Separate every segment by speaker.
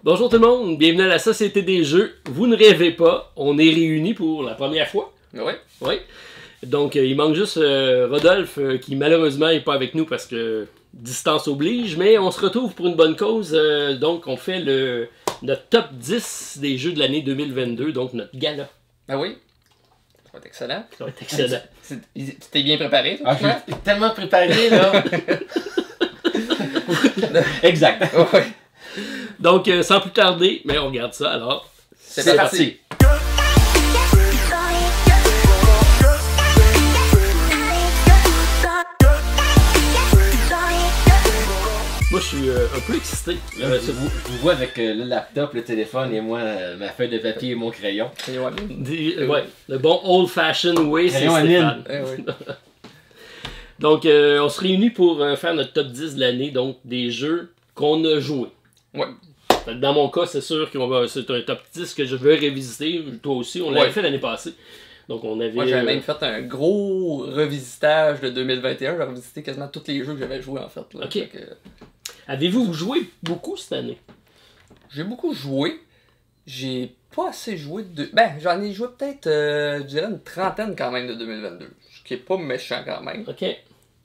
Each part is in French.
Speaker 1: Bonjour tout le monde, bienvenue à la Société des Jeux. Vous ne rêvez pas, on est réunis pour la première fois.
Speaker 2: Oui.
Speaker 1: Oui. Donc il manque juste Rodolphe qui malheureusement n'est pas avec nous parce que distance oblige, mais on se retrouve pour une bonne cause. Donc on fait notre top 10 des jeux de l'année 2022, donc notre gala.
Speaker 2: Ah oui? Ça va être excellent.
Speaker 1: Ça va être excellent.
Speaker 2: Tu t'es bien préparé, toi?
Speaker 3: Je suis tellement préparé, là. Exact.
Speaker 2: Oui.
Speaker 1: Donc sans plus tarder, mais on regarde ça alors.
Speaker 2: C'est parti.
Speaker 1: Moi je suis un peu excité.
Speaker 3: Je vous vois avec le laptop, le téléphone et moi, ma feuille de papier et mon crayon.
Speaker 1: Ouais, le bon old fashioned way, c'est Stéphane.
Speaker 2: Oui.
Speaker 1: Donc on se réunit pour faire notre top 10 de l'année, donc des jeux qu'on a joués.
Speaker 2: Ouais.
Speaker 1: Dans mon cas, c'est sûr que c'est un top 10 que je veux révisiter. Toi aussi, on l'avait fait l'année passée. Donc on avait.
Speaker 2: Moi, j'avais même fait un gros revisitage de 2021. J'ai revisité quasiment tous les jeux que j'avais joués en fait. Là.
Speaker 1: Ok. Avez-vous joué beaucoup cette année?
Speaker 2: J'ai beaucoup joué. J'ai pas assez joué de. Ben, j'en ai joué peut-être, je dirais, une trentaine quand même de 2022. Ce qui est pas méchant quand même.
Speaker 1: Ok.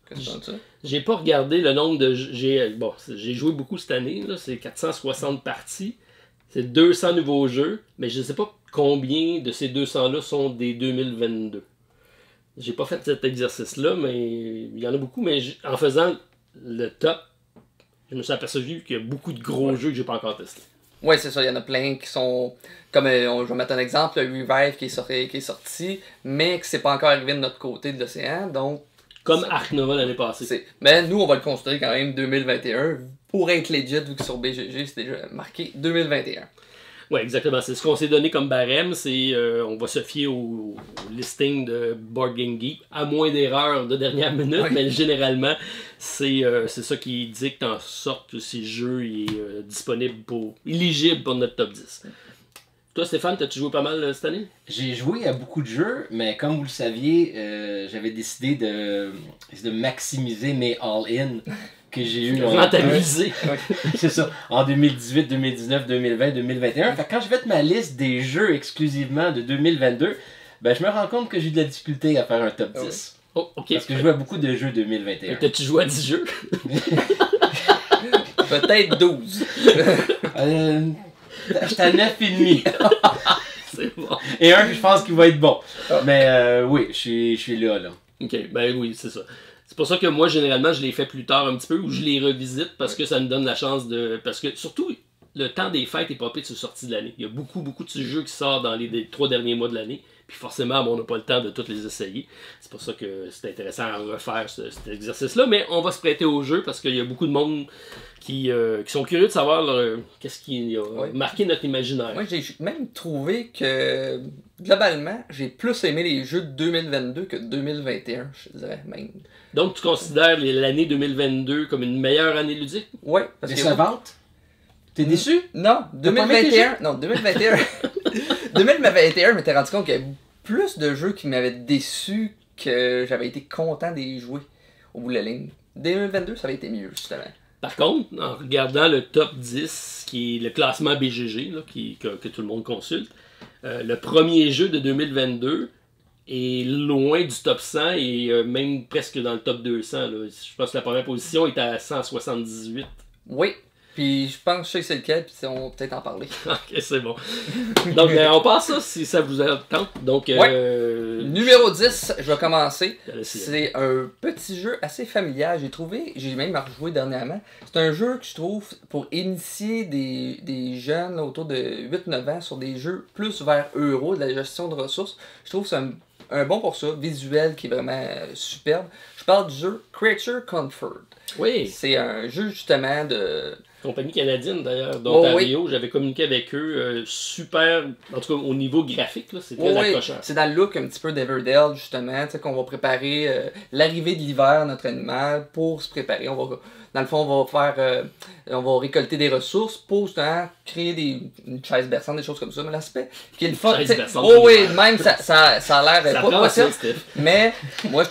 Speaker 2: Qu'est-ce que tu penses de ça?
Speaker 1: J'ai pas regardé le nombre de. J'ai joué beaucoup cette année. C'est 460 parties. C'est 200 nouveaux jeux. Mais je sais pas combien de ces 200-là sont des 2022. J'ai pas fait cet exercice-là, mais il y en a beaucoup. Mais en faisant le top, je me suis aperçu qu'il y a beaucoup de gros jeux que j'ai pas encore testés.
Speaker 2: Ouais, c'est ça. Il y en a plein qui sont. Comme je vais mettre un exemple, le Revive qui est sorti, mais que c'est pas encore arrivé de notre côté de l'océan. Donc.
Speaker 1: Comme Ark Nova l'année passée.
Speaker 2: Mais nous, on va le considérer quand même 2021. Pour être legit, vu que sur BGG, c'est déjà marqué 2021.
Speaker 1: Oui, exactement. C'est ce qu'on s'est donné comme barème. C'est on va se fier au listing de Board Game Geek, à moins d'erreurs de dernière minute, oui. Mais généralement, c'est ça qui dicte en sorte que ces jeux est disponible éligible pour notre top 10. Toi, Stéphane, t'as-tu joué pas mal cette année?
Speaker 3: J'ai joué à beaucoup de jeux, mais comme vous le saviez, j'avais décidé de maximiser mes all-in que j'ai eu
Speaker 1: en t'amuser.
Speaker 3: C'est ça, en 2018, 2019, 2020, 2021. Fait que quand je vais ma liste des jeux exclusivement de 2022, ben je me rends compte que j'ai de la difficulté à faire un top 10.
Speaker 1: Oh, okay.
Speaker 3: Parce que je joue à beaucoup de jeux 2021.
Speaker 1: T'as-tu joué à 10 jeux?
Speaker 2: Peut-être 12.
Speaker 3: J'étais à 9,5.
Speaker 1: C'est bon.
Speaker 3: Et un que je pense qu'il va être bon. Mais oui, je suis là.
Speaker 1: Ok, ben oui, c'est ça. C'est pour ça que moi, généralement, je les fais plus tard un petit peu ou je les revisite parce que ça me donne la chance de. Parce que surtout, le temps des fêtes est pas pire de sortie de l'année. Il y a beaucoup de jeux qui sortent dans les 3 derniers mois de l'année. Puis forcément, on n'a pas le temps de tous les essayer. C'est pour ça que c'est intéressant à refaire cet exercice-là. Mais on va se prêter au jeu parce qu'il y a beaucoup de monde qui sont curieux de savoir qu'est-ce qui a marqué notre imaginaire.
Speaker 2: Moi, j'ai même trouvé que, globalement, j'ai plus aimé les jeux de 2022 que 2021, je dirais même.
Speaker 1: Donc, tu considères l'année 2022 comme une meilleure année ludique?
Speaker 2: Oui. Parce que
Speaker 3: décevante? T'es déçu?
Speaker 2: Non, 2021. Non, 2021. 2021, je m'étais rendu compte qu'il y avait plus de jeux qui m'avaient déçu que j'avais été content d'y jouer au bout de la ligne. 2022, ça avait été mieux, justement.
Speaker 1: Par contre, en regardant le top 10, qui est le classement BGG, là, que tout le monde consulte, le premier jeu de 2022 est loin du top 100 et même presque dans le top 200. Là. Je pense que la première position est à 178.
Speaker 2: Oui. Puis je pense que je sais que c'est lequel, puis on va peut-être en parler.
Speaker 1: Ok, c'est bon. Donc on passe ça si ça vous tente. Donc,
Speaker 2: numéro 10, je vais commencer. C'est un petit jeu assez familial. J'ai même rejoué dernièrement. C'est un jeu que je trouve pour initier des jeunes là, autour de 8-9 ans sur des jeux plus vers euro, de la gestion de ressources. Je trouve que c'est un bon pour ça, visuel qui est vraiment superbe. Je parle du jeu Creature Comfort.
Speaker 1: Oui.
Speaker 2: C'est un jeu justement de...
Speaker 1: compagnie canadienne d'ailleurs, d'Ontario. Oui. J'avais communiqué avec eux. Super, en tout cas au niveau graphique, c'est très accrocheur.
Speaker 2: C'est dans le look un petit peu d'Everdell justement, qu'on va préparer l'arrivée de l'hiver à notre animal pour se préparer. Dans le fond, on va récolter des ressources pour justement créer une chaise berçante, des choses comme ça. Mais l'aspect qui est le fun. Même ça a l'air pas possible. Mais moi,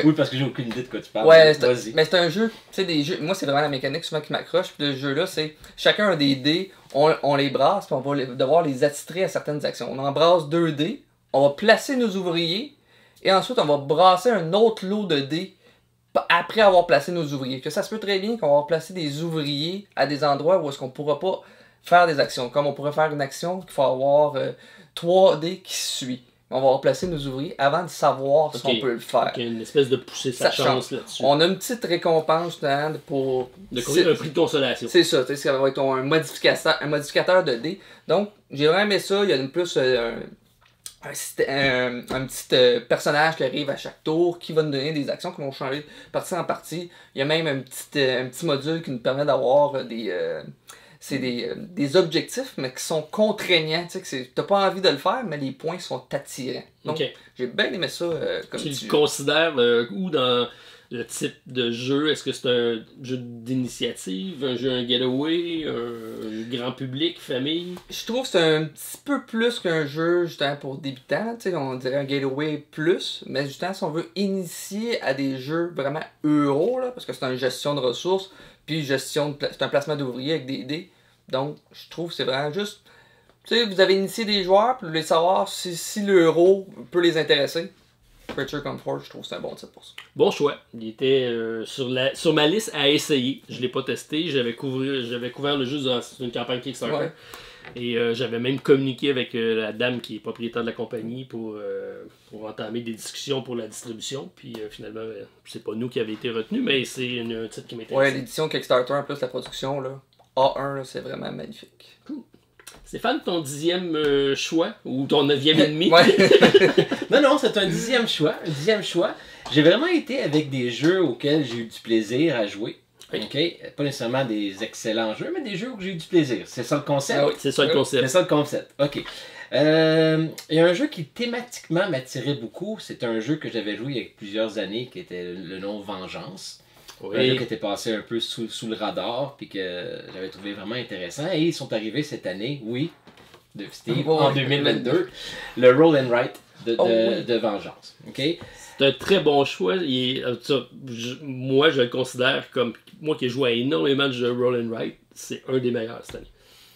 Speaker 3: oui, parce que j'ai aucune idée de quoi tu parles.
Speaker 2: Ouais, mais c'est un jeu, des jeux. Moi, c'est vraiment la mécanique souvent qui m'accroche. Puis le jeu-là, c'est chacun a des dés. on les brasse, puis on va devoir les attitrer à certaines actions. On embrasse 2 dés, on va placer nos ouvriers, et ensuite on va brasser un autre lot de dés après avoir placé nos ouvriers. Que ça se peut très bien qu'on va placer des ouvriers à des endroits où est-ce qu'on ne pourra pas faire des actions. Comme on pourrait faire une action qu'il faut avoir 3 dés qui suit. On va replacer nos ouvriers avant de savoir si on peut le faire.
Speaker 1: Okay, une espèce de pousser sa chance là-dessus.
Speaker 2: On a une petite récompense pour...
Speaker 1: un prix de consolation.
Speaker 2: C'est ça, ça va être un modificateur de dés. Donc, j'ai vraiment aimé ça. Il y a une plus un petit personnage qui arrive à chaque tour qui va nous donner des actions qui vont changer de partie en partie. Il y a même un petit module qui nous permet d'avoir des objectifs, mais qui sont contraignants. Tu n'as pas envie de le faire, mais les points sont attirants. Donc, j'ai bien aimé ça comme
Speaker 1: tu le considères où dans le type de jeu? Est-ce que c'est un jeu d'initiative, un jeu getaway, un grand public, famille?
Speaker 2: Je trouve que c'est un petit peu plus qu'un jeu justement pour débutants. On dirait un getaway plus, mais justement si on veut initier à des jeux vraiment euro, là, parce que c'est une gestion de ressources, puis c'est un placement d'ouvriers avec des dés. Donc, je trouve que c'est vraiment juste... Tu sais, vous avez initié des joueurs, puis vous voulez savoir si l'euro peut les intéresser. Creature Comfort, je trouve que c'est un bon titre pour ça.
Speaker 1: Bon choix. Il était sur ma liste à essayer. Je ne l'ai pas testé. J'avais couvert le jeu dans une campagne Kickstarter. Ouais. Et j'avais même communiqué avec la dame qui est propriétaire de la compagnie pour entamer des discussions pour la distribution. Puis finalement, c'est pas nous qui avait été retenus, mais c'est un titre qui m'intéresse.
Speaker 2: Ouais, l'édition Kickstarter, en plus la production, là, A1, là, c'est vraiment magnifique.
Speaker 1: Cool. Stéphane, ton 10e choix ou ton 9e et demi?
Speaker 3: Ouais. non, c'est un 10e choix. J'ai vraiment été avec des jeux auxquels j'ai eu du plaisir à jouer. Okay? Pas nécessairement des excellents jeux, mais des jeux où j'ai eu du plaisir. C'est ça le concept?
Speaker 1: Ah oui, c'est ça le concept.
Speaker 3: C'est ça le concept. OK. Il y a un jeu qui thématiquement m'attirait beaucoup. C'est un jeu que j'avais joué il y a plusieurs années qui était le nom Vengeance. Oui. Un jeu qui était passé un peu sous le radar puis que j'avais trouvé vraiment intéressant. Et ils sont arrivés cette année, de Steve, en 2022, le Roll and Write de Vengeance. Okay?
Speaker 1: C'est un très bon choix. Moi, je le considère comme... Moi qui ai joué à énormément de jeux Roll and Write, c'est un des meilleurs cette année.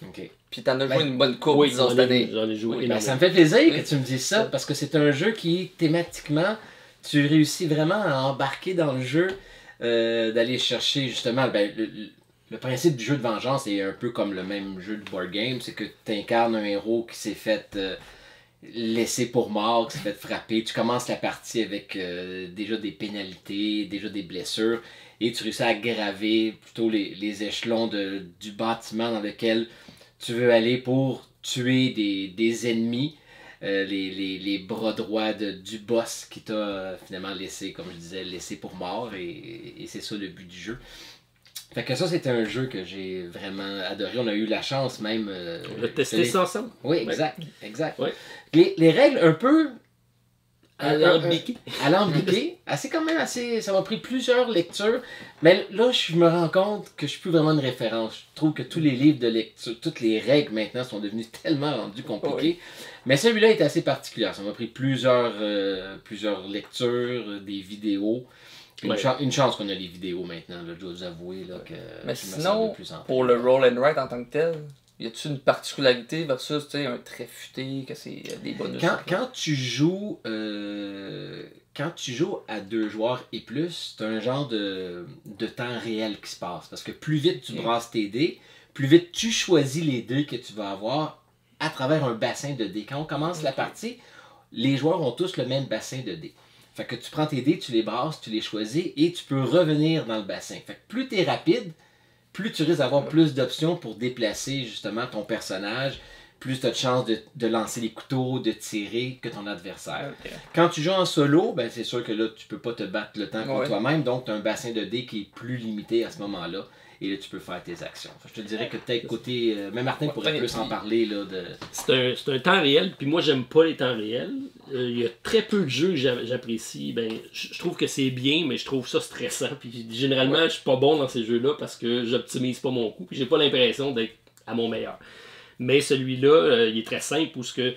Speaker 3: Okay.
Speaker 2: Puis t'en as joué une bonne courbe, disons, cette année.
Speaker 1: J'en ai joué énormément.
Speaker 3: Ça me fait plaisir que tu me dises ça, parce que c'est un jeu qui, thématiquement, tu réussis vraiment à embarquer dans le jeu, d'aller chercher justement... le principe du jeu de vengeance est un peu comme le même jeu de board game, c'est que tu incarnes un héros qui s'est fait laisser pour mort, qui s'est fait frapper. Tu commences la partie avec déjà des pénalités, déjà des blessures, et tu réussis à graver plutôt les échelons du bâtiment dans lequel tu veux aller pour tuer des ennemis, les bras droits du boss qui t'a finalement laissé, comme je disais, laissé pour mort, et c'est ça le but du jeu. Fait que ça, c'était un jeu que j'ai vraiment adoré. On a eu la chance même...
Speaker 1: de tester ça ensemble.
Speaker 3: Oui, exact.
Speaker 1: Ouais.
Speaker 3: Les règles un peu...
Speaker 1: Alambiquées.
Speaker 3: Quand même assez... Ça m'a pris plusieurs lectures. Mais là, je me rends compte que je suis plus vraiment une référence. Je trouve que tous les livres de lecture, toutes les règles maintenant sont devenues tellement rendues compliquées. Oui. Mais celui-là est assez particulier. Ça m'a pris plusieurs lectures, des vidéos. Une chance qu'on a les vidéos maintenant, là, je dois vous avouer. Là, que
Speaker 2: mais sinon, pour le Roll and Write en tant que tel, y a-t-il une particularité versus un trait futé, que c'est des bonus?
Speaker 3: Quand tu joues à 2 joueurs et plus, c'est un genre de temps réel qui se passe. Parce que plus vite tu brasses tes dés, plus vite tu choisis les dés que tu vas avoir à travers un bassin de dés. Quand on commence la partie, les joueurs ont tous le même bassin de dés. Fait que tu prends tes dés, tu les brasses, tu les choisis et tu peux revenir dans le bassin. Fait que plus tu es rapide, plus tu risques d'avoir plus d'options pour déplacer justement ton personnage, plus tu as de chances de lancer les couteaux, de tirer que ton adversaire. Okay. Quand tu joues en solo, ben c'est sûr que là tu peux pas te battre le temps contre toi-même, donc tu as un bassin de dés qui est plus limité à ce moment-là. Et là, tu peux faire tes actions. Enfin, je te dirais que peut-être côté... même Martin pourrait plus en parler. Là,
Speaker 1: C'est un temps réel, puis moi, j'aime pas les temps réels. Il y a très peu de jeux que j'apprécie. Je trouve que c'est bien, mais je trouve ça stressant. Puis généralement, je suis pas bon dans ces jeux-là parce que j'optimise pas mon coup. Puis j'ai pas l'impression d'être à mon meilleur. Mais celui-là, il est très simple où tu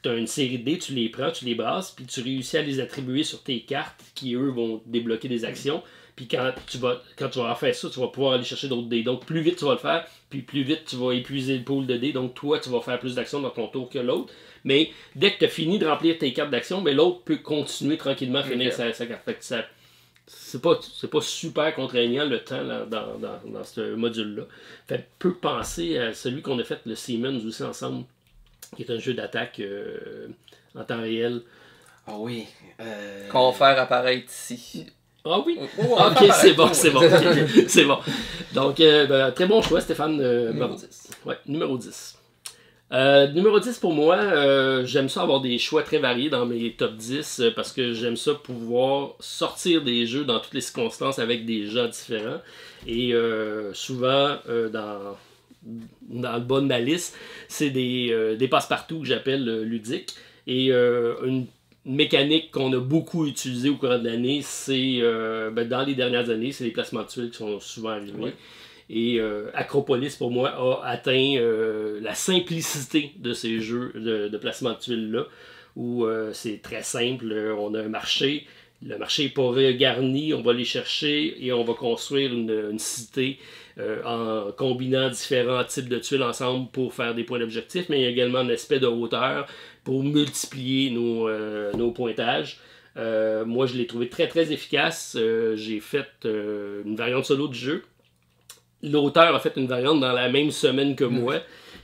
Speaker 1: as une série de dés, tu les prends, tu les brasses, puis tu réussis à les attribuer sur tes cartes qui, eux, vont débloquer des actions. Puis quand tu vas en faire ça, tu vas pouvoir aller chercher d'autres dés. Donc plus vite tu vas le faire, puis plus vite tu vas épuiser le pool de dés. Donc toi, tu vas faire plus d'actions dans ton tour que l'autre. Mais dès que tu as fini de remplir tes cartes d'action, mais l'autre peut continuer tranquillement à finir sa carte. Fait que c'est pas super contraignant le temps là, dans ce module-là. Fait peu penser à celui qu'on a fait, le Siemens aussi ensemble, qui est un jeu d'attaque en temps réel.
Speaker 3: Ah oui.
Speaker 2: Qu'on va faire apparaître ici.
Speaker 1: Ah oui? Ok, c'est bon. C'est bon. Donc, très bon choix, Stéphane.
Speaker 2: Numéro 10.
Speaker 1: Ouais, numéro 10. Numéro 10 pour moi, j'aime ça avoir des choix très variés dans mes top 10 parce que j'aime ça pouvoir sortir des jeux dans toutes les circonstances avec des gens différents. Et souvent, dans le bas de ma liste, c'est des passe-partout que j'appelle ludiques. Et une mécanique qu'on a beaucoup utilisée au cours de l'année, c'est dans les dernières années, c'est les placements de tuiles qui sont souvent arrivés. Oui. Et Acropolis, pour moi, a atteint la simplicité de ces jeux de placement de tuiles-là, où c'est très simple. On a un marché, le marché n'est pas garni, on va les chercher et on va construire une cité en combinant différents types de tuiles ensemble pour faire des points d'objectif, mais il y a également un aspect de hauteur pour multiplier nos pointages. Moi, je l'ai trouvé très très efficace. J'ai fait une variante solo du jeu. L'auteur a fait une variante dans la même semaine que moi.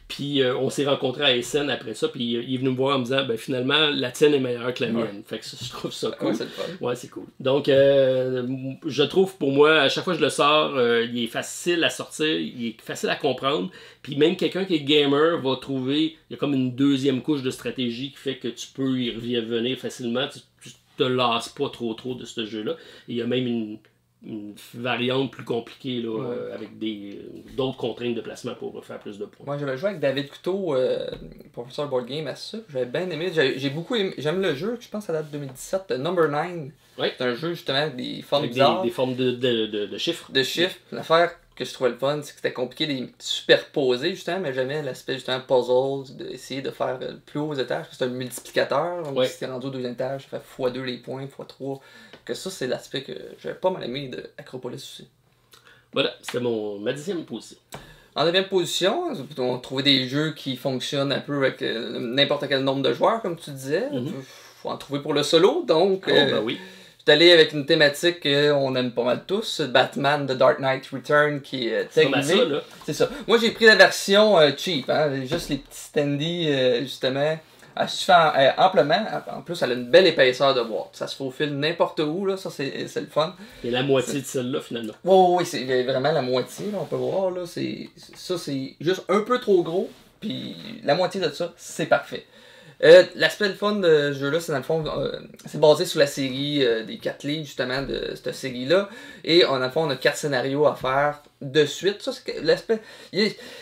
Speaker 1: Puis on s'est rencontrés à Essen après ça. Puis il est venu me voir en me disant finalement, la tienne est meilleure que la mienne. Fait que ça, je trouve ça cool.
Speaker 2: Ouais, c'est le fun.
Speaker 1: Ouais, c'est cool. Donc, je trouve pour moi, à chaque fois que je le sors, il est facile à sortir, il est facile à comprendre. Puis même quelqu'un qui est gamer va trouver, il y a comme une deuxième couche de stratégie qui fait que tu peux y revenir facilement. Tu te lasses pas trop de ce jeu-là. Et il y a même une variante plus compliquée là, avec d'autres contraintes de placement pour faire plus de points.
Speaker 2: Moi, j'avais joué avec David Couteau, professeur board game à ça. J'avais bien aimé. J'ai beaucoup aimé. J'aime le jeu, je pense à date 2017, Number 9.
Speaker 1: Ouais.
Speaker 2: C'est un jeu justement avec des formes
Speaker 1: avec
Speaker 2: bizarres.
Speaker 1: Des formes de chiffres.
Speaker 2: De chiffres. L'affaire que je trouvais le fun, c'est que c'était compliqué de les superposer justement, mais j'aimais l'aspect justement puzzle, d'essayer de faire le plus haut étage. C'est un multiplicateur. Donc si t'es rendu au deuxième étage, ça fait x2 les points, x3. Que ça, c'est l'aspect que j'avais pas mal aimé de Acropolis aussi.
Speaker 1: Voilà, c'était ma 10e position.
Speaker 2: En 9e position, on trouvait des jeux qui fonctionnent un peu avec n'importe quel nombre de joueurs, comme tu disais. Faut en trouver pour le solo, donc
Speaker 1: oui.
Speaker 2: je suis allé avec une thématique qu'on aime pas mal tous, Batman The Dark Knight Return, qui est arrivé. C'est ça. Moi, j'ai pris la version cheap, hein, juste les petits standees, justement. Elle suffit amplement. En plus, elle a une belle épaisseur de boîte. Ça se faufile n'importe où, là. Ça, c'est le fun.
Speaker 1: Et la moitié de celle-là, finalement.
Speaker 2: Oui, c'est vraiment la moitié, là, on peut voir. Là, ça, c'est juste un peu trop gros. Puis la moitié de ça, c'est parfait. L'aspect de fun de ce jeu-là, c'est dans le fond, c'est basé sur la série des 4 livres, justement, de cette série-là. Et dans le fond, on a 4 scénarios à faire de suite. Ça, c'est l'aspect.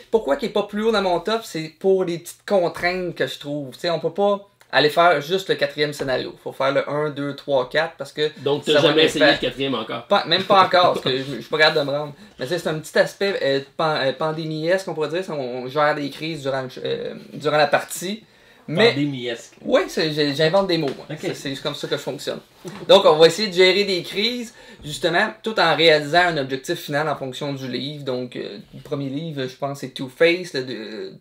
Speaker 2: Pourquoi il n'est pas plus haut dans mon top, c'est pour les petites contraintes que je trouve. T'sais, on peut pas aller faire juste le 4e scénario. Il faut faire le 1, 2, 3, 4 parce que.
Speaker 1: Donc, tu n'as jamais essayé le 4e encore?
Speaker 2: Même pas encore, parce que je suis pas capable de me rendre. Mais c'est un petit aspect pandémiesque, on pourrait dire. On gère des crises durant la partie.
Speaker 3: Pandémiesque.
Speaker 2: Oui, j'invente des mots.
Speaker 3: Okay.
Speaker 2: C'est comme ça que je fonctionne. Donc, on va essayer de gérer des crises, justement, tout en réalisant un objectif final en fonction du livre. Donc, le premier livre, je pense, c'est Two-Face. C'est le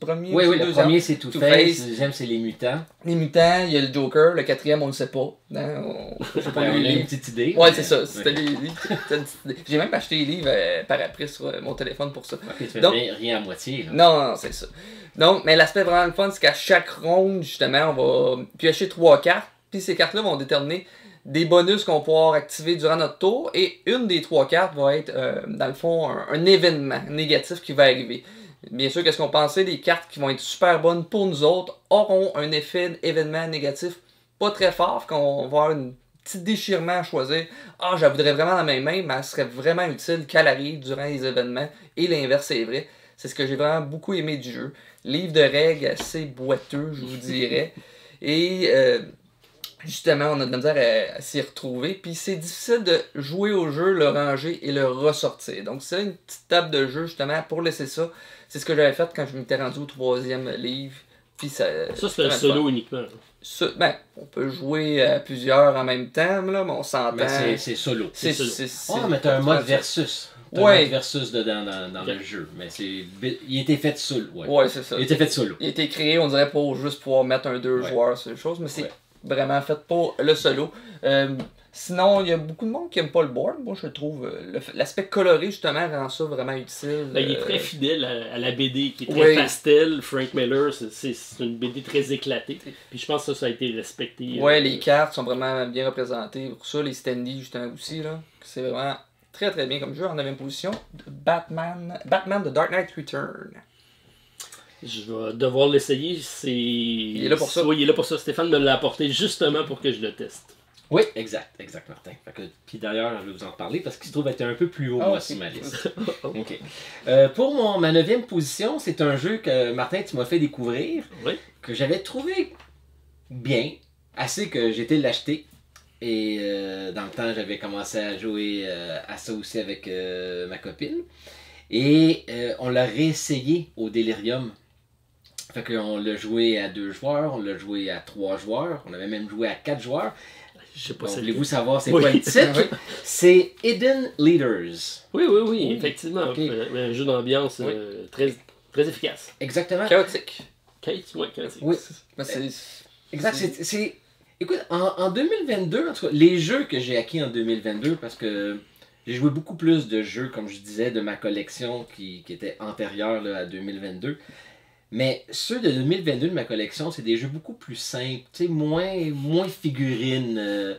Speaker 2: premier.
Speaker 3: Oui, le premier, c'est Two-Face. Le deuxième, c'est Les Mutants. Les
Speaker 2: Mutants, il y a le Joker. Le 4e, on le sait pas. Hein?
Speaker 3: On a une petite idée.
Speaker 2: Ouais, c'est ça. C'était les livres. J'ai même acheté les livres par après sur mon téléphone pour ça.
Speaker 3: Ok, tu fais rien à moitié. Là.
Speaker 2: Non, c'est ça. Donc, mais l'aspect vraiment le fun, c'est qu'à chaque ronde, justement, on va piocher 3 cartes. Puis ces cartes-là vont déterminer des bonus qu'on va pouvoir activer durant notre tour. Et une des 3 cartes va être, dans le fond, un événement négatif qui va arriver. Bien sûr, qu'est-ce qu'on pensait? Les cartes qui vont être super bonnes pour nous autres auront un effet événement négatif pas très fort, qu'on va avoir un petit déchirement à choisir. Je la voudrais vraiment dans mes mains, mais elle serait vraiment utile qu'elle arrive durant les événements. Et l'inverse, c'est vrai. C'est ce que j'ai vraiment beaucoup aimé du jeu. Livre de règles assez boiteux, je vous dirais. Et justement, on a de la misère à s'y retrouver. Puis c'est difficile de jouer au jeu, le ranger et le ressortir. Donc c'est une petite table de jeu, justement, pour laisser ça. C'est ce que j'avais fait quand je m'étais rendu au 3e livre. Puis ça
Speaker 1: c'est un solo uniquement.
Speaker 2: Ben, on peut jouer à plusieurs en même temps, là, mais on s'entend.
Speaker 3: Mais c'est solo.
Speaker 2: C'est
Speaker 3: mais t'as un mode versus. T'as un mode versus dedans dans le jeu. Mais il était fait solo.
Speaker 2: Ouais, c'est ça.
Speaker 3: Il était fait solo.
Speaker 2: Il a été créé, on dirait, pour juste pouvoir mettre un 2 joueurs sur les choses, mais c'est vraiment fait pour le solo. Sinon, il y a beaucoup de monde qui n'aime pas le board. Moi, je trouve l'aspect coloré, justement, rend ça vraiment utile.
Speaker 1: Ben, il est très fidèle à la BD, qui est très pastel. Frank Miller, c'est une BD très éclatée. Puis je pense que ça a été respecté.
Speaker 2: Ouais, les cartes sont vraiment bien représentées. Pour ça, les standees, justement, aussi. Là, c'est vraiment très très bien comme jeu. En 9e position, Batman The Dark Knight Return.
Speaker 1: Je vais devoir l'essayer.
Speaker 2: Il est là pour ça.
Speaker 1: Oui, il est là pour ça. Stéphane me l'a apporté justement pour que je le teste.
Speaker 3: Oui, exact, Martin. Puis d'ailleurs, je vais vous en parler parce qu'il se trouve être un peu plus haut, moi, sur ma liste. OK. Pour ma 9e position, c'est un jeu que, Martin, tu m'as fait découvrir, que j'avais trouvé bien, assez que j'ai été l'acheter. Et dans le temps, j'avais commencé à jouer à ça aussi avec ma copine. Et on l'a réessayé au Delirium. Fait qu'on l'a joué à 2 joueurs, on l'a joué à 3 joueurs, on avait même joué à 4 joueurs.
Speaker 1: Je sais pas.
Speaker 3: Voulez-vous savoir c'est quoi le titre? C'est Hidden Leaders.
Speaker 1: Oui, effectivement. Un jeu d'ambiance très, très efficace.
Speaker 3: Exactement.
Speaker 2: Chaotique.
Speaker 1: Chaotique.
Speaker 3: Oui. Exact. Écoute, en 2022, en tout cas, les jeux que j'ai acquis en 2022, parce que j'ai joué beaucoup plus de jeux, comme je disais, de ma collection qui était antérieure là, à 2022. Mais ceux de 2022 de ma collection, c'est des jeux beaucoup plus simples, moins figurines,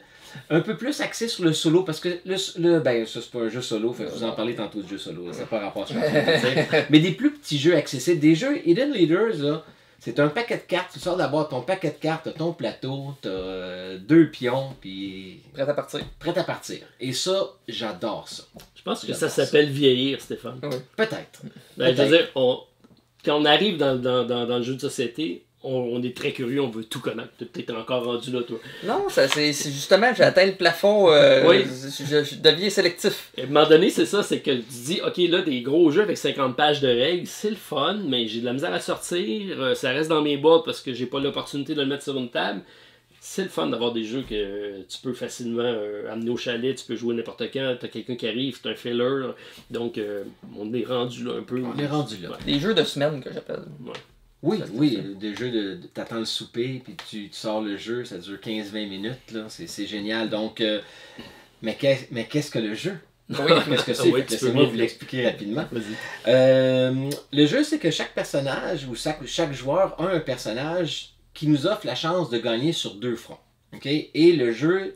Speaker 3: un peu plus axés sur le solo, parce que ben ça c'est pas un jeu solo, fait que vous en parlez tantôt de jeu solo, ça n'a pas rapport à ce que je veux dire. Mais des plus petits jeux accessibles, des jeux Hidden Leaders, là, c'est un paquet de cartes, tu sors d'abord ton paquet de cartes, t'as ton plateau, t'as 2 pions, puis...
Speaker 2: Prêt à partir.
Speaker 3: Et ça, j'adore ça.
Speaker 1: Je pense que ça s'appelle vieillir, Stéphane.
Speaker 2: Oui.
Speaker 3: Peut-être.
Speaker 1: Ben, je veux dire, quand on arrive dans le jeu de société, on est très curieux, on veut tout connaître. Tu es peut-être encore rendu là, toi.
Speaker 2: Non, c'est justement, j'ai atteint le plafond, je deviens sélectif.
Speaker 1: À un moment donné, c'est ça, c'est que tu dis, ok, là, des gros jeux avec 50 pages de règles, c'est le fun, mais j'ai de la misère à sortir, ça reste dans mes boîtes parce que j'ai pas l'opportunité de le mettre sur une table. C'est le fun d'avoir des jeux que tu peux facilement amener au chalet, tu peux jouer n'importe quand, t'as quelqu'un qui arrive, c'est un filler, donc on est rendu là un peu.
Speaker 3: On est rendu là.
Speaker 2: Des jeux de semaine que j'appelle.
Speaker 3: Oui, des jeux t'attends le souper, puis tu sors le jeu, ça dure 15-20 minutes, là, c'est génial. Donc, mais qu'est-ce que le jeu? Qu'est-ce que c'est? Laissez-moi vous l'expliquer rapidement. Le jeu, c'est que chaque personnage, ou chaque joueur a un personnage qui nous offre la chance de gagner sur 2 fronts. Okay? Et le jeu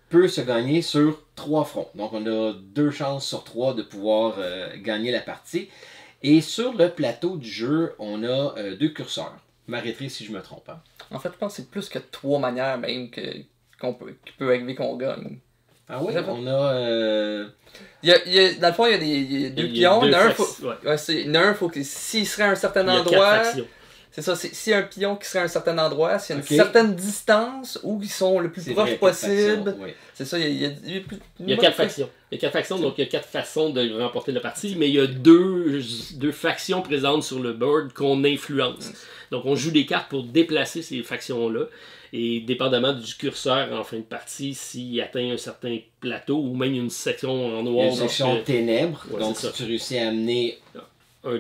Speaker 3: peut se gagner sur 3 fronts. Donc, on a 2 chances sur 3 de pouvoir gagner la partie. Et sur le plateau du jeu, on a 2 curseurs. M'arrêterez si je me trompe. Hein?
Speaker 2: En fait, je pense que c'est plus que 3 manières même qui peut arriver qu'on gagne.
Speaker 3: Ah oui, on a...
Speaker 2: dans le fond, il y a 2 pions. Il y en a un, faut que s'il serait à un certain endroit... C'est ça, s'il y a un pion qui serait à un certain endroit, s'il y a une certaine distance où ils sont le plus proche possible. C'est ça, il y a
Speaker 1: 4 factions. Il y a 4 factions, donc il y a 4 façons de remporter la partie, mais il y a deux factions présentes sur le board qu'on influence. Donc on joue des cartes pour déplacer ces factions-là, et dépendamment du curseur en fin de partie, s'il atteint un certain plateau, ou même une section en noir.
Speaker 3: Une section ténèbres, donc si tu réussis à amener... Un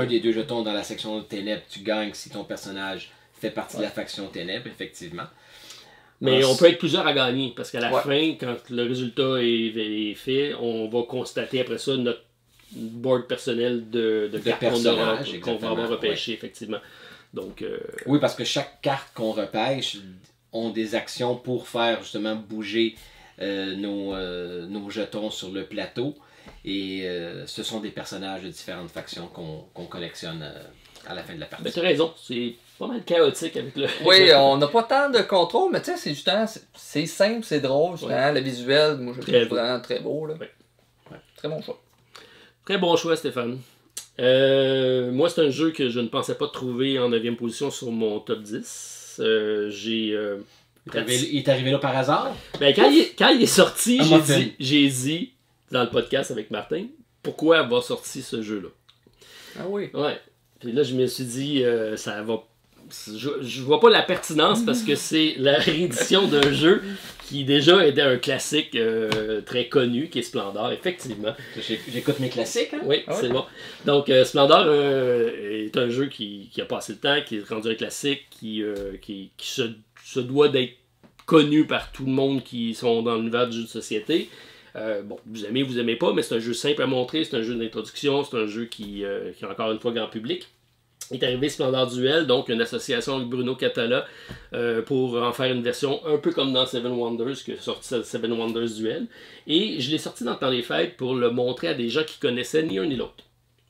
Speaker 3: des 2 jetons dans la section de ténèbres, tu gagnes si ton personnage fait partie de la faction ténèbres, effectivement.
Speaker 1: Mais on peut être plusieurs à gagner, parce qu'à la fin, quand le résultat est fait, on va constater après ça notre board personnel de cartes qu'on va avoir repêché, effectivement. Donc,
Speaker 3: oui, parce que chaque carte qu'on repêche ont des actions pour faire justement bouger nos jetons sur le plateau. Et ce sont des personnages de différentes factions qu'on collectionne à la fin de la partie.
Speaker 1: Tu as raison, c'est pas mal chaotique avec le...
Speaker 2: Oui, on n'a pas tant de contrôle, mais tu sais, c'est justement, c'est simple, c'est drôle, le visuel, moi je trouve vraiment très beau. Là. Très bon choix.
Speaker 1: Très bon choix, Stéphane. Moi, c'est un jeu que je ne pensais pas trouver en 9e position sur mon top 10. Il
Speaker 3: est arrivé là par hasard?
Speaker 1: Ben, quand il est sorti, j'ai dit dans le podcast avec Martin, pourquoi avoir sorti ce jeu-là.
Speaker 2: Ah oui.
Speaker 1: Ouais. Puis là, je me suis dit, ça va je vois pas la pertinence parce que c'est la réédition d'un jeu qui déjà était un classique très connu, qui est Splendor, effectivement.
Speaker 3: J'écoute mes classiques, hein?
Speaker 1: Oui, c'est bon. Donc, Splendor est un jeu qui a passé le temps, qui est rendu un classique, qui se doit d'être connu par tout le monde qui sont dans l'univers du jeu de société. Bon, vous aimez pas, mais c'est un jeu simple à montrer, c'est un jeu d'introduction, c'est un jeu qui est encore une fois grand public. Est arrivé Splendor Duel, donc une association avec Bruno Catala pour en faire une version un peu comme dans Seven Wonders, que sorti Seven Wonders Duel. Et je l'ai sorti dans le temps des fêtes pour le montrer à des gens qui connaissaient ni un ni l'autre.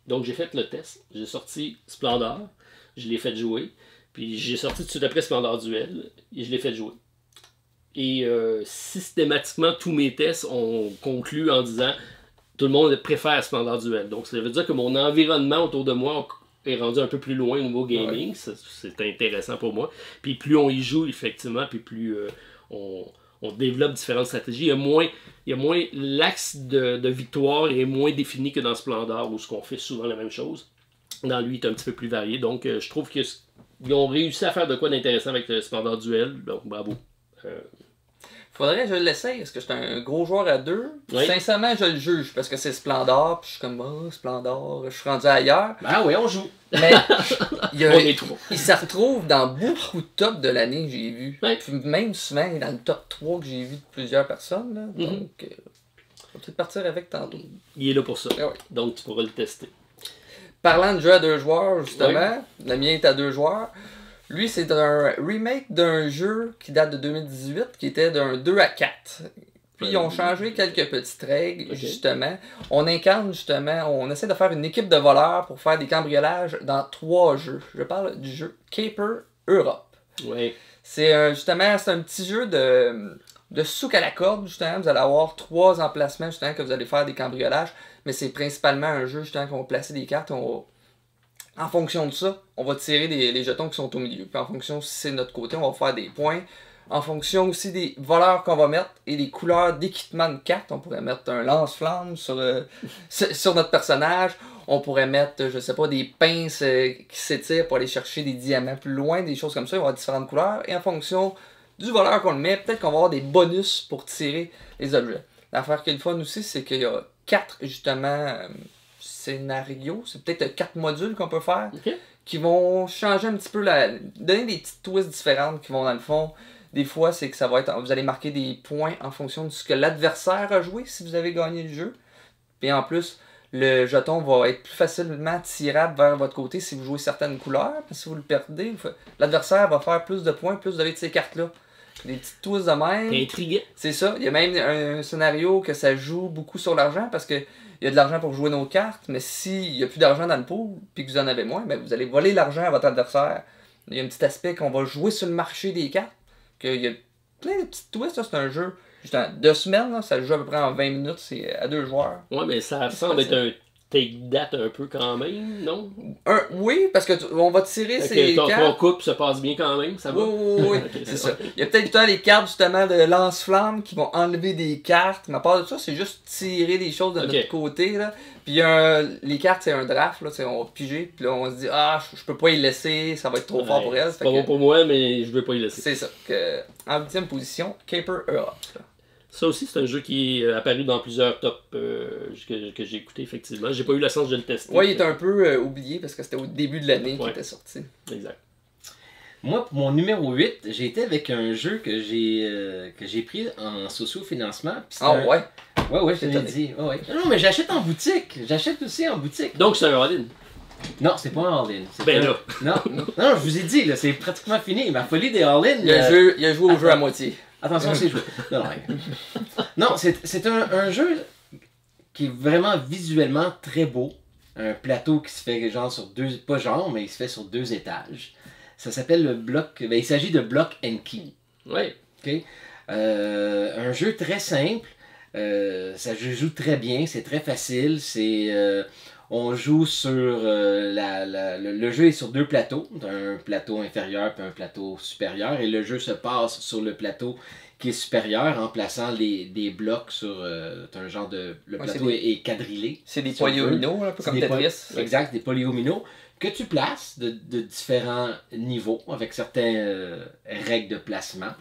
Speaker 1: Donc j'ai fait le test, j'ai sorti Splendor, je l'ai fait jouer, puis j'ai sorti tout de suite après Splendor Duel, et je l'ai fait jouer. Et systématiquement, tous mes tests ont conclu en disant tout le monde préfère Splendor Duel. Donc ça veut dire que mon environnement autour de moi est rendu un peu plus loin au niveau gaming. Ouais. C'est intéressant pour moi. Puis plus on y joue, effectivement, puis plus on développe différentes stratégies. Il y a moins l'axe de victoire est moins défini que dans Splendor, où ce qu'on fait souvent la même chose. Dans lui, il est un petit peu plus varié. Donc je trouve qu'ils ont réussi à faire de quoi d'intéressant avec le Splendor Duel. Donc bravo.
Speaker 2: Faudrait que je l'essaye, parce que je suis un gros joueur à 2. Oui. Sincèrement, je le juge, parce que c'est Splendor, puis je suis comme, oh, Splendor, je suis rendu ailleurs.
Speaker 3: Ben oui, on joue.
Speaker 2: Mais il se retrouve dans beaucoup de tops de l'année que j'ai vu. Oui. Puis même souvent, dans le top 3 que j'ai vu de plusieurs personnes. Là. Donc, on va peut-être partir avec tantôt.
Speaker 1: Il est là pour ça. Oui. Donc, tu pourras le tester.
Speaker 2: Parlant de jeu à 2 joueurs, justement, le mien est à 2 joueurs. Lui, c'est un remake d'un jeu qui date de 2018, qui était d'un 2 à 4. Puis, ils ont changé quelques petites règles, justement. On incarne, justement, on essaie de faire une équipe de voleurs pour faire des cambriolages dans 3 jeux. Je parle du jeu Caper Europe.
Speaker 1: Oui.
Speaker 2: C'est justement, c'est un petit jeu de souk à la corde, justement. Vous allez avoir 3 emplacements, justement, que vous allez faire des cambriolages. Mais c'est principalement un jeu, justement, qu'on va placer des cartes. En fonction de ça, on va tirer les jetons qui sont au milieu. Puis en fonction si c'est de notre côté, on va faire des points. En fonction aussi des voleurs qu'on va mettre et des couleurs d'équipement de cartes. On pourrait mettre un lance-flamme sur notre personnage. On pourrait mettre, je sais pas, des pinces qui s'étirent pour aller chercher des diamants plus loin, des choses comme ça. Il va y avoir différentes couleurs. Et en fonction du voleur qu'on le met, peut-être qu'on va avoir des bonus pour tirer les objets. L'affaire qui est le fun aussi, c'est qu'il y a 4 justement... scénario, c'est peut-être 4 modules qu'on peut faire qui vont changer un petit peu donner des petites twists différentes qui vont dans le fond. Des fois, c'est que ça va être, vous allez marquer des points en fonction de ce que l'adversaire a joué si vous avez gagné le jeu. Puis en plus, le jeton va être plus facilement tirable vers votre côté si vous jouez certaines couleurs. Puis si vous le perdez, l'adversaire va faire plus de points, plus vous avez de ces cartes-là. Des petites twists de même.
Speaker 1: T'es intrigué.
Speaker 2: C'est ça. Il y a même un scénario que ça joue beaucoup sur l'argent parce que il y a de l'argent pour jouer nos cartes, mais s'il n'y a plus d'argent dans le pool puis que vous en avez moins, ben vous allez voler l'argent à votre adversaire. Il y a un petit aspect qu'on va jouer sur le marché des cartes, qu'il y a plein de petites twists. C'est un jeu juste en 2 semaines, là, ça joue à peu près en 20 minutes, c'est à 2 joueurs.
Speaker 1: Ouais, mais ça semble être un take-date un peu quand même, non?
Speaker 2: Oui, parce que on va tirer ces cartes.
Speaker 1: Ton couple se passe bien quand même, ça va?
Speaker 2: Oui, okay, c'est ça. Il y a peut-être les cartes justement de lance-flamme qui vont enlever des cartes, mais à part de ça, c'est juste tirer des choses de notre côté. Là. Puis les cartes, c'est un draft, là, on va piger, puis là on se dit, je peux pas y laisser, ça va être trop fort pour elle.
Speaker 1: C'est pas bon pour moi, mais je veux pas y laisser.
Speaker 2: C'est ça. En 8e position, Caper Europe.
Speaker 1: Ça aussi, c'est un jeu qui est apparu dans plusieurs tops que j'ai écouté, effectivement. J'ai pas eu la chance de le tester.
Speaker 2: Oui, il est un peu oublié parce que c'était au début de l'année qu'il était sorti.
Speaker 1: Exact.
Speaker 3: Moi, pour mon numéro 8, j'ai été avec un jeu que j'ai pris en socio-financement.
Speaker 2: Ouais?
Speaker 3: Ouais, je te l'ai dit. Ouais. Non, mais j'achète en boutique. J'achète aussi en boutique.
Speaker 1: Donc, c'est un all-in?
Speaker 3: Non, c'est pas un all-in.
Speaker 1: Là.
Speaker 3: Non, je vous ai dit, là, c'est pratiquement fini. Ma folie des all-in.
Speaker 2: Il a joué au jeu à moitié.
Speaker 3: Attention, c'est joué. Non, c'est un jeu qui est vraiment visuellement très beau. Un plateau qui se fait genre sur 2... Pas genre, mais il se fait sur 2 étages. Ça s'appelle le bloc... il s'agit de Block and Key.
Speaker 1: Oui.
Speaker 3: Okay? Un jeu très simple. Ça joue très bien. C'est très facile. On joue sur... le jeu est sur 2 plateaux. Un plateau inférieur et un plateau supérieur. Et le jeu se passe sur le plateau qui est supérieur en plaçant des blocs sur un genre de... Le plateau est quadrillé.
Speaker 2: C'est des polyomino, un peu comme Tetris.
Speaker 3: Exact, des polyomino que tu places de différents niveaux avec certaines règles de placement.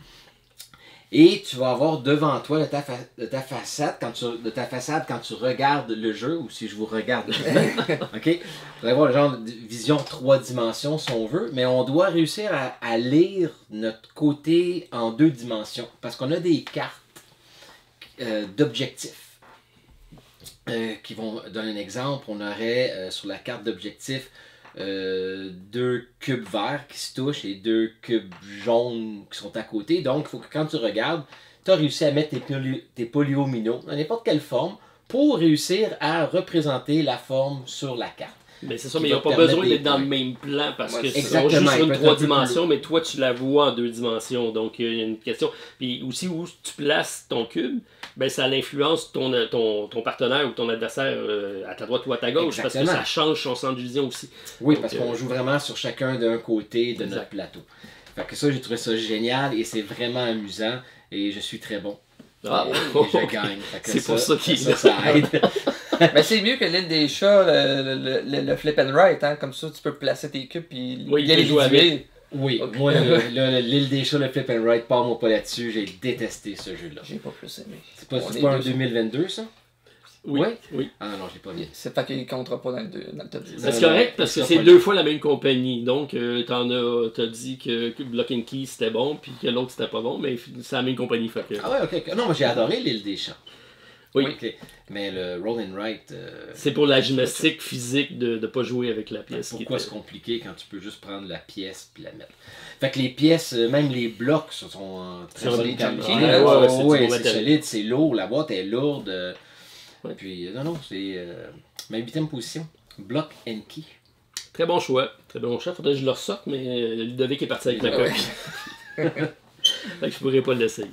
Speaker 3: Et tu vas avoir devant toi de ta façade quand tu regardes le jeu, ou si je vous regarde, ok? Vous allez avoir le genre de vision 3 dimensions si on veut, mais on doit réussir à lire notre côté en 2 dimensions, parce qu'on a des cartes d'objectifs qui vont donner un exemple. On aurait sur la carte d'objectif 2 cubes verts qui se touchent et 2 cubes jaunes qui sont à côté. Donc, il faut que quand tu regardes, tu as réussi à mettre tes polyomino dans n'importe quelle forme pour réussir à représenter la forme sur la carte.
Speaker 1: Mais c'est ça, mais il n'y a pas besoin d'être dans le même plan parce que c'est juste sur une 3 dimensions, mais toi tu la vois en 2 dimensions. Donc il y a une question. Puis aussi où tu places ton cube, ben ça influence ton partenaire ou ton adversaire à ta droite ou à ta gauche. Exactement. Parce que ça change son centre de vision aussi.
Speaker 3: Oui, donc, parce qu'on joue vraiment sur chacun d'un côté de notre plateau. Fait que ça, j'ai trouvé ça génial et c'est vraiment amusant et je suis très bon.
Speaker 1: Ah,
Speaker 3: et je gagne.
Speaker 1: C'est pour ça qu'il
Speaker 3: ça aide.
Speaker 2: Mais c'est mieux que l'île des chats, le flip and right, hein? Comme ça tu peux placer tes cubes et
Speaker 1: les jouer avec.
Speaker 3: Oui, okay. Moi l'île des chats, le flip and right, parle-moi pas là-dessus, j'ai détesté ce jeu-là.
Speaker 2: J'ai pas plus aimé.
Speaker 3: C'est pas un 2022 ça?
Speaker 1: Oui.
Speaker 3: Ouais?
Speaker 1: Oui.
Speaker 3: Ah non, j'ai pas vu.
Speaker 2: C'est pas qu'il comptera pas dans le top 10.
Speaker 1: C'est correct parce que c'est 2 fois la même compagnie. Donc, t'as dit que Block and Key c'était bon, puis que l'autre c'était pas bon, mais c'est la même compagnie. Fait que...
Speaker 3: Ah ouais, ok. Non, moi j'ai adoré l'île des chats.
Speaker 1: Oui.
Speaker 3: Okay. Mais le roll and write...
Speaker 1: c'est pour la gymnastique physique de ne pas jouer avec la pièce.
Speaker 3: Pourquoi se compliquer quand tu peux juste prendre la pièce et la mettre? Fait que les pièces, même les blocs sont très solides. C'est solide, c'est lourd, la boîte est lourde. Puis non, c'est ma 8e position. Block and Key.
Speaker 1: Très bon choix. Très bon choix. Faudrait que je le ressorte, mais Ludovic est parti avec la copie. Fait que je pourrais pas l'essayer.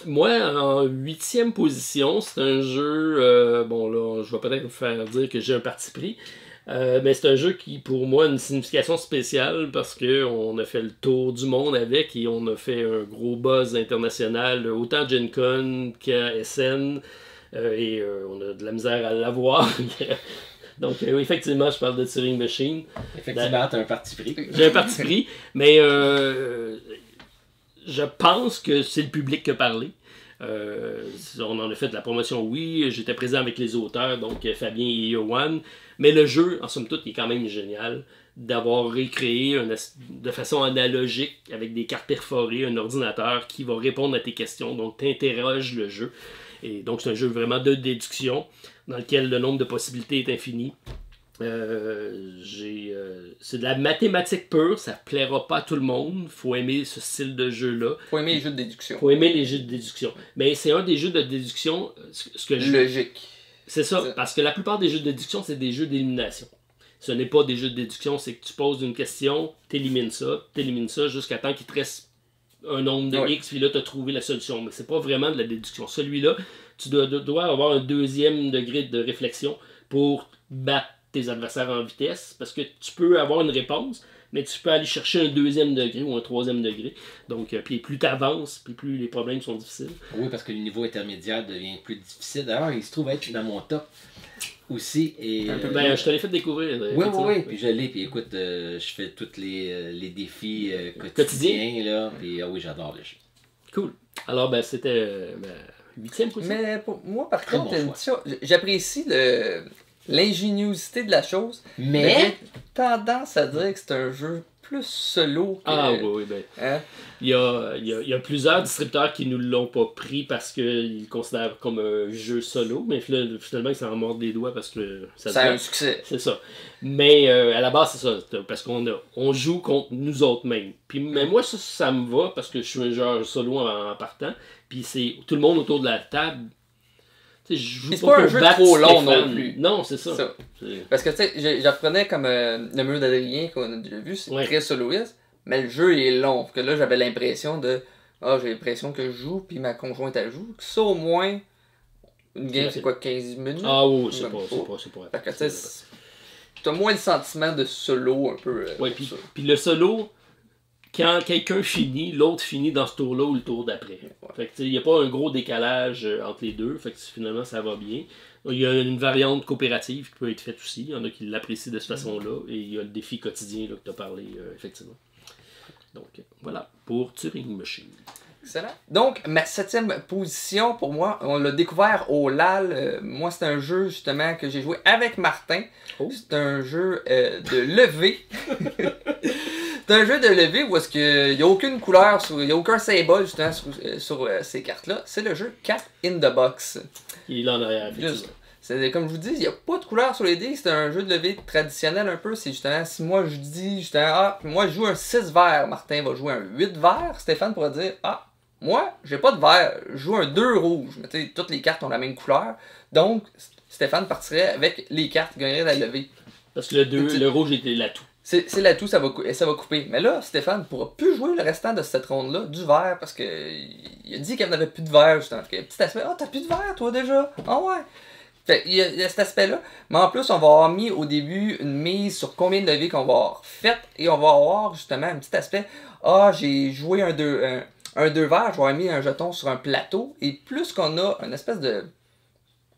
Speaker 1: Moi, en 8e position, c'est un jeu... bon, là, je vais peut-être vous faire dire que j'ai un parti pris. Mais c'est un jeu qui, pour moi, a une signification spéciale parce qu'on a fait le tour du monde avec et on a fait un gros buzz international, autant à Gen Con qu'à SN. Et on a de la misère à l'avoir. Donc, oui, effectivement, je parle de Turing Machine.
Speaker 3: Effectivement, tu as un parti pris.
Speaker 1: J'ai un parti pris, mais je pense que c'est le public qui a parlé. On en a fait de la promotion, oui. J'étais présent avec les auteurs, donc Fabien et Yoann. Mais le jeu, en somme toute, il est quand même génial d'avoir récréé de façon analogique, avec des cartes perforées, un ordinateur qui va répondre à tes questions. Donc, tu interroges le jeu. Et donc, c'est un jeu vraiment de déduction, dans lequel le nombre de possibilités est infini. C'est de la mathématique pure, ça plaira pas à tout le monde. Faut aimer ce style de jeu-là.
Speaker 2: Faut aimer les jeux de déduction.
Speaker 1: Faut aimer les jeux de déduction. Mais c'est un des jeux de déduction...
Speaker 2: logique.
Speaker 1: C'est ça, parce que la plupart des jeux de déduction, c'est des jeux d'élimination. Ce n'est pas des jeux de déduction, c'est que tu poses une question, t'élimines ça jusqu'à temps qu'il te reste un nombre de X, puis là, tu as trouvé la solution. Mais c'est pas vraiment de la déduction. Celui-là, tu dois avoir un 2e degré de réflexion pour battre tes adversaires en vitesse, parce que tu peux avoir une réponse, mais tu peux aller chercher un 2e degré ou un 3e degré. Donc, puis plus tu avances, puis plus les problèmes sont difficiles.
Speaker 3: Oui, parce que le niveau intermédiaire devient plus difficile. D'ailleurs, il se trouve être dans mon top aussi. Et,
Speaker 1: je te l'ai fait découvrir.
Speaker 3: Oui, puis je l'ai. Puis écoute, je fais tous les défis quotidiens. Là, puis oui, j'adore le jeu.
Speaker 1: Cool. Alors, c'était ma 8e position.
Speaker 2: Mais pour moi, par contre, j'apprécie l'ingéniosité de la chose. Mais j'ai tendance à dire que c'est un jeu plus solo que...
Speaker 1: Ah oui, hein? Il y a plusieurs distributeurs qui nous l'ont pas pris parce qu'ils le considèrent comme un jeu solo, mais finalement ils s'en mordent les doigts parce que
Speaker 2: ça a un succès.
Speaker 1: C'est ça. Mais à la base, c'est ça, parce on joue contre nous autres mêmes. Puis mais moi, ça me va parce que je suis un joueur solo en partant, puis c'est tout le monde autour de la table.
Speaker 2: C'est pas un jeu trop long non plus.
Speaker 1: Non, c'est ça.
Speaker 2: Parce que tu sais, j'apprenais comme le mur d'Adrien qu'on a déjà vu, c'est très soloiste, mais le jeu est long. Parce que là, j'avais l'impression j'ai l'impression que je joue, puis ma conjointe elle joue. Ça au moins, une game c'est quoi, 15 minutes?
Speaker 1: Ah oui, c'est pas.
Speaker 2: Fait que tu sais, t'as moins le sentiment de solo un peu.
Speaker 1: Puis le solo, quand quelqu'un finit, l'autre finit dans ce tour-là ou le tour d'après. Fait que il n'y a pas un gros décalage entre les deux. Fait que finalement, ça va bien. Il y a une variante coopérative qui peut être faite aussi. Il y en a qui l'apprécient de cette façon-là. Et il y a le défi quotidien là, que tu as parlé, effectivement. Donc, voilà, pour Turing Machine.
Speaker 2: Excellent. Donc, ma 7e position, pour moi, on l'a découvert au LAL. Moi, c'est un jeu, justement, que j'ai joué avec Martin. Oh. C'est un jeu de levée. C'est un jeu de levée où il n'y a aucune couleur, il n'y a aucun symbole, justement, sur ces cartes-là. C'est le jeu Cat in the Box.
Speaker 1: Il est là en arrière, effectivement.
Speaker 2: Comme je vous dis, il n'y a pas de couleur sur les dés. C'est un jeu de levée traditionnel un peu. C'est justement, si moi je dis, justement, moi je joue un 6 vert, Martin va jouer un 8 vert, Stéphane pourra dire, moi, j'ai pas de vert, je joue un 2 rouge. Mais tu sais, toutes les cartes ont la même couleur. Donc, Stéphane partirait avec les cartes, gagnerait la levée.
Speaker 1: Parce que le rouge était l'atout.
Speaker 2: C'est l'atout, ça va couper. Mais là, Stéphane ne pourra plus jouer le restant de cette ronde-là du vert parce qu'il a dit qu'il n'y avait plus de vert, justement. Il y a un petit aspect, t'as plus de vert, toi, déjà? Ouais. Fait, il y a cet aspect-là. Mais en plus, on va avoir mis au début une mise sur combien de levées qu'on va avoir faites. Et on va avoir, justement, un petit aspect. J'ai joué un 2 vert, je vais avoir mis un jeton sur un plateau. Et plus qu'on a une espèce de...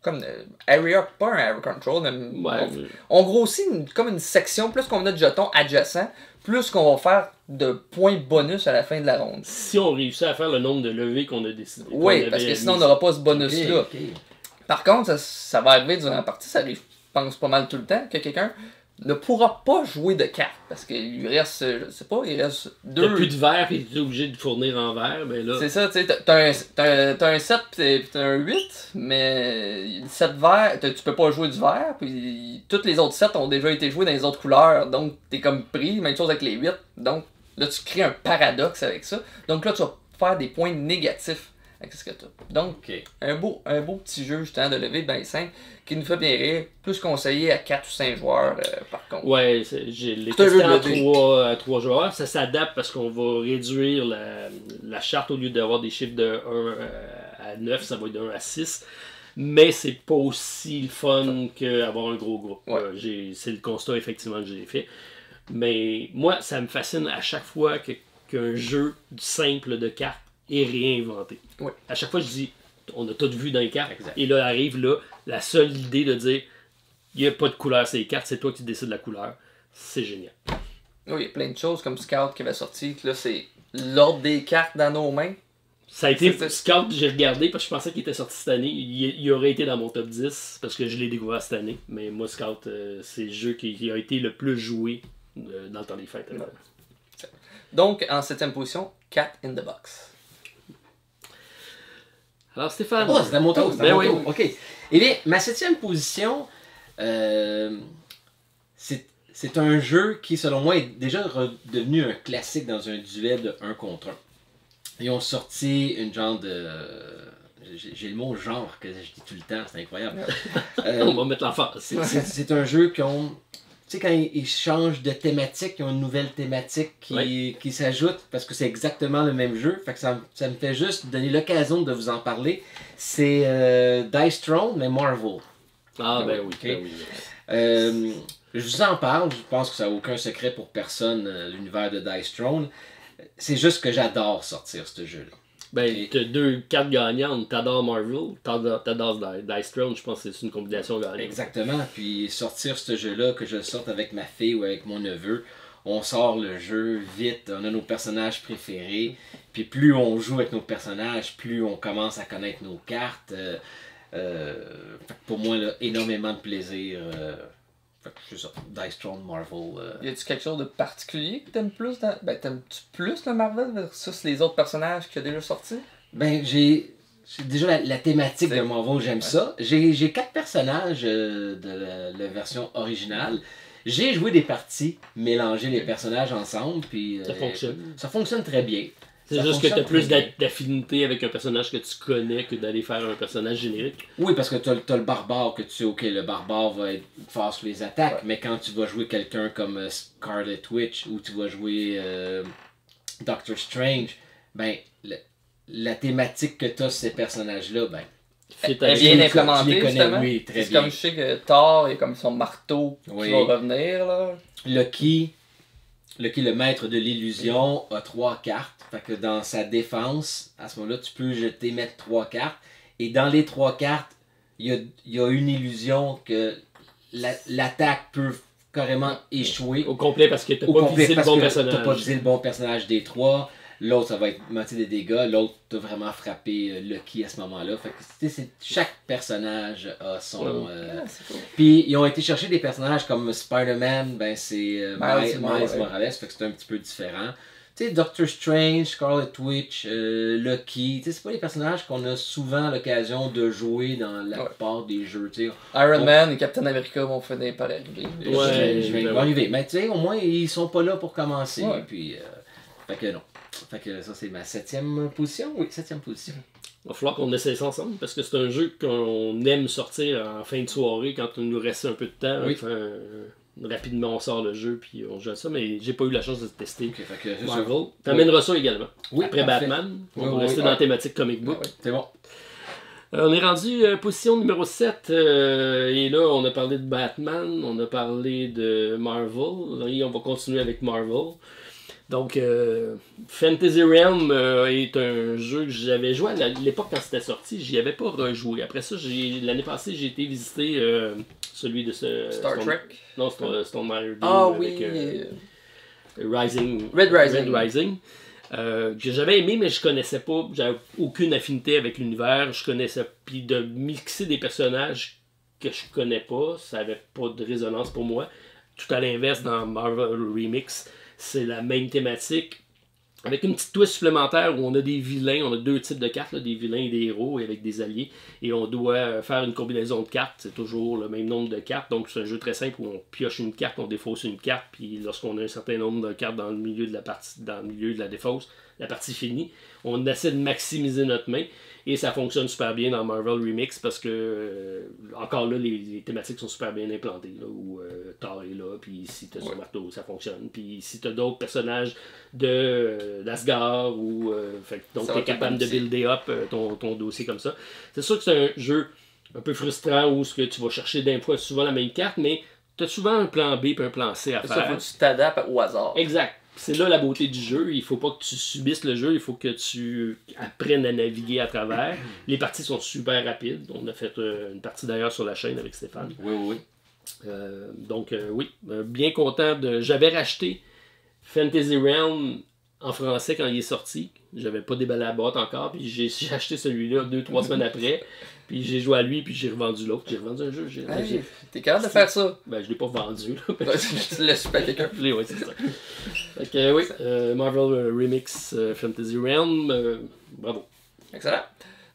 Speaker 2: comme area, pas un area control, mais on grossit comme une section, plus qu'on a de jetons adjacents, plus qu'on va faire de points bonus à la fin de la ronde.
Speaker 1: Si on réussit à faire le nombre de levées qu'on a décidé.
Speaker 2: Oui, parce que sinon on n'aura pas ce bonus-là. Okay. Par contre, ça va arriver durant la partie, ça arrive, je pense, pas mal tout le temps, que quelqu'un ne pourra pas jouer de cartes, parce qu'il lui reste, je sais pas, il reste 2...
Speaker 1: T'as plus de verre et tu es obligé de fournir en verre, ben là...
Speaker 2: C'est ça, tu sais, t'as un 7 pis t'as un 8, mais 7 verres, tu peux pas jouer du vert, puis toutes les autres 7 ont déjà été joués dans les autres couleurs, donc t'es comme pris, même chose avec les 8, donc là tu crées un paradoxe avec ça, donc là tu vas faire des points négatifs avec ce que t'as. Donc, un beau petit jeu justement de levée bien simple, qui nous fait bien rire, plus conseillé à 4 ou 5 joueurs par contre.
Speaker 1: Ouais, j'ai les testé à 3 joueurs, ça s'adapte parce qu'on va réduire la charte au lieu d'avoir des chiffres de 1 à 9, ça va être de 1 à 6. Mais c'est pas aussi le fun qu'avoir un gros groupe. Ouais. C'est le constat effectivement que j'ai fait. Mais moi, ça me fascine à chaque fois qu'un jeu simple de cartes est réinventé. Ouais. À chaque fois, je dis, on a tout vu dans les cartes. Exact. Et là, arrive la seule idée de dire, il n'y a pas de couleur sur les cartes, c'est toi qui décides de la couleur. C'est génial.
Speaker 2: Oui, il y a plein de choses comme Scout qui avait sorti, que là, c'est l'ordre des cartes dans nos mains.
Speaker 1: Ça a été Scout, j'ai regardé parce que je pensais qu'il était sorti cette année. Il aurait été dans mon top 10 parce que je l'ai découvert cette année. Mais moi, Scout, c'est le jeu qui a été le plus joué dans le temps des fêtes.
Speaker 2: Donc, en 7e position, Cat in the Box.
Speaker 1: Alors Stéphane.
Speaker 3: C'est à mon tour.
Speaker 1: Ben oui.
Speaker 3: OK. Eh bien, ma 7e position, c'est un jeu qui, selon moi, est déjà devenu un classique dans un duel de 1 contre 1. Ils ont sorti une genre de... J'ai le mot genre que je dis tout le temps, c'est incroyable.
Speaker 1: On va mettre l'emphase.
Speaker 3: C'est un jeu qui ont... Tu sais, quand ils changent de thématique, ils ont une nouvelle thématique qui s'ajoute, parce que c'est exactement le même jeu. Fait que ça me fait juste donner l'occasion de vous en parler. C'est Dice Throne, mais Marvel.
Speaker 1: Ah, ben oui.
Speaker 3: Okay.
Speaker 1: Ben oui.
Speaker 3: Je vous en parle, je pense que ça n'a aucun secret pour personne, l'univers de Dice Throne. C'est juste que j'adore sortir ce jeu-là.
Speaker 1: Ben, t'as 2 cartes gagnantes. T'adores Marvel, t'adores Dice Throne, je pense que c'est une combinaison gagnante.
Speaker 3: Exactement. Puis sortir ce jeu-là, que je le sorte avec ma fille ou avec mon neveu, on sort le jeu vite, on a nos personnages préférés. Puis plus on joue avec nos personnages, plus on commence à connaître nos cartes. Pour moi, là, énormément de plaisir. C'est ça, Dice Throne, Marvel.
Speaker 2: Y a-tu quelque chose de particulier que t'aimes plus dans... Ben, t'aimes-tu plus le Marvel versus les autres personnages qu'il y a déjà sortis?
Speaker 3: Ben, j'ai déjà la thématique de Marvel, j'aime ça. J'ai 4 personnages de la version originale. J'ai joué des parties, mélangé les personnages ensemble, puis...
Speaker 1: ça fonctionne.
Speaker 3: Ça fonctionne très bien.
Speaker 1: C'est juste que tu as plus d'affinité avec un personnage que tu connais que d'aller faire un personnage générique.
Speaker 3: Oui, parce que tu as le barbare que tu sais, ok, le barbare va être fort sur les attaques, mais quand tu vas jouer quelqu'un comme Scarlet Witch ou tu vas jouer Doctor Strange, ben, la thématique que tu as sur ces personnages-là, ben,
Speaker 2: est bien implémentée, justement.
Speaker 3: Oui, très bien.
Speaker 2: C'est comme je sais que Thor, il y a comme son marteau qui va revenir, là.
Speaker 3: Loki, Lucky, le maître de l'illusion, a 3 cartes. Fait que dans sa défense, à ce moment-là, tu peux mettre 3 cartes. Et dans les 3 cartes, il y a une illusion que l'attaque peut carrément échouer.
Speaker 1: Au complet parce que t'as pas visé le bon personnage.
Speaker 3: T'as pas visé le bon personnage des 3. L'autre, ça va être moitié des dégâts. L'autre, t'as vraiment frappé Lucky à ce moment-là. Fait que chaque personnage a son... Puis, ils ont été chercher des personnages comme Spider-Man, ben c'est Miles Morales. Fait que c'est un petit peu différent. Tu sais, Doctor Strange, Scarlet Witch, Lucky, tu sais, c'est pas les personnages qu'on a souvent l'occasion de jouer dans la plupart des jeux, tu sais.
Speaker 2: Iron Man et Captain America vont finir par arriver.
Speaker 3: Je vais arriver. Mais tu sais, au moins, ils sont pas là pour commencer. Puis, fait que non. Fait que ça, c'est ma 7e position. Oui, 7e position.
Speaker 1: Il va falloir qu'on essaie ça ensemble parce que c'est un jeu qu'on aime sortir en fin de soirée quand il nous reste un peu de temps.
Speaker 3: Oui.
Speaker 1: Enfin, rapidement, on sort le jeu puis on joue à ça, mais j'ai pas eu la chance de tester.
Speaker 3: Okay, fait que
Speaker 1: Marvel. T'amèneras ça également.
Speaker 3: Oui,
Speaker 1: après
Speaker 3: parfait.
Speaker 1: Batman. On va rester dans la thématique comic book.
Speaker 3: C'est bon.
Speaker 1: On est rendu position numéro 7 et là on a parlé de Batman, on a parlé de Marvel et on va continuer avec Marvel. Donc Fantasy Realm est un jeu que j'avais joué à l'époque quand c'était sorti, j'y avais pas rejoué. Après ça, l'année passée j'ai été visiter celui de
Speaker 2: Star Trek.
Speaker 1: Non, Stone Matter.
Speaker 2: Ah
Speaker 1: avec,
Speaker 2: oui.
Speaker 1: Red Rising. Que j'avais aimé, mais je connaissais pas, j'avais aucune affinité avec l'univers, je connaissais, puis de mixer des personnages que je connais pas, ça avait pas de résonance pour moi. Tout à l'inverse, dans Marvel Remix, c'est la même thématique, avec une petite twist supplémentaire où on a des vilains, on a 2 types de cartes, là, des vilains et des héros, et avec des alliés, et on doit faire une combinaison de cartes, c'est toujours le même nombre de cartes, donc c'est un jeu très simple où on pioche une carte, on défausse une carte, puis lorsqu'on a un certain nombre de cartes dans le milieu de la partie, dans le milieu de la défausse, la partie finie, on essaie de maximiser notre main, et ça fonctionne super bien dans Marvel Remix parce que, encore là, les thématiques sont super bien implantées, là, où Thor est là, puis si t'as son marteau, ça fonctionne, puis si t'as d'autres personnages d'Asgard, donc t'es capable de builder up ton dossier comme ça. C'est sûr que c'est un jeu un peu frustrant où ce que tu vas chercher d'un fois souvent la même carte, mais t'as souvent un plan B et un plan C à faire.
Speaker 2: Ça, faut que tu t'adaptes au hasard.
Speaker 1: Exact. C'est là la beauté du jeu. Il faut pas que tu subisses le jeu, il faut que tu apprennes à naviguer à travers. Les parties sont super rapides. On a fait une partie d'ailleurs sur la chaîne avec Stéphane.
Speaker 3: Oui.
Speaker 1: Donc oui, bien content de... J'avais racheté Fantasy Realm en français quand il est sorti. J'avais pas déballé la boîte encore, puis j'ai acheté celui-là 2-3 semaines après. Puis j'ai joué à lui, puis j'ai revendu l'autre. J'ai revendu un jeu.
Speaker 2: T'es capable de faire ça?
Speaker 1: Ben, je l'ai pas vendu. Là.
Speaker 2: Tu le laisses pas à quelqu'un.
Speaker 1: Oui, c'est ça. Fait que, oui, Marvel Remix Fantasy Realm, bravo.
Speaker 2: Excellent.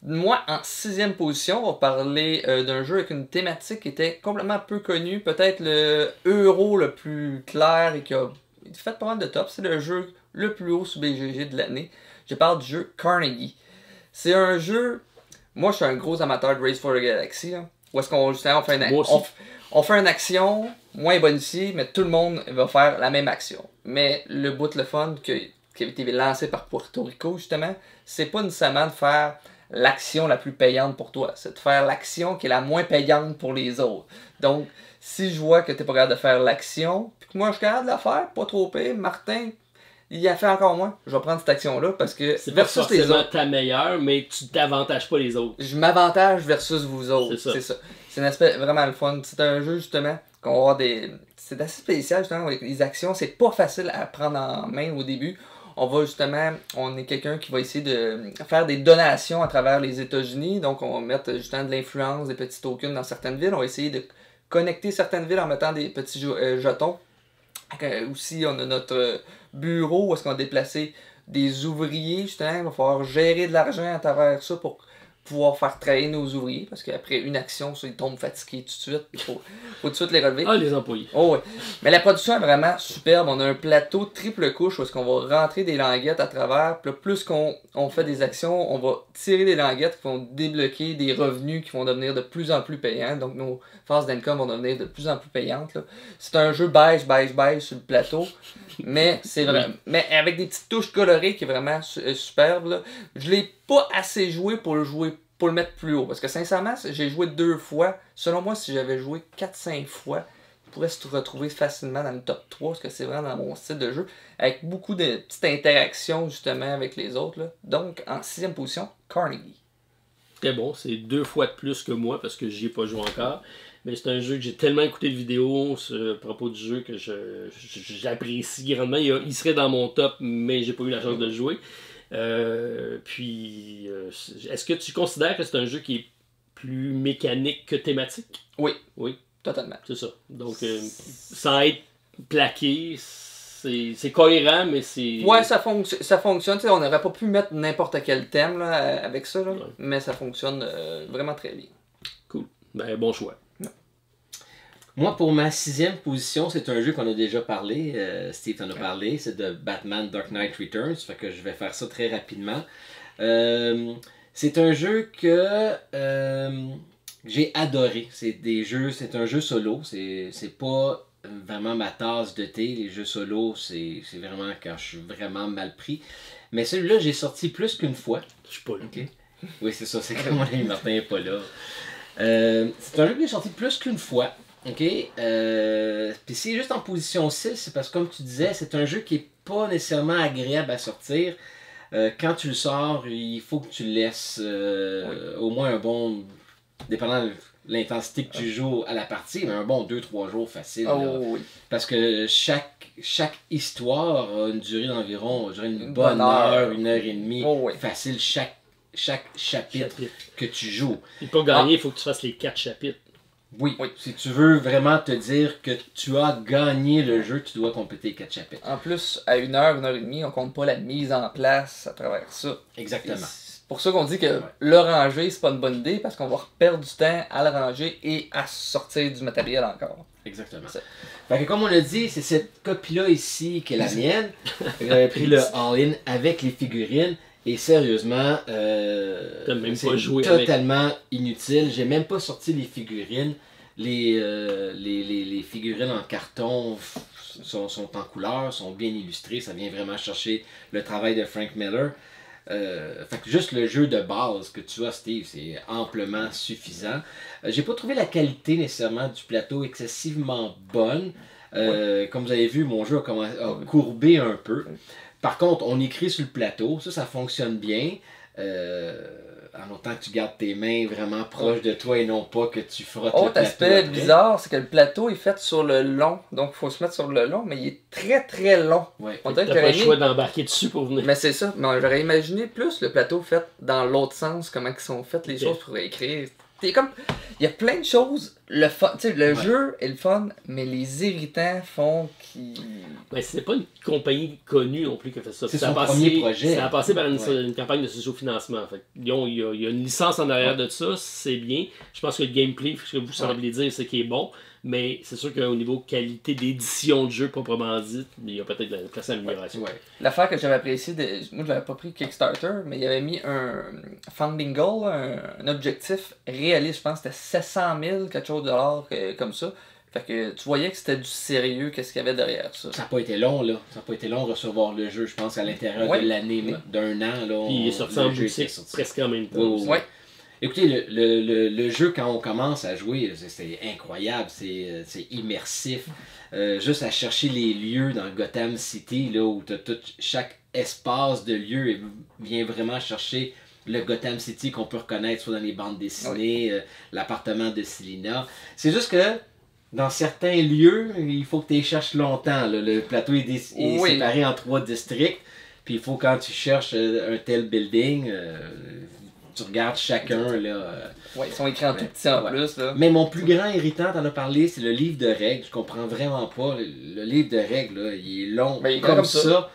Speaker 2: Moi, en 6e position, on va parler d'un jeu avec une thématique qui était complètement peu connue. Peut-être le euro le plus clair et qui a fait pas mal de top. C'est le jeu le plus haut sous BGG de l'année. Je parle du jeu Carnegie. C'est un jeu... Moi, je suis un gros amateur de Race for the Galaxy. Là, où est-ce qu'on justement, on fait une action, moins bonifiée, mais tout le monde va faire la même action. Mais le bout le fun qui a été lancé par Puerto Rico, justement, c'est pas nécessairement de faire l'action la plus payante pour toi. C'est de faire l'action qui est la moins payante pour les autres. Donc, si je vois que t'es pas capable de faire l'action, puis que moi je suis capable de la faire, pas trop payé, Martin... Il a fait encore moins. Je vais prendre cette action-là parce que
Speaker 1: c'est versus les autres. C'est ta meilleure, mais tu t'avantages pas les autres.
Speaker 2: Je m'avantage versus vous autres. C'est ça. C'est un aspect vraiment le fun. C'est un jeu justement qu'on va avoir des. C'est assez spécial justement avec les actions. C'est pas facile à prendre en main au début. On est quelqu'un qui va essayer de faire des donations à travers les États-Unis. Donc on va mettre justement de l'influence, des petits tokens dans certaines villes. On va essayer de connecter certaines villes en mettant des petits jetons. Aussi, on a notre bureau où est-ce qu'on a déplacé des ouvriers, justement. Il va falloir gérer de l'argent à travers ça pour pouvoir faire travailler nos ouvriers. Parce qu'après une action, ça, ils tombent fatigués tout de suite. Il faut tout de suite les relever.
Speaker 1: Ah, les employés.
Speaker 2: Oh, ouais. Mais la production est vraiment superbe. On a un plateau triple couche où est-ce qu'on va rentrer des languettes à travers. Puis là, plus qu'on fait des actions, on va tirer des languettes qui vont débloquer des revenus qui vont devenir de plus en plus payants. Donc nos phases d'income vont devenir de plus en plus payantes. Là. C'est un jeu beige sur le plateau. Mais c'est vrai. Mais avec des petites touches colorées qui est vraiment superbe. Là. Je l'ai pas assez joué pour le mettre plus haut. Parce que sincèrement, j'ai joué 2 fois. Selon moi, si j'avais joué 4-5 fois, pourrait se retrouver facilement dans le top 3, parce que c'est vraiment dans mon style de jeu, avec beaucoup de petites interactions justement avec les autres. Là. Donc, en 6e position, Carnegie.
Speaker 1: Très bon, c'est 2 fois de plus que moi parce que j'y ai pas joué encore. Mais c'est un jeu que j'ai tellement écouté de vidéos à propos du jeu que j'apprécie grandement. Il serait dans mon top, mais j'ai pas eu la chance de le jouer. Est-ce que tu considères que c'est un jeu qui est plus mécanique que thématique?
Speaker 2: Oui.
Speaker 1: Oui.
Speaker 2: Totalement.
Speaker 1: C'est ça. Donc, sans être plaqué, c'est cohérent, mais c'est...
Speaker 2: Ouais, ça fonctionne. T'sais, on n'aurait pas pu mettre n'importe quel thème là, avec ça, là, mais ça fonctionne vraiment très bien.
Speaker 1: Cool. Ben, bon choix.
Speaker 3: Moi, pour ma 6e position, c'est un jeu qu'on a déjà parlé. Steve t'en a parlé. C'est de Batman Dark Knight Returns. Fait que je vais faire ça très rapidement. C'est un jeu que j'ai adoré. C'est un jeu solo. C'est pas vraiment ma tasse de thé. Les jeux solo, c'est vraiment quand je suis vraiment mal pris. Mais celui-là, j'ai sorti plus qu'une fois.
Speaker 1: Je suis pas là.
Speaker 3: Okay. Oui, c'est ça. C'est comme mon ami Martin n'est pas là. C'est un jeu que j'ai sorti plus qu'une fois. OK. Puis c'est juste en position 6, c'est parce que comme tu disais, c'est un jeu qui est pas nécessairement agréable à sortir. Quand tu le sors, il faut que tu le laisses au moins un bon, dépendant de l'intensité que tu joues à la partie, mais un bon 2-3 jours facile.
Speaker 2: Oui.
Speaker 3: Parce que chaque histoire a une durée d'environ une bonne heure, 1h30 facile chaque chapitre que tu joues.
Speaker 1: Et pour gagner, il faut que tu fasses les 4 chapitres.
Speaker 3: Oui. Si tu veux vraiment te dire que tu as gagné le jeu, tu dois compléter 4 chapitres.
Speaker 2: En plus, à 1h30, on compte pas la mise en place à travers ça.
Speaker 3: Exactement.
Speaker 2: C'est pour ça qu'on dit que le ranger, c'est pas une bonne idée, parce qu'on va perdre du temps à le ranger et à sortir du matériel encore.
Speaker 3: Exactement. Fait que comme on l'a dit, c'est cette copie-là ici qui est la mienne. J'avais pris le all-in avec les figurines. Et sérieusement,
Speaker 1: c'est
Speaker 3: totalement inutile. J'ai même pas sorti les figurines. Les figurines en carton sont en couleur, sont bien illustrées. Ça vient vraiment chercher le travail de Frank Miller. Fait que juste le jeu de base que tu as, Steve, c'est amplement suffisant. J'ai pas trouvé la qualité nécessairement du plateau excessivement bonne. Comme vous avez vu, mon jeu a courbé un peu. Par contre, on écrit sur le plateau, ça fonctionne bien. En autant que tu gardes tes mains vraiment proches de toi et non pas que tu frottes le plateau.
Speaker 2: Autre aspect bizarre, c'est que le plateau est fait sur le long. Donc, il faut se mettre sur le long, mais il est très très long.
Speaker 3: Ouais.
Speaker 1: On dirait que t'as pas le choix d'embarquer dessus pour venir.
Speaker 2: Mais c'est ça. Mais j'aurais imaginé plus le plateau fait dans l'autre sens, comment ils sont faites les choses pour écrire. Il y a plein de choses. Le jeu est le fun, mais les irritants font qu'ils...
Speaker 1: Mais c'est pas une compagnie connue non plus qui a fait ça.
Speaker 3: C'est son premier projet.
Speaker 1: Ça a passé par une campagne de socio-financement. Il y a une licence en arrière de ça, c'est bien. Je pense que le gameplay, ce que vous semblez dire, c'est qu'il est bon. Mais c'est sûr qu'au niveau qualité d'édition de jeu proprement dit, il y a peut-être de la place à l'amélioration.
Speaker 2: L'affaire que j'avais apprécié, moi je l'avais pas pris Kickstarter, mais il avait mis un funding goal, un objectif réaliste. Je pense que c'était 700 000, quelque chose de dollars comme ça. Fait que tu voyais que c'était du sérieux, qu'est-ce qu'il y avait derrière ça.
Speaker 3: Ça n'a pas été long, là. Ça n'a pas été long de recevoir le jeu, je pense, à l'intérieur de l'année, d'un an. Là,
Speaker 1: puis il est sorti en boutique presque en même temps.
Speaker 3: Écoutez, le jeu, quand on commence à jouer, c'est incroyable, c'est immersif. Juste à chercher les lieux dans Gotham City, là, où chaque espace de lieu vient vraiment chercher le Gotham City qu'on peut reconnaître soit dans les bandes dessinées, l'appartement de Selina. C'est juste que dans certains lieux, il faut que tu les cherches longtemps. Là. Le plateau est séparé en 3 districts. Puis il faut, quand tu cherches un tel building, tu regardes chacun. Là,
Speaker 2: ils sont écrits en tout petit en plus. Là.
Speaker 3: Mais mon plus grand irritant, t'en as parlé, c'est le livre de règles. Je comprends vraiment pas. Le livre de règles, là, il est long comme ça.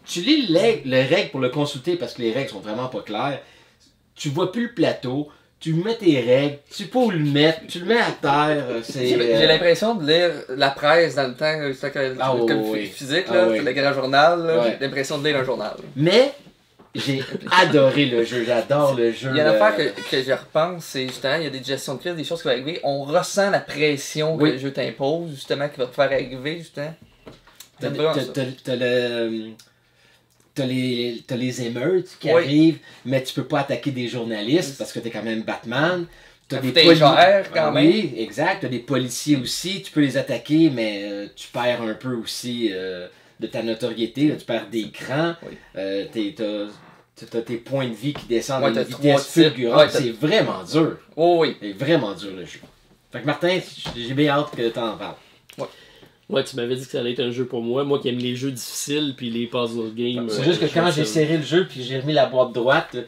Speaker 3: Tu lis les règles pour le consulter parce que les règles sont vraiment pas claires. Tu vois plus le plateau. Tu mets tes règles, tu peux où le mettre, tu le mets à terre.
Speaker 2: J'ai l'impression de lire la presse dans le temps, comme physique, le grand journal. J'ai l'impression de lire un journal.
Speaker 3: Mais j'ai adoré le jeu, j'adore le jeu.
Speaker 2: Il y a une affaire que je repense, c'est justement, il y a des gestions de crise, des choses qui vont arriver. On ressent la pression que le jeu t'impose, justement, qui va te faire arriver, justement.
Speaker 3: T'as les émeutes qui arrivent, mais tu peux pas attaquer des journalistes parce que t'es quand même Batman. T'as
Speaker 2: des policiers quand même.
Speaker 3: Oui, exact. T'as des policiers aussi. Tu peux les attaquer, mais tu perds un peu aussi de ta notoriété. Là, tu perds des crans. Oui. T'as tes points de vie qui descendent à une vitesse fulgurante. C'est vraiment dur.
Speaker 2: Oh, oui.
Speaker 3: C'est vraiment dur le jeu. Fait que Martin, j'ai bien hâte que tu en parles.
Speaker 1: Ouais, tu m'avais dit que ça allait être un jeu pour moi. Moi qui aime les jeux difficiles puis les puzzle games.
Speaker 3: C'est juste que quand j'ai serré le jeu puis j'ai remis la boîte droite,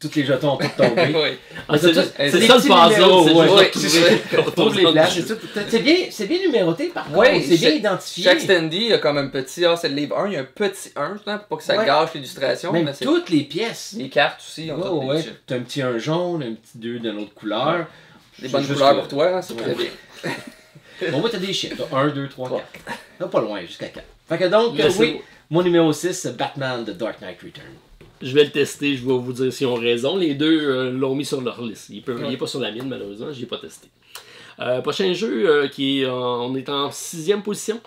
Speaker 3: tous les jetons ont tout tombé.
Speaker 1: Oui. C'est ça le puzzle.
Speaker 3: Trouve les places. C'est bien numéroté par contre.
Speaker 2: Oui,
Speaker 3: c'est bien identifié.
Speaker 2: Chaque standee, il y a comme un petit c'est le livre 1, il y a un petit 1 pour pas que ça gâche l'illustration.
Speaker 3: Même toutes les pièces.
Speaker 2: Les cartes aussi.
Speaker 3: T'as un petit 1 jaune, un petit 2 d'une autre couleur.
Speaker 2: Des bonnes couleurs pour toi, c'est très bien.
Speaker 3: Bon, moi, t'as des chiffres. T'as 1, 2, 3, 4. Là, pas loin, jusqu'à 4. Fait que donc, oui, mon numéro 6, Batman The Dark Knight Return.
Speaker 1: Je vais le tester, je vais vous dire s'ils ont raison. Les deux l'ont mis sur leur liste. Il n'est pas sur la mienne, malheureusement, je l'ai pas testé. Prochain jeu, on est en 6e position.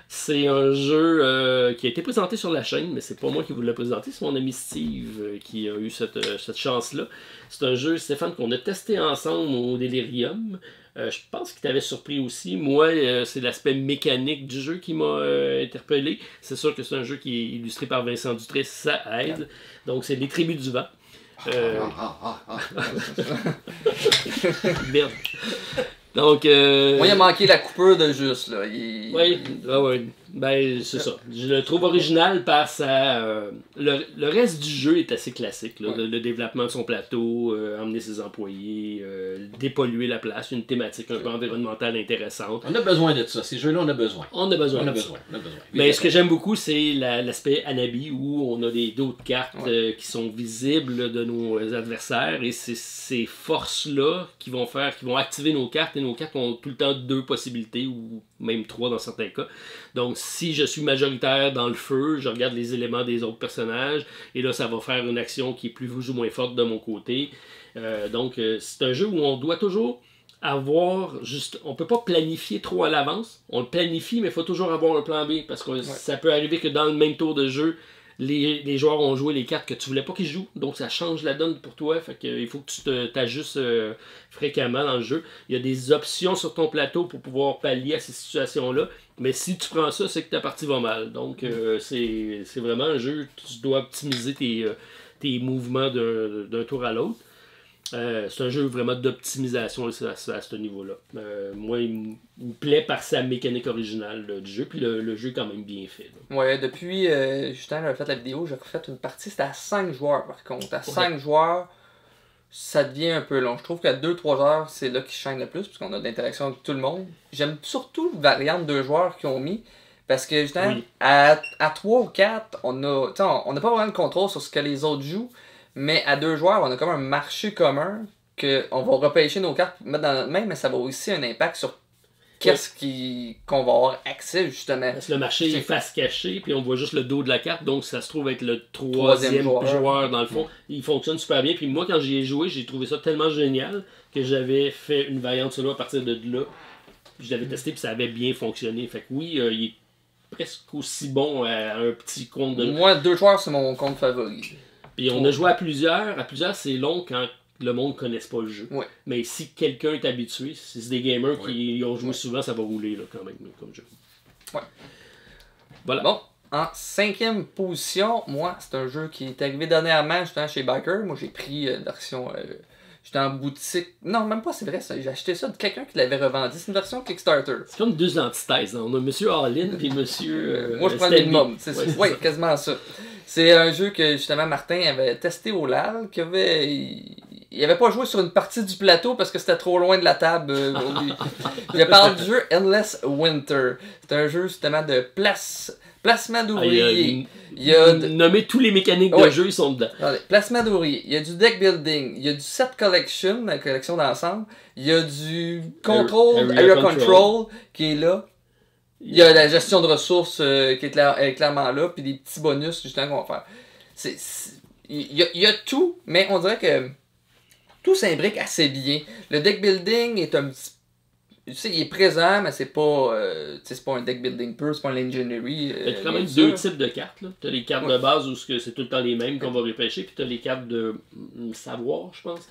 Speaker 1: C'est un jeu qui a été présenté sur la chaîne, mais c'est pas moi qui vous l'ai présenté, c'est mon ami Steve qui a eu cette chance-là. C'est un jeu, Stéphane, qu'on a testé ensemble au Delirium. Je pense qu'il t'avait surpris aussi. Moi, c'est l'aspect mécanique du jeu qui m'a interpellé. C'est sûr que c'est un jeu qui est illustré par Vincent Dutré, ça aide. Donc, c'est Les Tribus du Vent. Merde. Donc,
Speaker 2: moi, il a manqué la coupure de juste, là.
Speaker 1: Oui, ben, c'est ça. Je le trouve original par sa... le reste du jeu est assez classique. Là. Le développement de son plateau, emmener ses employés, dépolluer la place, une thématique un peu environnementale intéressante.
Speaker 3: On a besoin de ça. Ces jeux-là, on a besoin.
Speaker 1: On a besoin. Mais ce que j'aime beaucoup, c'est l'aspect Anabi, où on a d'autres cartes qui sont visibles de nos adversaires, et c'est ces forces-là qui vont activer nos cartes, et nos cartes ont tout le temps 2 possibilités, ou même 3 dans certains cas. Donc, si je suis majoritaire dans le feu, je regarde les éléments des autres personnages, et là, ça va faire une action qui est plus ou moins forte de mon côté. Donc, c'est un jeu où on doit toujours avoir on peut pas planifier trop à l'avance. On le planifie, mais il faut toujours avoir un plan B, parce que ça peut arriver que dans le même tour de jeu, les joueurs ont joué les cartes que tu voulais pas qu'ils jouent, donc ça change la donne pour toi. Fait que, il faut que tu t'ajustes fréquemment dans le jeu. Il y a des options sur ton plateau pour pouvoir pallier à ces situations-là, mais si tu prends ça, c'est que ta partie va mal. Donc c'est vraiment un jeu, tu dois optimiser tes mouvements d'un tour à l'autre. C'est un jeu vraiment d'optimisation à ce niveau-là. Moi, il me plaît par sa mécanique originale du jeu, puis le jeu est quand même bien fait. Là.
Speaker 2: Ouais, depuis Justin j'avais fait la vidéo, j'ai refait une partie, c'était à 5 joueurs par contre. À 5 joueurs, ça devient un peu long. Je trouve qu'à 2-3 heures, c'est là qu'il shine le plus, parce qu'on a de l'interaction avec tout le monde. J'aime surtout la variante 2 joueurs qu'ils ont mis, parce que justement, à 3 ou 4, on n'a pas vraiment le contrôle sur ce que les autres jouent. Mais à 2 joueurs, on a comme un marché commun qu'on va repêcher nos cartes pour mettre dans notre main, mais ça va aussi un impact sur qu'on va avoir accès justement.
Speaker 1: Parce que le marché est face cachée, puis on voit juste le dos de la carte, donc ça se trouve être le 3e joueur dans le fond. Il fonctionne super bien, puis moi quand j'y ai joué, j'ai trouvé ça tellement génial que j'avais fait une variante solo à partir de là. Je l'avais testé, puis ça avait bien fonctionné. Fait que oui, il est presque aussi bon à un petit compte de...
Speaker 2: Moi, 2 joueurs, c'est mon compte favori.
Speaker 1: Puis on a joué à plusieurs. À plusieurs, c'est long quand le monde ne connaisse pas le jeu.
Speaker 2: Ouais.
Speaker 1: Mais si quelqu'un est habitué, si c'est des gamers qui ont joué souvent, ça va rouler là, quand même comme jeu.
Speaker 2: Ouais.
Speaker 1: Voilà.
Speaker 2: Bon, en 5e position, moi, c'est un jeu qui est arrivé dernièrement, j'étais chez Biker. Moi, j'ai pris une version... j'étais en boutique... Non, même pas, c'est vrai, j'ai acheté ça de quelqu'un qui l'avait revendu. C'est une version Kickstarter.
Speaker 1: C'est comme 2 antithèses. Hein. On a Monsieur Allin et Monsieur...
Speaker 2: moi, je prends le minimum. Oui, quasiment ça. C'est un jeu que justement Martin avait testé au LAL, il avait pas joué sur une partie du plateau parce que c'était trop loin de la table. Je parle du jeu Endless Winter. C'est un jeu justement de placement d'ouvriers.
Speaker 1: Nommer tous les mécaniques de jeu, ils sont dedans.
Speaker 2: Placement d'ouvriers. Il y a du deck building. Il y a du set collection, la collection d'ensemble. Il y a du area control qui est là. Il y a la gestion de ressources qui est clairement là, puis des petits bonus justement qu'on va faire. Il y a tout, mais on dirait que tout s'imbrique assez bien. Le deck building est un petit... Tu sais, il est présent, mais c'est pas un deck building pur, c'est pas un l'ingénierie.
Speaker 1: Il y a quand même 2 types de cartes. Tu as les cartes de base où c'est tout le temps les mêmes qu'on va repêcher, puis tu as les cartes de savoir, je pense,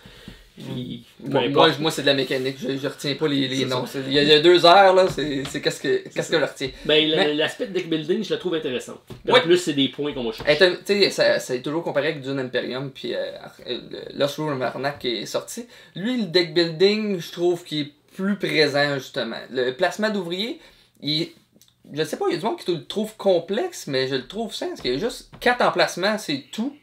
Speaker 1: Puis,
Speaker 2: moi c'est de la mécanique, je retiens pas les noms. Il y a 2 heures, là, c'est qu'est-ce que je retiens.
Speaker 1: Ben, l'aspect de deck building, je le trouve intéressant. En plus, c'est des points qu'on va chercher.
Speaker 2: Tu sais, ça est toujours comparé avec Dune Imperium, puis Lost Rules Arnak qui est sorti. Lui, le deck building, je trouve qu'il est plus présent, justement. Le placement d'ouvriers, je sais pas, il y a du monde qui le trouve complexe, mais je le trouve simple, parce qu'il y a juste 4 emplacements, c'est tout.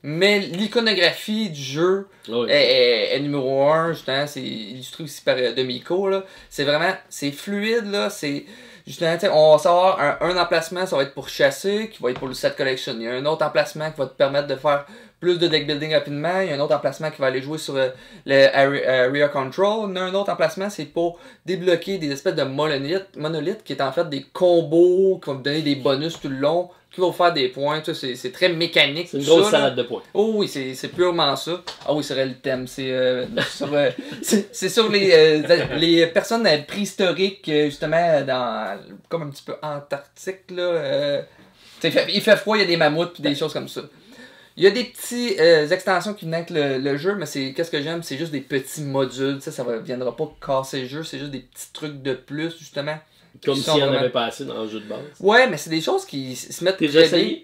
Speaker 2: Mais l'iconographie du jeu est numéro 1, justement, c'est illustré aussi par Demiko, là. C'est vraiment, c'est fluide, là, c'est... Justement, on va savoir un emplacement, ça va être pour chasser, qui va être pour le set collection. Il y a un autre emplacement qui va te permettre de faire plus de deck building rapidement. Il y a un autre emplacement qui va aller jouer sur le area control. Il y a un autre emplacement, c'est pour débloquer des espèces de monolithes qui est en fait des combos qui vont te donner des bonus tout le long, qui vont faire des points. C'est très mécanique.
Speaker 1: C'est une grosse salade de points.
Speaker 2: Oh oui, c'est purement ça. Ah oui, c'est vrai le thème. C'est sur les personnes préhistoriques, justement, comme un petit peu antarctique, là. Il fait froid, il y a des mammouths et des choses comme ça. Il y a des petites extensions qui viennent avec le jeu, mais qu'est-ce que j'aime, c'est juste des petits modules. Ça ne viendra pas casser le jeu, c'est juste des petits trucs de plus, justement.
Speaker 1: Comme s'il n'y en avait pas assez dans le jeu de base.
Speaker 2: Ouais, mais c'est des choses qui se mettent très bien.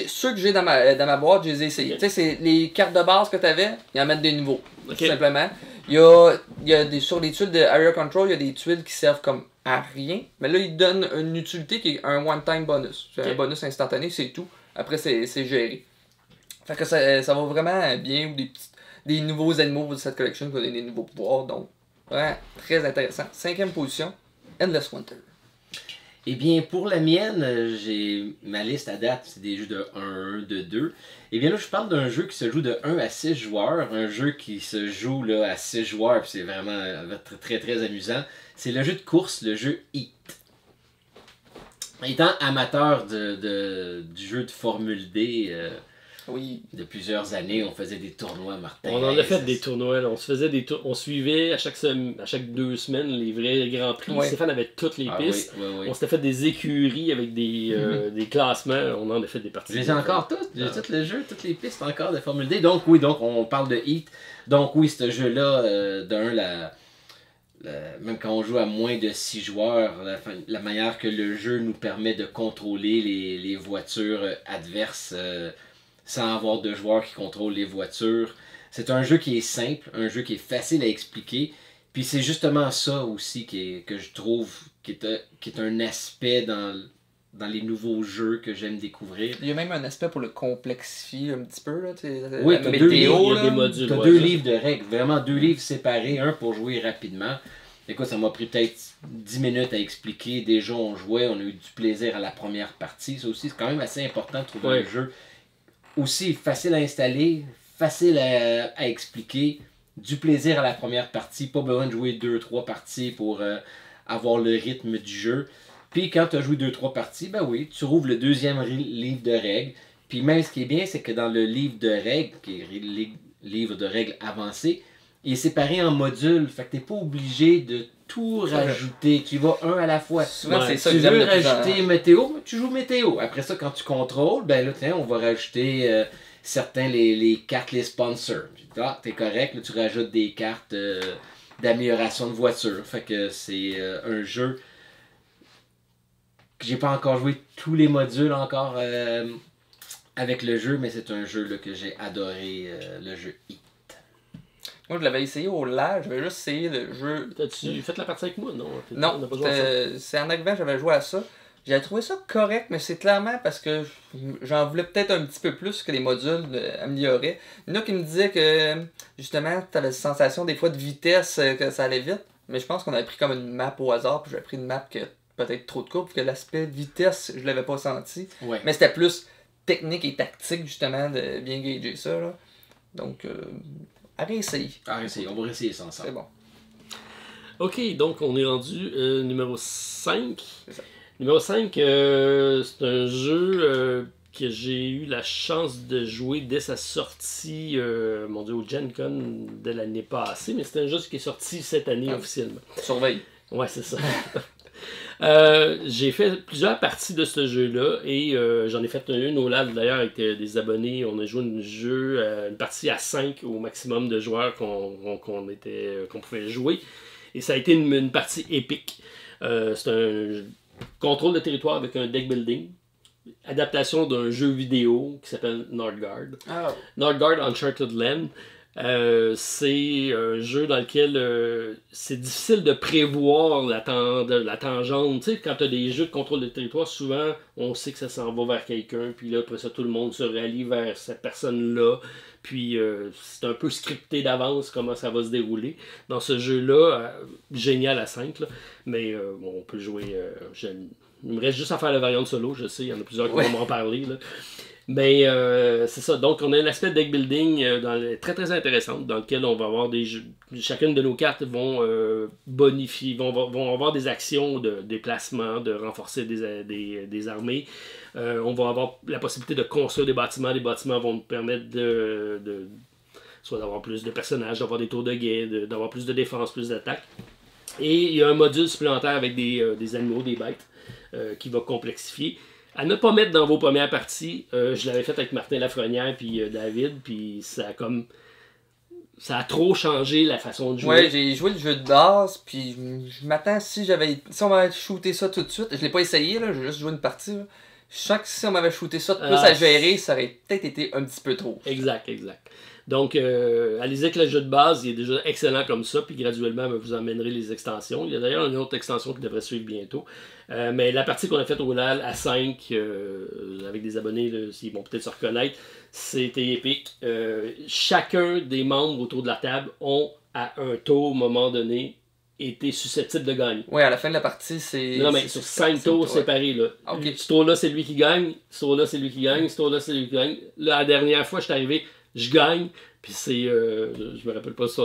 Speaker 2: Ceux que j'ai dans ma boîte, je les ai essayés. Tu sais, c'est les cartes de base que tu avais, ils en mettent des nouveaux, tout simplement. Il y a sur les tuiles de Area Control, il y a des tuiles qui servent comme à rien. Mais là, ils donnent une utilité qui est un one-time bonus. C'est un bonus instantané, c'est tout. Après, c'est géré. Fait que ça va vraiment bien, ou des nouveaux animaux de cette collection qui vont donner des nouveaux pouvoirs. Donc, vraiment très intéressant. 5e position, Endless Winter.
Speaker 3: Eh bien, pour la mienne, j'ai ma liste à date, c'est des jeux de 1, de 2. Eh bien là, je parle d'un jeu qui se joue de 1 à 6 joueurs, un jeu qui se joue là, à 6 joueurs, puis c'est vraiment très très amusant. C'est le jeu de course, le jeu Heat. Étant amateur du jeu de Formule D,
Speaker 2: oui.
Speaker 3: De plusieurs années, on faisait des tournois, Martin.
Speaker 1: On en a fait des tournois, là. On suivait à chaque 2 semaines les vrais grands prix.
Speaker 2: Ouais.
Speaker 1: Stéphane avait toutes les pistes.
Speaker 3: Oui.
Speaker 1: On s'était fait des écuries avec des classements. On en a fait des parties.
Speaker 3: Je les ai encore toutes. J'ai tout le jeu, toutes les pistes encore de Formule D. Donc on parle de Heat. Donc oui, ce jeu-là, même quand on joue à moins de 6 joueurs, la manière que le jeu nous permet de contrôler les voitures adverses sans avoir de joueurs qui contrôlent les voitures. C'est un jeu qui est simple, un jeu qui est facile à expliquer. Puis c'est justement ça aussi que je trouve qui est un aspect dans les nouveaux jeux que j'aime découvrir.
Speaker 2: Il y a même un aspect pour le complexifier un petit peu. Là,
Speaker 3: oui,
Speaker 1: tu as 2 livres, des modules.
Speaker 3: Tu as 2 livres de règles, vraiment 2 livres séparés, un pour jouer rapidement. Écoute, ça m'a pris peut-être 10 minutes à expliquer. Déjà, on jouait, on a eu du plaisir à la première partie. Ça aussi, c'est quand même assez important de trouver un jeu aussi facile à installer, facile à expliquer, du plaisir à la première partie, pas besoin de jouer 2-3 parties pour avoir le rythme du jeu. Puis quand tu as joué 2-3 parties, ben oui, tu rouvres le 2e livre de règles. Puis même ce qui est bien, c'est que dans le livre de règles, qui est le livre de règles avancé, il est séparé en modules, fait que t'es pas obligé de tout rajouter. Tu vas un à la fois.
Speaker 2: Souvent, c'est ça
Speaker 3: tu
Speaker 2: que
Speaker 3: veux rajouter météo, tu joues météo. Après ça, quand tu contrôles, ben là, tiens, on va rajouter certains les cartes, les sponsors. Ah, t'es correct, là, tu rajoutes des cartes d'amélioration de voiture. Fait que c'est un jeu que j'ai pas encore joué tous les modules encore avec le jeu, mais c'est un jeu là, que j'ai adoré, le jeu Heat.
Speaker 2: Moi, je l'avais essayé au live, j'avais juste essayé le jeu.
Speaker 1: T'as-tu fait la partie avec moi? Non,
Speaker 2: c'est en arrivant, j'avais joué à ça. J'avais trouvé ça correct, mais c'est clairement parce que j'en voulais peut-être un petit peu plus que les modules amélioraient. Il y en a qui me disaient que, justement, tu avais la sensation des fois de vitesse, que ça allait vite. Mais je pense qu'on avait pris comme une map au hasard, puis j'avais pris une map qui a peut-être trop de courbe, puis que l'aspect vitesse, je l'avais pas senti.
Speaker 3: Ouais.
Speaker 2: Mais c'était plus technique et tactique, justement, de bien gager ça, là. Donc, à réessayer.
Speaker 3: On va réessayer ça ensemble.
Speaker 2: C'est bon.
Speaker 1: Ok, donc on est rendu numéro 5.
Speaker 2: C'est ça.
Speaker 1: Numéro 5, c'est un jeu que j'ai eu la chance de jouer dès sa sortie, au Gen Con de l'année passée, mais c'est un jeu qui est sorti cette année officiellement.
Speaker 2: Surveille.
Speaker 1: Ouais, c'est ça. J'ai fait plusieurs parties de ce jeu-là et j'en ai fait une au live d'ailleurs avec des abonnés. On a joué une partie à 5 au maximum de joueurs qu'on pouvait jouer. Et ça a été une partie épique. C'est un contrôle de territoire avec un deck building. Adaptation d'un jeu vidéo qui s'appelle Northgard.
Speaker 2: Oh.
Speaker 1: Northgard Uncharted Land. C'est un jeu dans lequel c'est difficile de prévoir la tangente. Tu sais, quand tu as des jeux de contrôle de territoire, souvent on sait que ça s'en va vers quelqu'un, puis là après ça tout le monde se rallie vers cette personne-là. Puis c'est un peu scripté d'avance comment ça va se dérouler. Dans ce jeu-là, génial à 5, là, mais bon, on peut le jouer. Il me reste juste à faire la variante solo, je sais, il y en a plusieurs qui vont m'en parler. Là. Mais c'est ça. Donc, on a un aspect deck building très très intéressant dans lequel on va avoir des jeux. Chacune de nos cartes vont bonifier, vont avoir des actions de déplacement, de renforcer des armées. On va avoir la possibilité de construire des bâtiments. Les bâtiments vont nous permettre soit d'avoir plus de personnages, d'avoir des tours de guet, d'avoir plus de défense, plus d'attaque. Et il y a un module supplémentaire avec des animaux, des bêtes, qui va complexifier. À ne pas mettre dans vos premières parties, je l'avais fait avec Martin Lafrenière puis David, puis ça a trop changé la façon de jouer.
Speaker 2: Ouais, j'ai joué le jeu de base, puis je m'attends si on m'avait shooté ça tout de suite, je l'ai pas essayé, là, j'ai juste joué une partie. Là. Je sens que si on m'avait shooté ça de plus à gérer, ça aurait peut-être été un petit peu trop.
Speaker 1: Exact. Donc, allez-y avec le jeu de base, il est déjà excellent comme ça, puis graduellement, vous emmènerez les extensions. Il y a d'ailleurs une autre extension qui devrait suivre bientôt. Mais la partie qu'on a faite au LAL à 5, avec des abonnés, là, ils vont peut-être se reconnaître, c'était épique. Chacun des membres autour de la table ont, à un tour, au moment donné, été susceptibles de gagner.
Speaker 2: Oui, à la fin de la partie, c'est...
Speaker 1: Non, mais sur 5 tours séparés, là.
Speaker 2: Okay.
Speaker 1: Ce tour-là, c'est lui qui gagne. Ce tour-là, c'est lui qui gagne. Ce tour-là, c'est lui qui gagne. Là, la dernière fois, je suis arrivé, je gagne. Puis c'est, je me rappelle pas ça,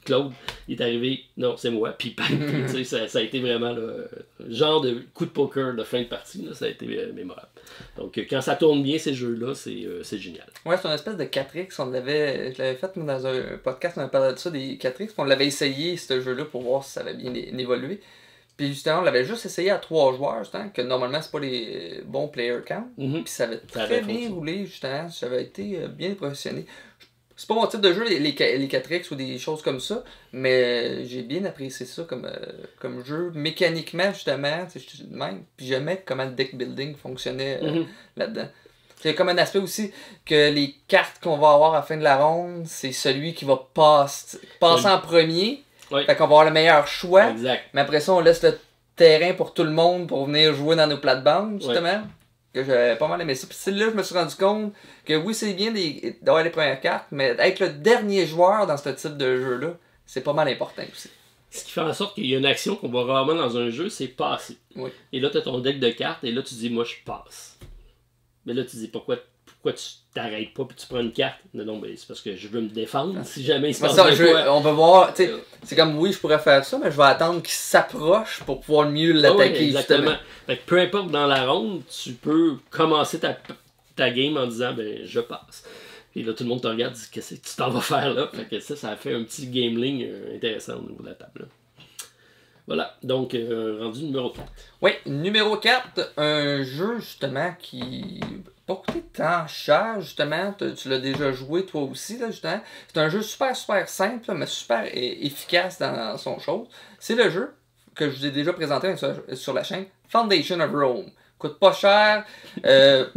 Speaker 1: Claude, il est arrivé, non, c'est moi. Puis bang, ça a été vraiment le genre de coup de poker de fin de partie, là, ça a été mémorable. Donc quand ça tourne bien ces jeux-là, c'est génial.
Speaker 2: Ouais, c'est une espèce de 4X, je l'avais fait dans un podcast, on avait parlé de ça, des 4X, on l'avait essayé ce jeu-là pour voir si ça avait bien évolué. Puis justement, on l'avait juste essayé à 3 joueurs, justement, que normalement c'est pas les bons player count. Puis ça avait très bien roulé, justement, j'avais été bien impressionné. C'est pas mon type de jeu, les 4X ou des choses comme ça, mais j'ai bien apprécié ça comme jeu. Mécaniquement, justement, même. Puis j'aimais comment le deck building fonctionnait là-dedans. C'est comme un aspect aussi que les cartes qu'on va avoir à la fin de la ronde, c'est celui qui va passer en premier.
Speaker 1: Oui.
Speaker 2: Fait qu'on va avoir le meilleur choix.
Speaker 1: Exact.
Speaker 2: Mais après ça, on laisse le terrain pour tout le monde pour venir jouer dans nos plates-bandes, justement. Que j'avais pas mal aimé ça. Puis c'est là que je me suis rendu compte que oui, c'est bien d'avoir les premières cartes, mais être le dernier joueur dans ce type de jeu-là, c'est pas mal important aussi.
Speaker 1: Ce qui fait en sorte qu'il y a une action qu'on voit rarement dans un jeu, c'est passer.
Speaker 2: Oui.
Speaker 1: Et là, tu as ton deck de cartes, et là, tu dis, moi, je passe. Mais là, tu dis, pourquoi tu t'arrêtes pas puis tu prends une carte? Non, mais c'est parce que je veux me défendre si jamais il se passe
Speaker 2: ça,
Speaker 1: quoi.
Speaker 2: on peut voir, tu sais, c'est comme oui, je pourrais faire ça, mais je vais attendre qu'il s'approche pour pouvoir mieux l'attaquer.
Speaker 1: Oui, exactement. Fait que peu importe dans la ronde, tu peux commencer ta game en disant, ben, je passe. Et là, tout le monde te regarde et dit, qu'est-ce que tu t'en vas faire là? Fait que ça a fait un petit gameling intéressant au niveau de la table. Là. Voilà, donc rendu numéro 4.
Speaker 2: Oui, numéro 4, un jeu justement qui pas coûté tant cher, justement. Tu l'as déjà joué toi aussi, là, justement. C'est un jeu super simple, là, mais super efficace dans son chose. C'est le jeu que je vous ai déjà présenté sur la chaîne, Foundation of Rome. Coûte pas cher,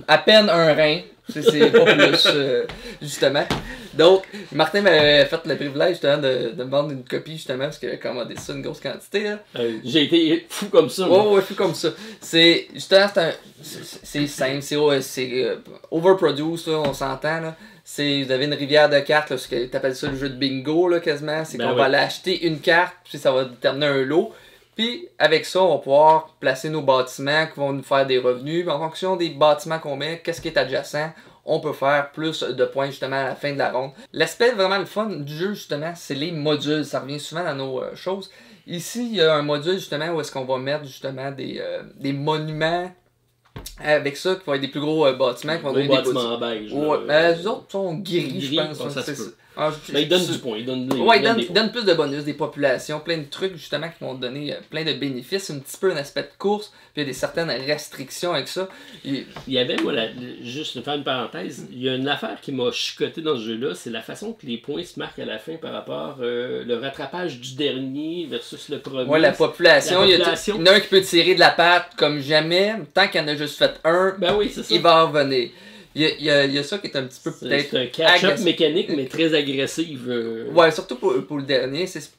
Speaker 2: à peine un rein. C'est pas plus, justement. Donc, Martin m'avait fait le privilège justement de me vendre une copie, justement, parce qu'il avait commandé ça une grosse quantité. Là.
Speaker 1: J'ai été fou comme ça.
Speaker 2: Ouais, fou comme ça. C'est simple, c'est overproduced, là, on s'entend. Là. Vous avez une rivière de cartes, là, t'appelles ça le jeu de bingo, là, quasiment. C'est qu'on va aller acheter une carte, puis ça va déterminer un lot. Puis avec ça, on va pouvoir placer nos bâtiments qui vont nous faire des revenus. Puis en fonction des bâtiments qu'on met, qu'est-ce qui est adjacent, on peut faire plus de points justement à la fin de la ronde. L'aspect vraiment le fun du jeu justement, c'est les modules. Ça revient souvent dans nos choses. Ici, il y a un module justement où est-ce qu'on va mettre justement des monuments avec ça, qui vont être des plus gros bâtiments. Qui vont
Speaker 1: des bâtiments en beige.
Speaker 2: Ouais, les autres sont gris, je pense.
Speaker 1: Il donne du point.
Speaker 2: Il donne plus de bonus, des populations, plein de trucs justement qui vont donner plein de bénéfices, un petit peu un aspect de course, puis il y a des certaines restrictions avec ça.
Speaker 1: Il y avait, moi, juste faire une parenthèse, il y a une affaire qui m'a chicoté dans ce jeu-là, c'est la façon que les points se marquent à la fin par rapport le rattrapage du dernier versus le premier.
Speaker 2: Ouais, la population. Il y en a un qui peut tirer de la patte comme jamais, tant qu'il en a juste fait un, il va revenir. Il y a ça qui est un petit peu peut-être...
Speaker 1: C'est un catch-up mécanique, mais très agressive.
Speaker 2: Ouais, surtout pour le dernier. C'est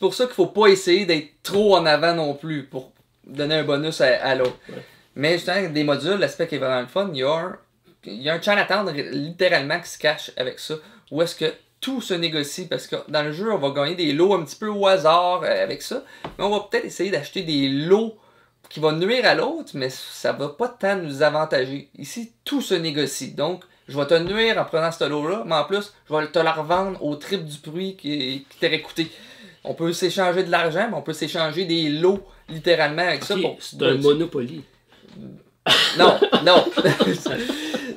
Speaker 2: pour ça qu'il faut pas essayer d'être trop en avant non plus, pour donner un bonus à l'autre. Ouais. Mais justement, des modules, l'aspect qui est vraiment le fun, il y a un Chinatown littéralement qui se cache avec ça, où est-ce que tout se négocie, parce que dans le jeu, on va gagner des lots un petit peu au hasard avec ça, mais on va peut-être essayer d'acheter des lots qui vont nuire à l'autre, mais ça va pas tant nous avantager. Ici, tout se négocie. Donc, je vais te nuire en prenant ce lot-là, mais en plus, je vais te la revendre au triple du prix qui t'aurait coûté. On peut s'échanger de l'argent, mais on peut s'échanger des lots, littéralement, avec ça.
Speaker 1: C'est un Monopoly.
Speaker 2: Non.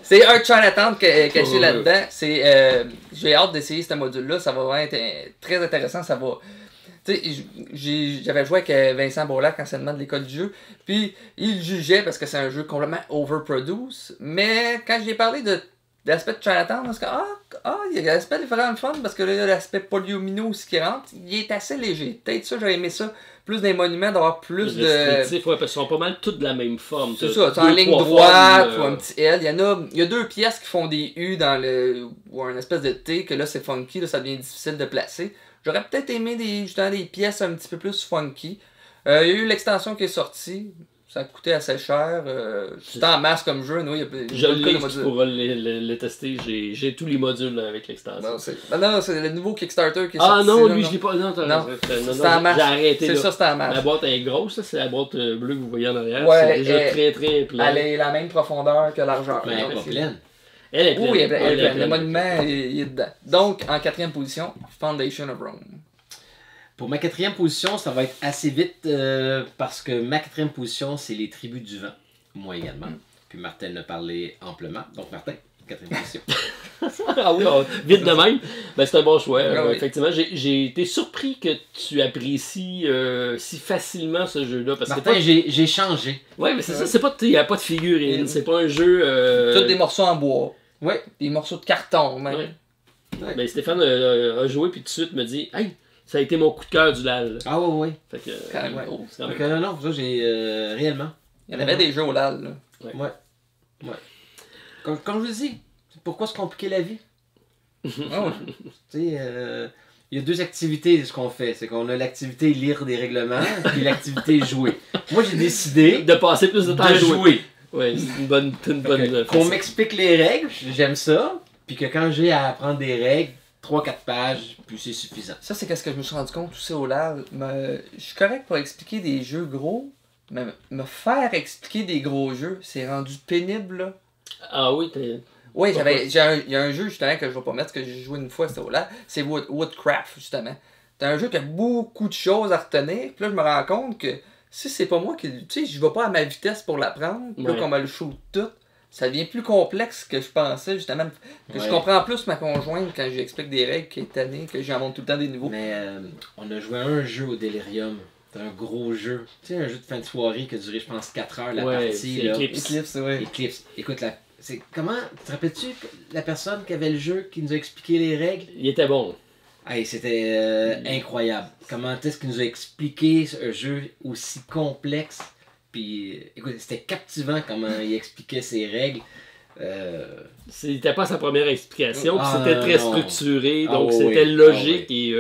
Speaker 2: C'est un Chinatown caché là-dedans. J'ai hâte d'essayer ce module-là. Ça va vraiment être très intéressant. Ça va... J'avais joué avec Vincent Bourlac, anciennement de l'école du jeu, puis il jugeait parce que c'est un jeu complètement overproduce, mais quand j'ai parlé de l'aspect de Chinatown, parce que il y a l'aspect vraiment fun, parce que là, il y a l'aspect polyomino aussi qui rentre, il est assez léger. Peut-être ça, j'aurais aimé ça, plus des monuments, d'avoir plus de...
Speaker 1: Ouais, parce qu'ils sont pas mal tous de la même forme.
Speaker 2: C'est ça, en ligne droite ou un petit L. Il y a deux pièces qui font des U ou un espèce de T, que là c'est funky, là, ça devient difficile de placer. J'aurais peut-être aimé des pièces un petit peu plus funky. Il y a eu l'extension qui est sortie. Ça a coûté assez cher. C'était en masse comme jeu. Nous,
Speaker 1: je l'ai, tu pourras le tester. J'ai tous les modules là, avec l'extension.
Speaker 2: Non, c'est le nouveau Kickstarter qui est sorti.
Speaker 1: Ah non, lui, je l'ai pas. Non,
Speaker 2: c'est en masse.
Speaker 1: J'ai arrêté.
Speaker 2: C'est
Speaker 1: là.
Speaker 2: Ça, c'était en masse.
Speaker 1: La boîte est grosse, c'est la boîte bleue que vous voyez en arrière.
Speaker 2: Ouais,
Speaker 1: c'est déjà très très plein.
Speaker 2: Elle est la même profondeur que largeur.
Speaker 3: Elle est pas pleine.
Speaker 1: Elle est pleine.
Speaker 2: Oui, elle est pleine. Le monument il est dedans. Donc, en 4e position, Foundation of Rome.
Speaker 3: Pour ma 4e position, ça va être assez vite parce que ma 4e position, c'est les Tribus du Vent. Moi également. Puis Martin en a parlé amplement. Donc Martin, 4e position.
Speaker 1: Ah oui, vite de même. Ben, c'est un bon choix. Effectivement, j'ai été surpris que tu apprécies si facilement ce jeu-là.
Speaker 3: Martin, j'ai changé.
Speaker 1: Ouais, mais c'est ça, c'est pas, il n'y a pas de figurines, c'est pas un jeu...
Speaker 2: Tous des morceaux en bois.
Speaker 3: Ouais.
Speaker 2: Des morceaux de carton, même.
Speaker 1: Ouais. Ben, Stéphane a joué, puis tout de suite me dit « Hey, ça a été mon coup de cœur du LAL. »
Speaker 3: Ah ouais.
Speaker 1: Fait que...
Speaker 3: Non, ça j'ai réellement.
Speaker 2: Il y en avait des jeux au LAL, là.
Speaker 3: Ouais. Comme je vous dis, pourquoi se compliquer la vie? Tu sais, il y a deux activités de ce qu'on fait. C'est qu'on a l'activité lire des règlements, puis l'activité jouer. Moi, j'ai décidé
Speaker 1: de passer plus de temps à
Speaker 3: jouer.
Speaker 1: Ouais, c'est une bonne
Speaker 3: qu'on m'explique les règles, j'aime ça. Puis que quand j'ai à apprendre des règles, 3-4 pages, puis c'est suffisant.
Speaker 2: Ça, c'est ce que je me suis rendu compte aussi au LAL. Je suis correct pour expliquer des jeux gros, mais me faire expliquer des gros jeux, c'est rendu pénible, là.
Speaker 1: Ah oui, t'es...
Speaker 2: Oui, il y a un jeu justement que je vais pas mettre, que j'ai joué une fois, c'était au LAL, c'est Woodcraft, justement. C'est un jeu qui a beaucoup de choses à retenir, puis là, je me rends compte que si c'est pas moi qui... Tu sais, je vais pas à ma vitesse pour l'apprendre, puis là, qu'on me le shoot tout, ça devient plus complexe que je pensais, justement. Que je comprends plus ma conjointe quand je lui explique des règles qui est tannée, que j'en montre tout le temps des nouveaux.
Speaker 3: Mais on a joué à un jeu au Delirium. C'est un gros jeu. Tu sais, un jeu de fin de soirée qui a duré, je pense, 4 heures la partie. Là. Eclipse. Écoute, c'est comment... Te rappelles-tu la personne qui avait le jeu, qui nous a expliqué les règles?
Speaker 1: Il était bon.
Speaker 3: Hey, c'était incroyable. Comment est-ce qu'il nous a expliqué un jeu aussi complexe? Puis, écoute, c'était captivant comment il expliquait ses règles.
Speaker 1: C'était pas sa première explication, c'était très structuré, donc c'était logique. Et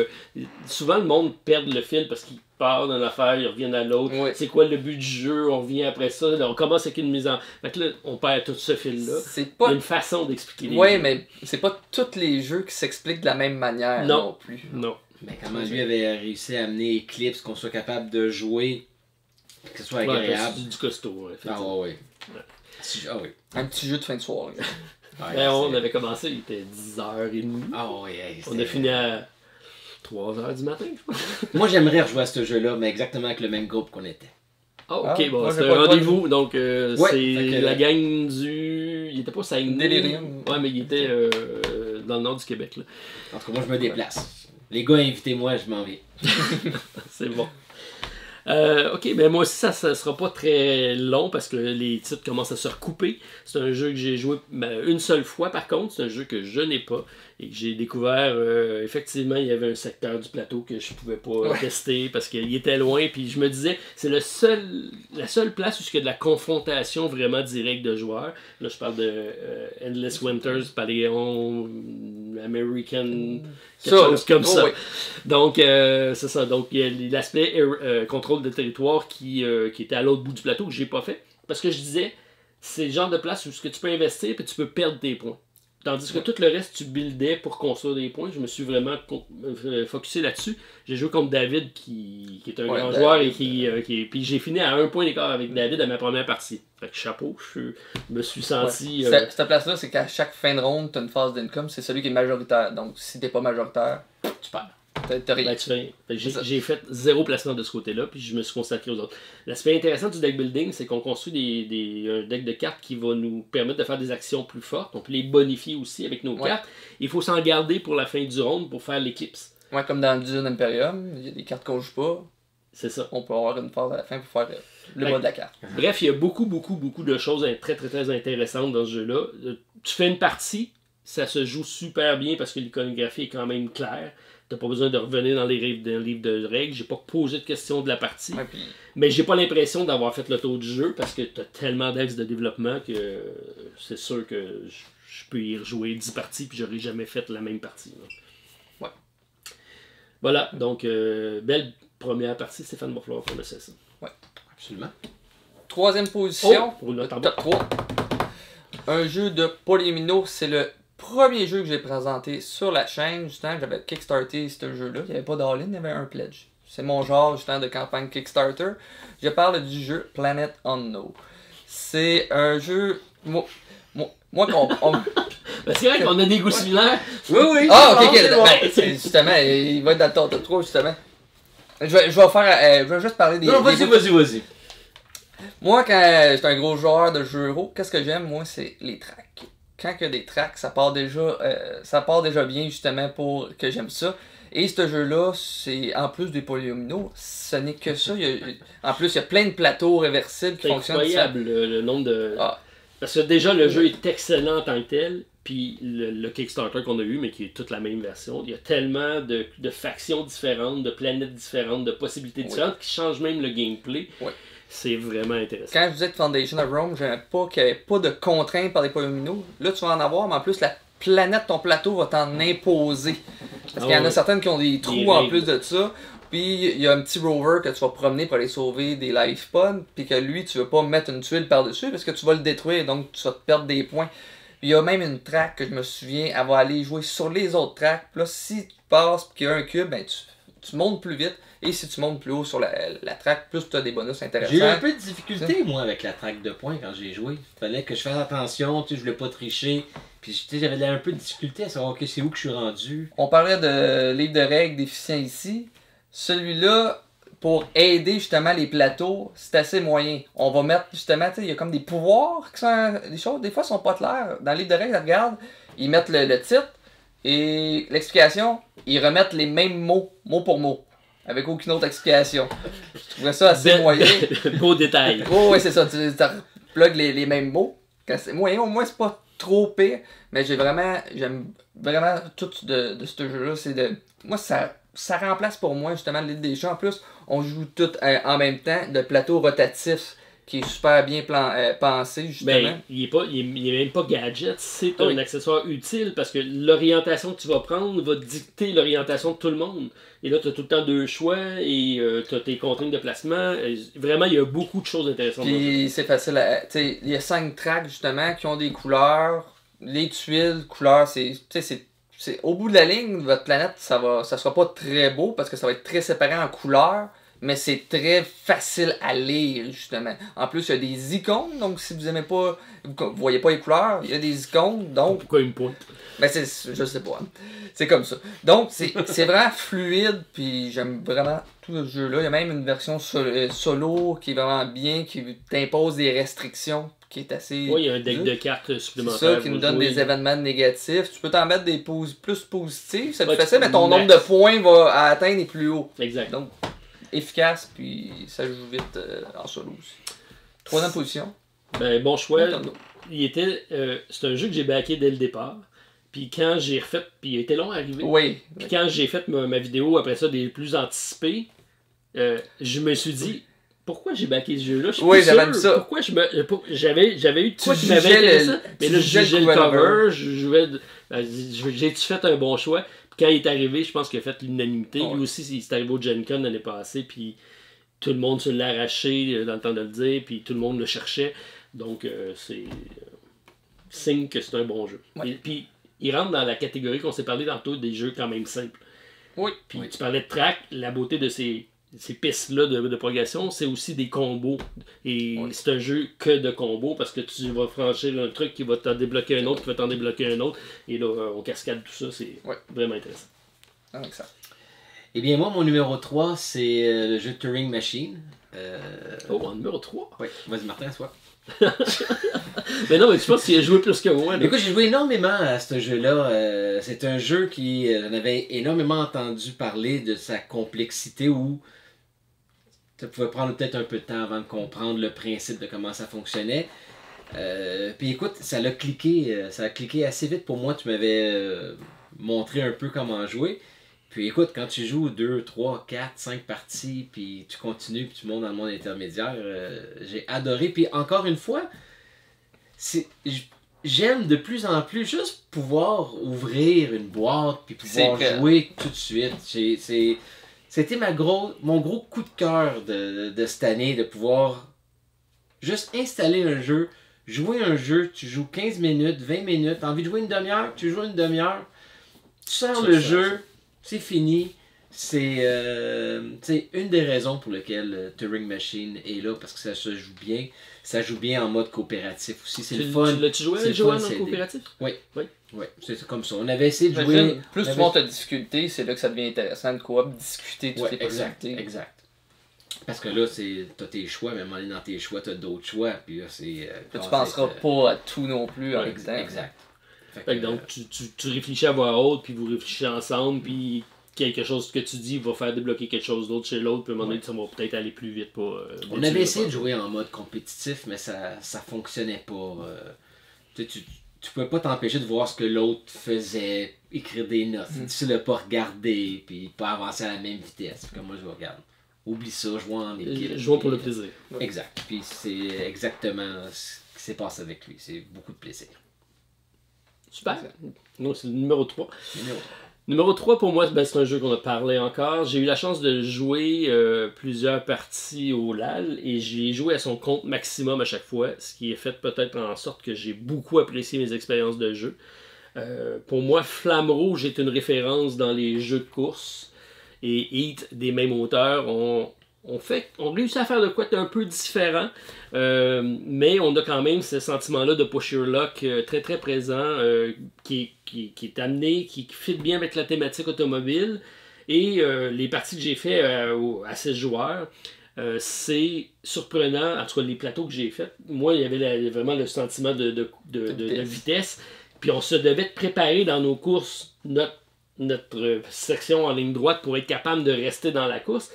Speaker 1: souvent, le monde perd le fil parce qu'il part d'une affaire, il revient à l'autre. C'est quoi le but du jeu? On revient après ça. Là, on commence avec une mise en... Fait que là, on perd tout ce fil-là. Il y a une façon d'expliquer les jeux.
Speaker 2: Oui, mais c'est pas tous les jeux qui s'expliquent de la même manière non plus.
Speaker 1: Non.
Speaker 3: Mais comment lui avait réussi à amener Eclipse, qu'on soit capable de jouer, que ce soit agréable.
Speaker 1: C'est du costaud,
Speaker 2: Un petit jeu de fin de soirée.
Speaker 1: On avait commencé, il était 10h30. On a fini à 3h du matin, je crois.
Speaker 3: Moi, j'aimerais rejouer à ce jeu-là, mais exactement avec le même groupe qu'on était.
Speaker 1: Ok, bon, c'est un rendez-vous, donc c'est la gang du... Il était pas 5
Speaker 2: Delirium.
Speaker 1: Ouais, mais il était dans le nord du Québec. Là.
Speaker 3: En tout cas, moi, je me déplace. Les gars, invitez-moi, je m'en vais.
Speaker 1: C'est bon. Ok, ben moi aussi ça sera pas très long parce que les titres commencent à se recouper. C'est un jeu que j'ai joué une seule fois par contre, c'est un jeu que je n'ai pas et que j'ai découvert, effectivement il y avait un secteur du plateau que je pouvais pas tester parce qu'il était loin, puis je me disais c'est la seule place où il y a de la confrontation vraiment directe de joueurs. Là je parle de Endless Winters, Paléon, American, quelque chose comme ça. Oui. Donc c'est ça, donc il y a l'aspect contrôle de territoire qui était à l'autre bout du plateau que j'ai pas fait parce que je disais c'est le genre de place où tu peux investir puis tu peux perdre tes points. Tandis que tout le reste, tu buildais pour construire des points. Je me suis vraiment focusé là-dessus. J'ai joué contre David, qui est un grand joueur, et puis j'ai fini à 1 point d'écart avec David à ma première partie. Fait que chapeau, je me suis senti...
Speaker 2: Cette place-là, c'est qu'à chaque fin de ronde, tu as une phase d'income, c'est celui qui est majoritaire. Donc, si t'es pas majoritaire, tu perds. T'as rien.
Speaker 1: J'ai fait 0 placement de ce côté-là, puis je me suis consacré aux autres. L'aspect intéressant du deck building, c'est qu'on construit un deck de cartes qui va nous permettre de faire des actions plus fortes. On peut les bonifier aussi avec nos cartes. Il faut s'en garder pour la fin du round pour faire l'éclipse.
Speaker 2: Ouais, comme dans Dune Imperium, il y a des cartes qu'on joue pas.
Speaker 1: C'est ça.
Speaker 2: On peut avoir une phase à la fin pour faire le bas de la carte.
Speaker 1: Bref, il y a beaucoup de choses très, très, très intéressantes dans ce jeu-là. Tu fais une partie, ça se joue super bien parce que l'iconographie est quand même claire. T'as pas besoin de revenir dans les livres de règles. J'ai pas posé de questions de la partie. Mais j'ai pas l'impression d'avoir fait le tour du jeu parce que t'as tellement d'axes de développement que c'est sûr que je peux y rejouer 10 parties puis j'aurais jamais fait la même partie. Là.
Speaker 2: Ouais.
Speaker 1: Voilà, donc belle première partie. Stéphane va falloir qu'on essaie ça.
Speaker 2: Ouais,
Speaker 3: absolument.
Speaker 2: Troisième position,
Speaker 1: top
Speaker 2: 3. Un jeu de Polyomino, c'est le premier jeu que j'ai présenté sur la chaîne. Justement, j'avais kickstarté ce jeu-là. Il n'y avait pas d'all-in, il y avait un pledge. C'est mon genre justement de campagne Kickstarter. Je parle du jeu Planet Unknown. C'est un jeu... Moi
Speaker 1: c'est vrai qu'on a des goûts similaires.
Speaker 2: Oui. Ah, ok. Justement, il va être dans le top 3, justement. Je vais juste parler des...
Speaker 3: Non, vas-y.
Speaker 2: Moi, quand j'étais un gros joueur de jeux euro, qu'est-ce que j'aime, moi, c'est les tracks. Quand il y a des tracks, ça part déjà bien, justement, pour que j'aime ça. Et ce jeu-là, c'est en plus des polyomino, ce n'est que ça. En plus, il y a plein de plateaux réversibles qui fonctionnent.
Speaker 1: C'est incroyable le nombre de... Parce que déjà, le jeu est excellent en tant que tel. Puis le Kickstarter qu'on a eu, mais qui est toute la même version, il y a tellement de factions différentes, de planètes différentes, de possibilités différentes qui changent même le gameplay.
Speaker 2: Oui.
Speaker 1: C'est vraiment intéressant.
Speaker 2: Quand je disais que Foundation of Rome, j'aimais pas qu'il n'y avait pas de contraintes par les polyomino. Là, tu vas en avoir, mais en plus, la planète, ton plateau va t'en imposer. Parce qu'il y en a certaines qui ont des trous en plus de ça. Puis il y a un petit rover que tu vas promener pour aller sauver des life pods. Puis que lui, tu veux pas mettre une tuile par-dessus parce que tu vas le détruire. Donc tu vas te perdre des points. Puis il y a même une track que je me souviens, elle va aller jouer sur les autres tracks. Puis là, si tu passes et qu'il y a un cube, ben tu montes plus vite. Et si tu montes plus haut sur la track, plus tu as des bonus intéressants.
Speaker 3: J'ai eu un peu de difficulté, moi, avec la track de points quand j'ai joué. Il fallait que je fasse attention, je voulais pas tricher. Puis j'avais un peu de difficulté à savoir c'est où que je suis rendu.
Speaker 2: On parlait de livre de règles déficient ici. Celui-là, pour aider justement les plateaux, c'est assez moyen. On va mettre justement, il y a comme des pouvoirs qui sont des choses, des fois, sont pas claires. Dans le livre de règles, regarde, ils mettent le titre et l'explication, ils remettent les mêmes mots, mot pour mot. Avec aucune autre explication. Je trouvais ça assez moyen.
Speaker 1: Beau détail.
Speaker 2: Oh, oui, c'est ça. Tu plugues les mêmes mots. Quand c'est moyen, au moins, c'est pas trop pire. Mais j'aime vraiment tout de ce jeu-là. Moi, ça remplace pour moi, justement, le livre des jeux. En plus, on joue tout en même temps. De plateau rotatif qui est super bien pensé, justement.
Speaker 1: Ben, il est même pas gadget, c'est un accessoire utile parce que l'orientation que tu vas prendre va dicter l'orientation de tout le monde. Et là, tu as tout le temps 2 choix et tu as tes contraintes de placement. Vraiment, il y a beaucoup de choses intéressantes.
Speaker 2: Puis c'est facile il y a 5 tracks, justement, qui ont des couleurs. Les tuiles, couleurs, c'est au bout de la ligne, votre planète, ça sera pas très beau parce que ça va être très séparé en couleurs. Mais c'est très facile à lire, justement. En plus, il y a des icônes, donc si vous aimez pas, vous voyez pas les couleurs, il y a des icônes, donc...
Speaker 1: Pourquoi une pointe?
Speaker 2: Ben, je sais pas. Hein. C'est comme ça. Donc, c'est vraiment fluide, puis j'aime vraiment tout ce jeu-là. Il y a même une version solo qui est vraiment bien, qui t'impose des restrictions qui est assez...
Speaker 1: Oui, il y a un deck de cartes supplémentaires.
Speaker 2: C'est ça qui nous donne des événements négatifs. Tu peux t'en mettre des plus positifs, c'est plus
Speaker 1: Ouais,
Speaker 2: facile, mais ton nombre de points à atteindre est plus haut.
Speaker 1: Exact.
Speaker 2: Donc, efficace, puis ça joue vite en solo aussi. Troisième position.
Speaker 1: Ben, bon choix.
Speaker 2: Nintendo.
Speaker 1: C'est un jeu que j'ai backé dès le départ. Puis quand j'ai refait, puis il était long à arriver.
Speaker 2: Oui.
Speaker 1: Puis quand j'ai fait ma vidéo après ça, des plus anticipés, je me suis dit, pourquoi j'ai backé ce jeu-là?
Speaker 2: Oui, j'avais dit ça.
Speaker 1: Pourquoi j'avais eu de quoi qui m'avait intéressé. Mais là, je jugeais le cover, j'ai-tu fait un bon choix? Puis quand il est arrivé, je pense qu'il a fait l'unanimité.
Speaker 2: Oh.
Speaker 1: Lui aussi, il est arrivé au Gen Con l'année passée, puis tout le monde se l'a arraché dans le temps de le dire, puis tout le monde le cherchait. Donc, c'est signe que c'est un bon jeu.
Speaker 2: Ouais.
Speaker 1: Puis, il rentre dans la catégorie qu'on s'est parlé tantôt des jeux quand même simples.
Speaker 2: Oui.
Speaker 1: Puis, tu parlais de track, la beauté de ces pistes-là de progression, c'est aussi des combos. Et c'est un jeu que de combos parce que tu vas franchir un truc qui va t'en débloquer un autre, qui va t'en débloquer un autre. Et là, on cascade tout ça, c'est vraiment intéressant.
Speaker 2: Avec ça.
Speaker 3: Eh bien, moi, mon numéro 3, c'est le jeu Turing Machine.
Speaker 1: Oh, en numéro 3?
Speaker 3: Oui, vas-y Martin, toi.
Speaker 1: Mais non, mais tu penses qu'il a joué plus que moi.
Speaker 3: Écoute, j'ai joué énormément à ce jeu-là. C'est un jeu qui, j'en avais énormément entendu parler de sa complexité où ça pouvait prendre peut-être un peu de temps avant de comprendre le principe de comment ça fonctionnait. Puis écoute, ça a cliqué assez vite pour moi. Tu m'avais montré un peu comment jouer. Puis écoute, quand tu joues 2, 3, 4, 5 parties, puis tu continues, puis tu montes dans le monde intermédiaire, j'ai adoré. Puis encore une fois, j'aime de plus en plus juste pouvoir ouvrir une boîte, puis pouvoir jouer tout de suite. C'était mon gros coup de cœur de cette année, de pouvoir juste installer un jeu, jouer un jeu, tu joues 15 minutes, 20 minutes, t'as envie de jouer une demi-heure, tu joues une demi-heure, tu sors le jeu. C'est fini. C'est une des raisons pour lesquelles Turing Machine est là, parce que ça se joue bien. Ça joue bien en mode coopératif aussi. C'est le fun.
Speaker 1: L'as-tu joué avec Joanne en coopératif?
Speaker 3: Oui. C'est comme ça. On avait essayé de jouer.
Speaker 2: Plus tu montes ta difficulté, c'est là que ça devient intéressant de coop, discuter toutes les possibilités.
Speaker 3: Exact. Parce que là, t'as tes choix, mais à un moment donné, dans tes choix, t'as d'autres choix. Puis là,
Speaker 2: tu penseras pas à tout non plus en
Speaker 3: exact.
Speaker 1: Donc, tu réfléchis à voix haute, puis vous réfléchissez ensemble, puis quelque chose que tu dis va faire débloquer quelque chose d'autre chez l'autre, puis à un moment donné, ça va peut-être aller plus vite.
Speaker 3: On avait essayé de jouer en mode compétitif, mais ça fonctionnait pas. Tu pouvais pas t'empêcher de voir ce que l'autre faisait, écrire des notes. C'est difficile de pas regarder, puis pas avancer à la même vitesse. Comme moi, je regarde. Oublie ça, jouer en équipe.
Speaker 1: Jouer pour le plaisir.
Speaker 3: Exact. Puis c'est exactement ce qui s'est passé avec lui. C'est beaucoup de plaisir.
Speaker 1: Super. Non, c'est le numéro 3. Numéro 3, pour moi, c'est un jeu qu'on a parlé encore. J'ai eu la chance de jouer plusieurs parties au LAL et j'ai joué à son compte maximum à chaque fois, ce qui est fait peut-être en sorte que j'ai beaucoup apprécié mes expériences de jeu. Pour moi, Flamme Rouge est une référence dans les jeux de course et Heat, des mêmes auteurs, on réussit à faire de quoi un peu différent, mais on a quand même ce sentiment-là de push your luck très très présent, qui est amené, qui fit bien avec la thématique automobile. Et les parties que j'ai fait à 6 joueurs, c'est surprenant, en tout cas les plateaux que j'ai faits. Moi, il y avait vraiment le sentiment de vitesse. Puis on se devait de préparer dans nos courses notre section en ligne droite pour être capable de rester dans la course.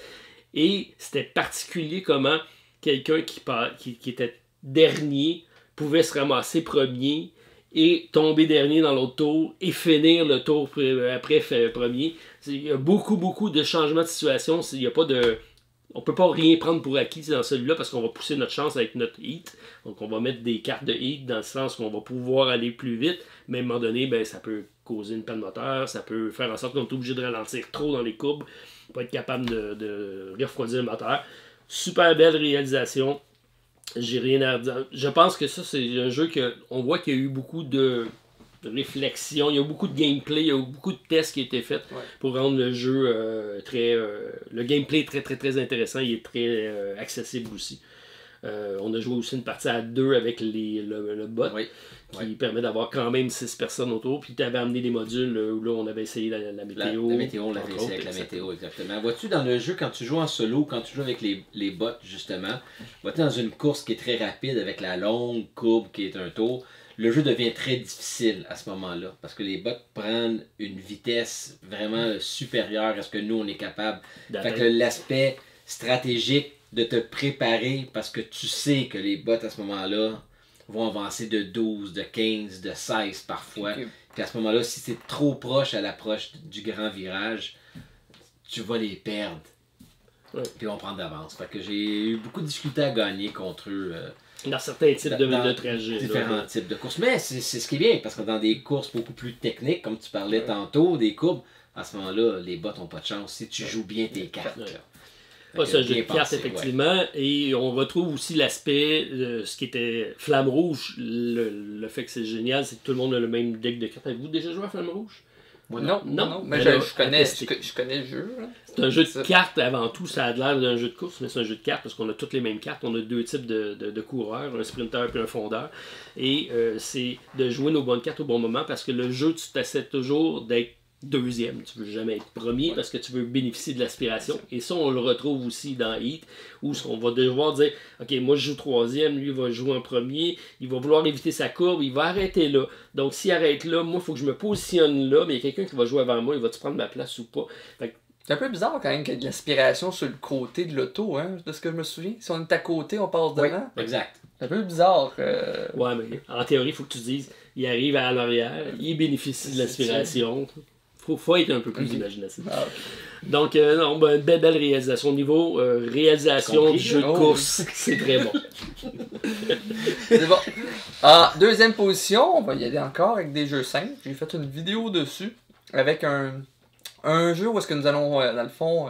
Speaker 1: Et c'était particulier comment quelqu'un qui était dernier pouvait se ramasser premier et tomber dernier dans l'autre tour et finir le tour après premier. Il y a beaucoup de changements de situation. Il y a pas de... On peut pas rien prendre pour acquis dans celui-là parce qu'on va pousser notre chance avec notre heat. Donc on va mettre des cartes de heat dans le sens qu'on va pouvoir aller plus vite. Mais à un moment donné, ça peut causer une panne moteur. Ça peut faire en sorte qu'on est obligé de ralentir trop dans les courbes. Pas être capable de refroidir le moteur. Super belle réalisation. J'ai rien à dire. Je pense que ça, c'est un jeu on voit qu'il y a eu beaucoup de réflexion, il y a eu beaucoup de gameplay, il y a eu beaucoup de tests qui ont été faits pour rendre le jeu le gameplay très très très intéressant. Il est très accessible aussi. On a joué aussi une partie à 2 avec le bot.
Speaker 3: Oui.
Speaker 1: Qui permet d'avoir quand même 6 personnes autour. Puis tu avais amené des modules où là, on avait essayé la météo.
Speaker 3: La météo, on l'avait essayé avec la météo, exactement. Vois-tu, dans le jeu, quand tu joues en solo, quand tu joues avec les bots, justement, vois-tu dans une course qui est très rapide, avec la longue courbe qui est un tour, le jeu devient très difficile à ce moment-là. Parce que les bots prennent une vitesse vraiment supérieure à ce que nous, on est capable. Fait que l'aspect stratégique de te préparer, parce que tu sais que les bots, à ce moment-là, vont avancer de 12, de 15, de 16 parfois. Okay. Puis à ce moment-là, si c'est trop proche à l'approche du grand virage, tu vas les perdre. Ouais. Puis ils vont prendre d'avance. Fait que j'ai eu beaucoup de difficultés à gagner contre eux.
Speaker 1: Dans certains types de trajets.
Speaker 3: Différents types de courses. Mais c'est ce qui est bien, parce que dans des courses beaucoup plus techniques, comme tu parlais tantôt, des courbes, à ce moment-là, les bots n'ont pas de chance si tu joues bien tes cartes.
Speaker 1: C'est un jeu de cartes, effectivement. Ouais. Et on retrouve aussi l'aspect, ce qui était Flamme Rouge. Le fait que c'est génial, c'est que tout le monde a le même deck de cartes. Avez-vous déjà joué à Flamme Rouge?
Speaker 2: Moi, non. Mais je connais le jeu.
Speaker 1: C'est un jeu de cartes avant tout. Ça a l'air d'un jeu de course, mais c'est un jeu de cartes parce qu'on a toutes les mêmes cartes. On a 2 types de coureurs, un sprinter et un fondeur. Et c'est de jouer nos bonnes cartes au bon moment parce que le jeu, tu t'essaies toujours d'être deuxième, tu veux jamais être premier parce que tu veux bénéficier de l'aspiration. Et ça, on le retrouve aussi dans Heat, où on va devoir dire, ok, moi je joue troisième, lui va jouer en premier, il va vouloir éviter sa courbe, il va arrêter là. Donc s'il arrête là, moi il faut que je me positionne là, mais il y a quelqu'un qui va jouer avant moi, il va-tu prendre ma place ou pas?
Speaker 2: C'est un peu bizarre quand même qu'il y ait de l'aspiration sur le côté de l'auto, hein, de ce que je me souviens. Si on est à côté, on passe devant.
Speaker 3: Oui, exact.
Speaker 2: C'est un peu bizarre.
Speaker 1: Ouais, mais en théorie, il faut que tu dises, il arrive à l'arrière, il bénéficie de l'aspiration. Faut être un peu plus imaginatif. Ah, okay. Donc, une belle réalisation. Au niveau réalisation du jeu de course, c'est très bon.
Speaker 2: C'est bon. En deuxième position, on va y aller encore avec des jeux simples. J'ai fait une vidéo dessus avec un jeu où est-ce que nous allons, dans le fond,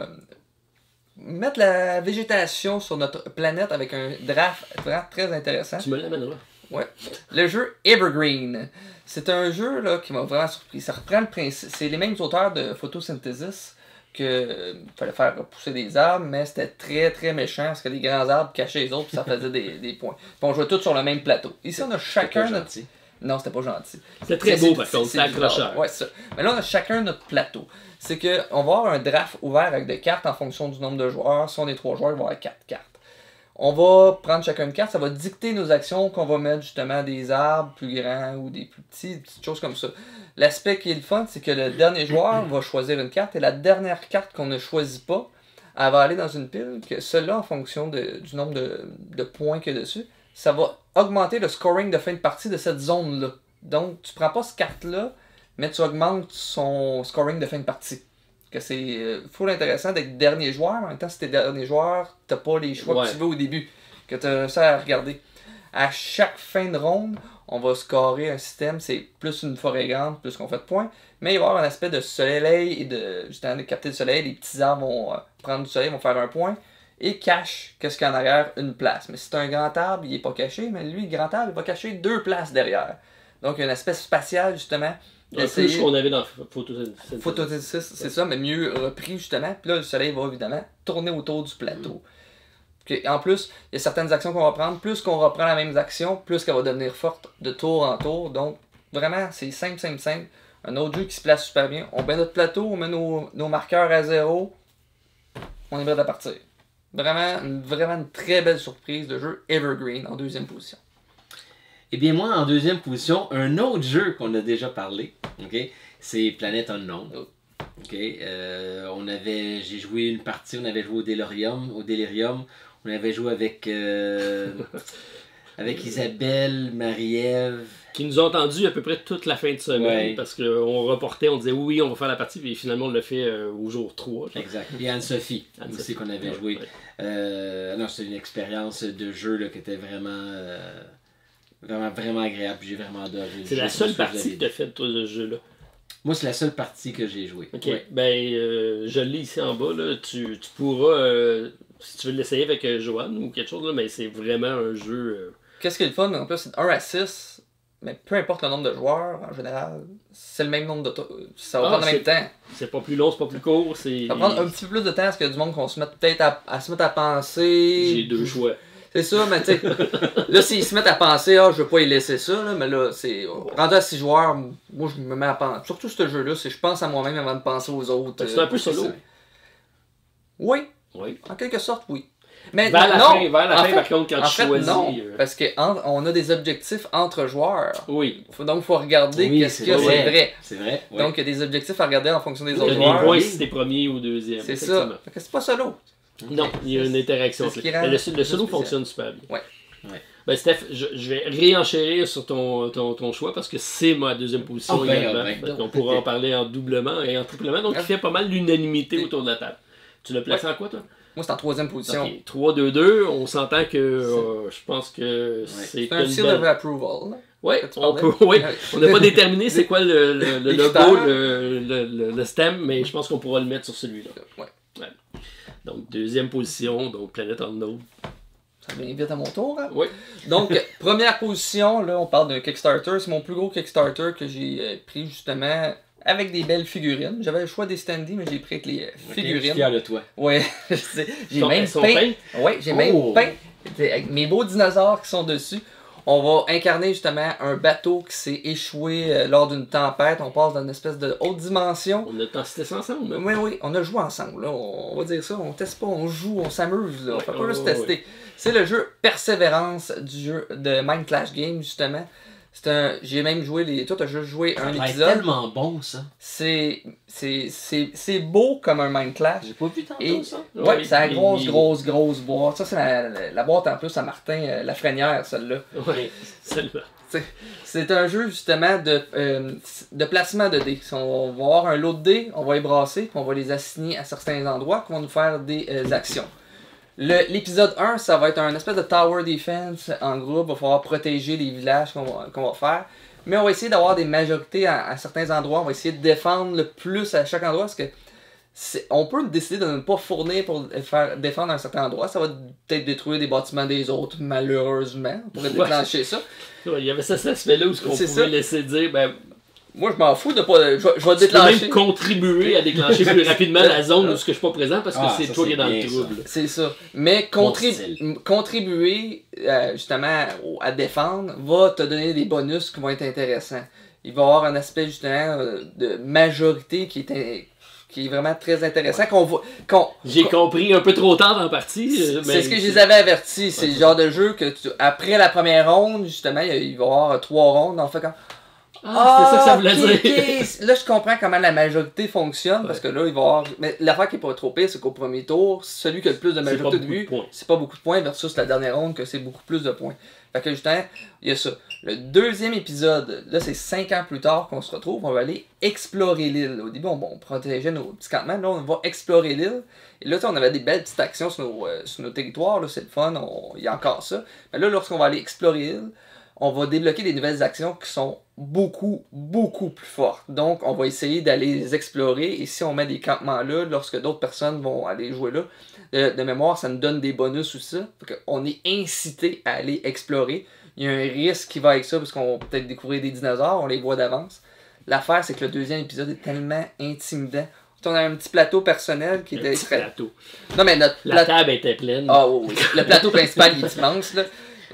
Speaker 2: mettre la végétation sur notre planète avec un draft très intéressant.
Speaker 1: Tu me l'amèneras.
Speaker 2: Ouais. Le jeu Evergreen. C'est un jeu là, qui m'a vraiment surpris. Ça reprend le principe. C'est les mêmes auteurs de Photosynthesis que fallait faire pousser des arbres, mais c'était très très méchant parce que les grands arbres cachaient les autres et ça faisait des points. Puis on jouait tous sur le même plateau. Ici on a chacun notre. Non, c'était pas gentil.
Speaker 1: C'était très beau par contre, c'est accrocheur.
Speaker 2: Ouais, c'est ça. Mais là on a chacun notre plateau. C'est qu'on va avoir un draft ouvert avec des cartes en fonction du nombre de joueurs. Si on est 3 joueurs, il va y avoir 4 cartes. On va prendre chacun une carte, ça va dicter nos actions qu'on va mettre justement des arbres plus grands ou des plus petits, des petites choses comme ça. L'aspect qui est le fun, c'est que le dernier joueur va choisir une carte et la dernière carte qu'on ne choisit pas, elle va aller dans une pile, que celle-là, en fonction du nombre de points qu'il y a dessus, ça va augmenter le scoring de fin de partie de cette zone-là. Donc, tu prends pas cette carte-là, mais tu augmentes son scoring de fin de partie. Que c'est full intéressant d'être dernier joueur. En même temps, si t'es dernier joueur, t'as pas les choix que tu veux au début. Que t'as ça à regarder. À chaque fin de ronde, on va scorer un système. C'est plus une forêt grande, plus qu'on fait de points. Mais il va y avoir un aspect de soleil et justement de capter le soleil. Les petits arbres vont prendre du soleil, vont faire un point. Et cache, qu'est-ce qu'il y a en arrière? Une place. Mais si c'est un grand arbre, il est pas caché. Mais lui, le grand arbre, il va cacher 2 places derrière. Donc, il y a un aspect spatial, justement.
Speaker 1: Un peu ce qu'on avait dans Photosynthesis.
Speaker 2: Photosynthesis, c'est ça, mais mieux repris justement. Puis là, le soleil va évidemment tourner autour du plateau. En plus, il y a certaines actions qu'on va prendre. Plus qu'on reprend la même action, plus qu'elle va devenir forte de tour en tour. Donc, vraiment, c'est simple. Un autre jeu qui se place super bien. On met notre plateau, on met nos marqueurs à 0. On est prêt à partir. Vraiment une très belle surprise de jeu Evergreen en deuxième position.
Speaker 3: Eh bien, moi, en deuxième position, un autre jeu qu'on a déjà parlé, okay, c'est Planet Unknown. Okay, j'ai joué une partie, on avait joué au Delirium, on avait joué avec Isabelle, Marie-Ève.
Speaker 1: Qui nous ont entendu à peu près toute la fin de semaine, parce qu'on reportait, on disait oui, on va faire la partie, puis finalement on l'a fait au jour 3. Genre.
Speaker 3: Exact. Et Anne-Sophie aussi qu'on avait joué. Non, c'était une expérience de jeu là, qui était vraiment agréable, j'ai vraiment adoré.
Speaker 1: C'est la seule partie que tu as faite, toi, de ce jeu-là?
Speaker 3: Moi, c'est la seule partie que j'ai jouée.
Speaker 1: Ok, je l'ai ici en bas, là. Tu pourras, si tu veux l'essayer avec Joanne ou quelque chose, là, mais c'est vraiment un jeu...
Speaker 2: Qu'est-ce qui est le fun, en plus, c'est 1 à 6, mais peu importe le nombre de joueurs, en général, c'est le même nombre de ça va prendre le même temps.
Speaker 1: C'est pas plus long, c'est pas plus court, c'est...
Speaker 2: Ça va prendre un petit peu plus de temps, parce qu'il y a du monde qu'on se mette peut-être à se mettre à penser.
Speaker 1: J'ai 2 choix.
Speaker 2: C'est ça, mais tu sais, là, s'ils se mettent à penser, je veux pas y laisser ça, là, mais là, c'est rendu à 6 joueurs, moi, je me mets à penser. Surtout ce jeu-là, c'est je pense à moi-même avant de penser aux autres.
Speaker 1: C'est un peu solo.
Speaker 2: Oui.
Speaker 1: Oui.
Speaker 2: En quelque sorte, oui. Mais
Speaker 1: vers la
Speaker 2: non,
Speaker 1: fin, par contre, quand tu choisis.
Speaker 2: Non, parce qu'on a des objectifs entre joueurs.
Speaker 1: Oui.
Speaker 2: Donc, il faut regarder qu'est-ce qu'il y a, c'est vrai.
Speaker 3: C'est vrai. Oui.
Speaker 2: Donc, il y a des objectifs à regarder en fonction des autres
Speaker 1: Il y a
Speaker 2: joueurs.
Speaker 1: des points si t'es premier ou deuxième.
Speaker 2: C'est ça. C'est pas solo.
Speaker 1: Non, il y a une interaction. Mais le solo fonctionne super bien.
Speaker 2: Ouais.
Speaker 1: Ben Steph, je vais réenchérir sur ton choix parce que c'est ma deuxième position également. Donc, on pourra en parler en doublement et en triplement. Donc, il fait pas mal l'unanimité autour de la table. Tu l'as placé en quoi, toi?
Speaker 2: Moi, c'est en troisième position.
Speaker 1: Okay. 3-2-2, on s'entend que je pense que c'est
Speaker 2: un seal of approval.
Speaker 1: Oui, on n'a pas déterminé c'est quoi le logo, le stem, mais je pense qu'on pourra le mettre sur celui-là. Ouais. Donc, deuxième position, donc Planet Unknown.
Speaker 2: Ça vient vite à mon tour. Hein?
Speaker 1: Oui.
Speaker 2: Donc, première position, là, on parle d'un Kickstarter. C'est mon plus gros Kickstarter que j'ai pris justement avec des belles figurines. J'avais le choix des standees, mais j'ai pris avec les figurines. Je suis
Speaker 3: fier de toi.
Speaker 2: Oui, j'ai même peint. Oui, j'ai même peint avec mes beaux dinosaures qui sont dessus. On va incarner justement un bateau qui s'est échoué lors d'une tempête. On passe dans une espèce de haute dimension.
Speaker 1: On a testé ça ensemble.
Speaker 2: Oui, on a joué ensemble. Là. On va dire ça. On teste pas, on joue, on s'amuse. On fait pas juste tester. C'est le jeu Persévérance du jeu de Mind Clash Games, justement. J'ai même joué toi t'as juste joué un épisode.
Speaker 3: C'est tellement bon ça.
Speaker 2: C'est beau comme un Mind Clash.
Speaker 3: J'ai pas vu tantôt ça.
Speaker 2: Ouais, c'est la grosse boîte. Ça c'est la boîte en plus à Martin Lafrenière, celle-là.
Speaker 1: Oui, celle-là.
Speaker 2: C'est un jeu justement de placement de dés. On va avoir un lot de dés, on va les brasser, puis on va les assigner à certains endroits qui vont nous faire des actions. L'épisode 1, ça va être un espèce de tower defense en groupe. Il va falloir protéger les villages qu'on va faire. Mais on va essayer d'avoir des majorités à certains endroits. On va essayer de défendre le plus à chaque endroit. Parce que on peut décider de ne pas fournir pour faire défendre un certain endroit. Ça va peut-être détruire des bâtiments des autres, malheureusement. On pourrait déclencher ça.
Speaker 1: Il y avait cet aspect-là où on pouvait laisser dire...
Speaker 2: Moi, je m'en fous de pas. Je vais déclencher.
Speaker 1: Tu peux même contribuer à déclencher plus rapidement la zone où je suis pas présent parce que c'est toi qui es dans le trouble.
Speaker 2: C'est ça. Mais contribuer justement à défendre va te donner des bonus qui vont être intéressants. Il va y avoir un aspect justement de majorité qui est vraiment très intéressant.
Speaker 1: J'ai compris un peu trop tard en partie.
Speaker 2: C'est ce que je les avais avertis. C'est le genre de jeu que après la première ronde, justement, il va y avoir 3 rondes. En fait,
Speaker 1: c'est ça que ça voulait dire.
Speaker 2: Là, je comprends comment la majorité fonctionne, parce que là, il va y avoir... Mais l'affaire qui est pas trop pire, c'est qu'au premier tour, celui qui a le plus de majorité de vue, c'est pas beaucoup de points, versus la dernière ronde, que c'est beaucoup plus de points. Fait que justement, il y a ça. Le deuxième épisode, là, c'est 5 ans plus tard qu'on se retrouve, on va aller explorer l'île. Au début, on protégeait nos petits campements, là, on va explorer l'île. Et là, on avait des belles petites actions sur nos territoires, là, c'est le fun, il y a encore ça. Mais là, lorsqu'on va aller explorer l'île, on va débloquer des nouvelles actions qui sont beaucoup plus fortes. Donc, on va essayer d'aller les explorer. Et si on met des campements là, lorsque d'autres personnes vont aller jouer là, de mémoire, ça nous donne des bonus ou ça. On est incité à aller explorer. Il y a un risque qui va avec ça, parce qu'on va peut-être découvrir des dinosaures, on les voit d'avance. L'affaire, c'est que le deuxième épisode est tellement intimidant. On a un petit plateau personnel qui était...
Speaker 1: plateau.
Speaker 2: Non, mais
Speaker 1: la table était pleine.
Speaker 2: Ah oui. Le plateau principal, il est immense, là.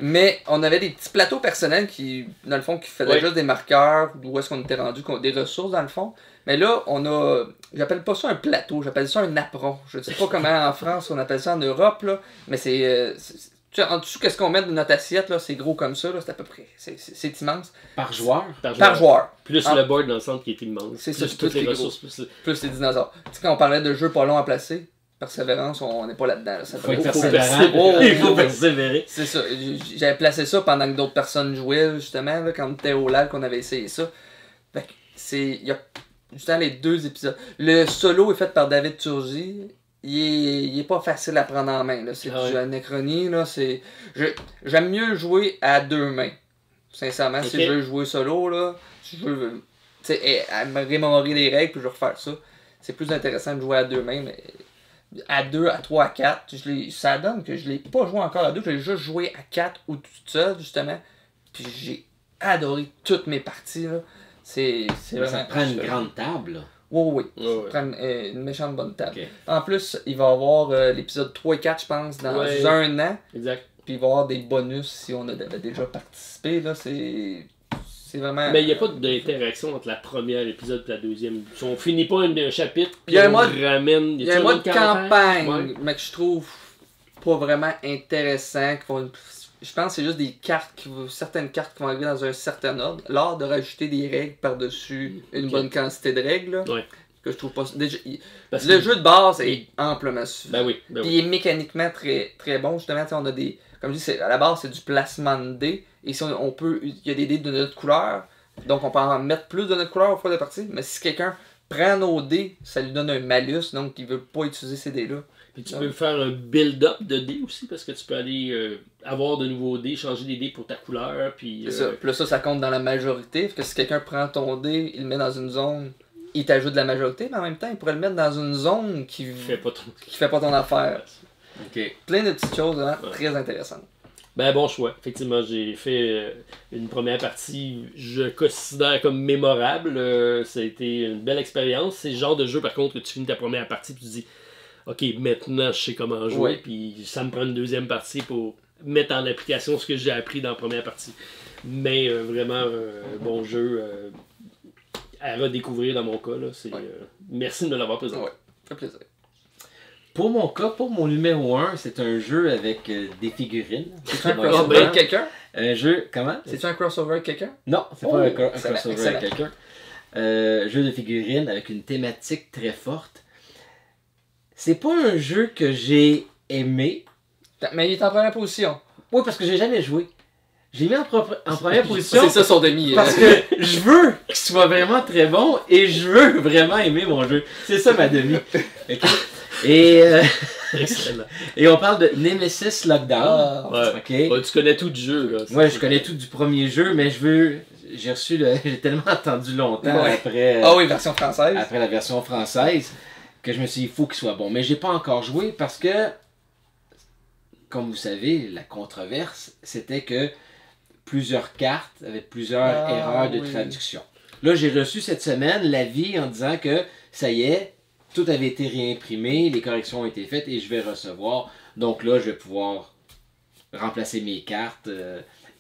Speaker 2: Mais on avait des petits plateaux personnels qui, dans le fond, qui faisaient juste des marqueurs, d'où est-ce qu'on était rendu, des ressources dans le fond. Mais là, on a, j'appelle pas ça un plateau, j'appelle ça un apron. Je sais pas comment en France on appelle ça en Europe, là, mais c'est en dessous, qu'est-ce qu'on met de notre assiette, là, c'est gros comme ça, là, c'est à peu près, c'est immense.
Speaker 3: Par joueur?
Speaker 2: Par joueur.
Speaker 1: Plus le board dans le centre qui est immense.
Speaker 2: C'est ça,
Speaker 1: toutes les ressources.
Speaker 2: Plus les dinosaures. Tu sais, quand on parlait de jeux pas longs à placer, Persévérance, on n'est pas là-dedans. Ça
Speaker 3: faut
Speaker 1: il faut persévérer.
Speaker 2: C'est ça. J'avais placé ça pendant que d'autres personnes jouaient, justement, là, quand on était au LAL, qu'on avait essayé ça. Fait que il y a justement les 2 épisodes. Le solo est fait par David Turgi. Il est pas facile à prendre en main. C'est du anachronie. J'aime mieux jouer à 2 mains. Sincèrement, si je veux jouer solo, là, si je veux à me remémorer les règles puis je vais refaire ça. C'est plus intéressant de jouer à 2 mains, mais à 2, à 3, à 4, ça donne que je l'ai pas joué encore à 2, j'ai juste joué à 4 ou tout seul, justement. Puis j'ai adoré toutes mes parties, là. C'est vraiment...
Speaker 3: Ça prend une grande table, là.
Speaker 2: Oui. Ça prend une méchante bonne table.
Speaker 3: Okay.
Speaker 2: En plus, il va y avoir l'épisode 3 et 4, je pense, dans 1 an.
Speaker 1: Exact.
Speaker 2: puis il va y avoir des bonus si on avait déjà participé. Là, c'est vraiment...
Speaker 1: Mais il n'y a pas d'interaction entre la première épisode et la deuxième. On finit pas un chapitre, puis
Speaker 2: Il y a un
Speaker 1: on
Speaker 2: mode-
Speaker 1: ramène...
Speaker 2: Il y a un mode campagne,
Speaker 1: Ouais.
Speaker 2: mais que je trouve pas vraiment intéressant. Je pense que c'est juste des cartes, certaines cartes qui vont arriver dans un certain ordre. L'art de rajouter des règles par-dessus une
Speaker 1: Ok.
Speaker 2: bonne quantité de règles, là,
Speaker 1: Ouais.
Speaker 2: que je trouve pas... Déjà,
Speaker 1: Parce
Speaker 2: le
Speaker 1: que-
Speaker 2: jeu de base est amplement suffisant.
Speaker 1: Ben oui, ben
Speaker 2: Puis
Speaker 1: oui.
Speaker 2: il est mécaniquement très, très bon. Justement, tu sais, on a des... Comme je dis, à la base, c'est du placement de dés. Et si on peut... Il y a des dés de notre couleur. Donc on peut en mettre plus de notre couleur au fur et à partie. Mais si quelqu'un prend nos dés, ça lui donne un malus. Donc il veut pas utiliser ces dés-là.
Speaker 1: Puis tu peux faire un build-up de dés aussi, parce que tu peux aller avoir de nouveaux dés, changer des dés pour ta couleur, puis...
Speaker 2: C'est ça. Puis là, ça compte dans la majorité. Parce que si quelqu'un prend ton dé, il le met dans une zone, il t'ajoute de la majorité. Mais en même temps, il pourrait le mettre dans une zone qui
Speaker 1: fait pas trop...
Speaker 2: fait pas ton affaire.
Speaker 3: Ok.
Speaker 2: Plein de petites choses vraiment
Speaker 1: Ouais.
Speaker 2: très intéressantes.
Speaker 1: Ben bon choix. Effectivement, j'ai fait une première partie, je considère comme mémorable. Ça a été une belle expérience. C'est le genre de jeu, par contre, que tu finis ta première partie, puis tu dis, OK, maintenant, je sais comment jouer,
Speaker 2: Ouais.
Speaker 1: puis ça me prend une deuxième partie pour mettre en application ce que j'ai appris dans la première partie. Mais vraiment, un bon jeu à redécouvrir dans mon cas. Là.
Speaker 2: Ouais.
Speaker 1: Merci de me l'avoir présenté.
Speaker 2: Ouais, ça fait plaisir.
Speaker 3: Pour mon cas, pour mon numéro 1, c'est un jeu avec des figurines.
Speaker 2: C'est un
Speaker 3: Ouais,
Speaker 2: crossover
Speaker 3: ben,
Speaker 2: avec quelqu'un?
Speaker 3: Un jeu, comment?
Speaker 2: C'est-tu un crossover avec quelqu'un?
Speaker 3: Non, c'est
Speaker 2: Oh,
Speaker 3: pas un
Speaker 2: excellent,
Speaker 3: crossover
Speaker 2: excellent.
Speaker 3: avec quelqu'un. Jeu de figurines avec une thématique très forte. C'est pas un jeu que j'ai aimé.
Speaker 2: Mais il est en première position.
Speaker 3: Oui, parce que j'ai jamais joué. J'ai mis en première position
Speaker 2: C'est ça son demi.
Speaker 3: parce que je veux qu'il soit vraiment très bon et je veux vraiment aimer mon jeu. C'est ça ma demi. Ok? Et,
Speaker 1: Excellent.
Speaker 3: et on parle de Nemesis Lockdown.
Speaker 2: Ah,
Speaker 1: Ouais.
Speaker 3: Ok?
Speaker 1: Ouais, tu connais tout du jeu. Là.
Speaker 3: Moi, je connais tout du premier jeu, mais j'ai reçu j'ai tellement attendu longtemps
Speaker 2: Ouais.
Speaker 3: après.
Speaker 2: Ah oui, version française.
Speaker 3: Après la version française, que je me suis dit, il faut qu'il soit bon. Mais j'ai pas encore joué parce que, comme vous savez, la controverse, c'était que plusieurs cartes avaient plusieurs
Speaker 2: Ah,
Speaker 3: erreurs de
Speaker 2: oui.
Speaker 3: traduction. Là, j'ai reçu cette semaine l'avis en disant que, ça y est, tout avait été réimprimé, les corrections ont été faites et je vais recevoir. Donc là, je vais pouvoir remplacer mes cartes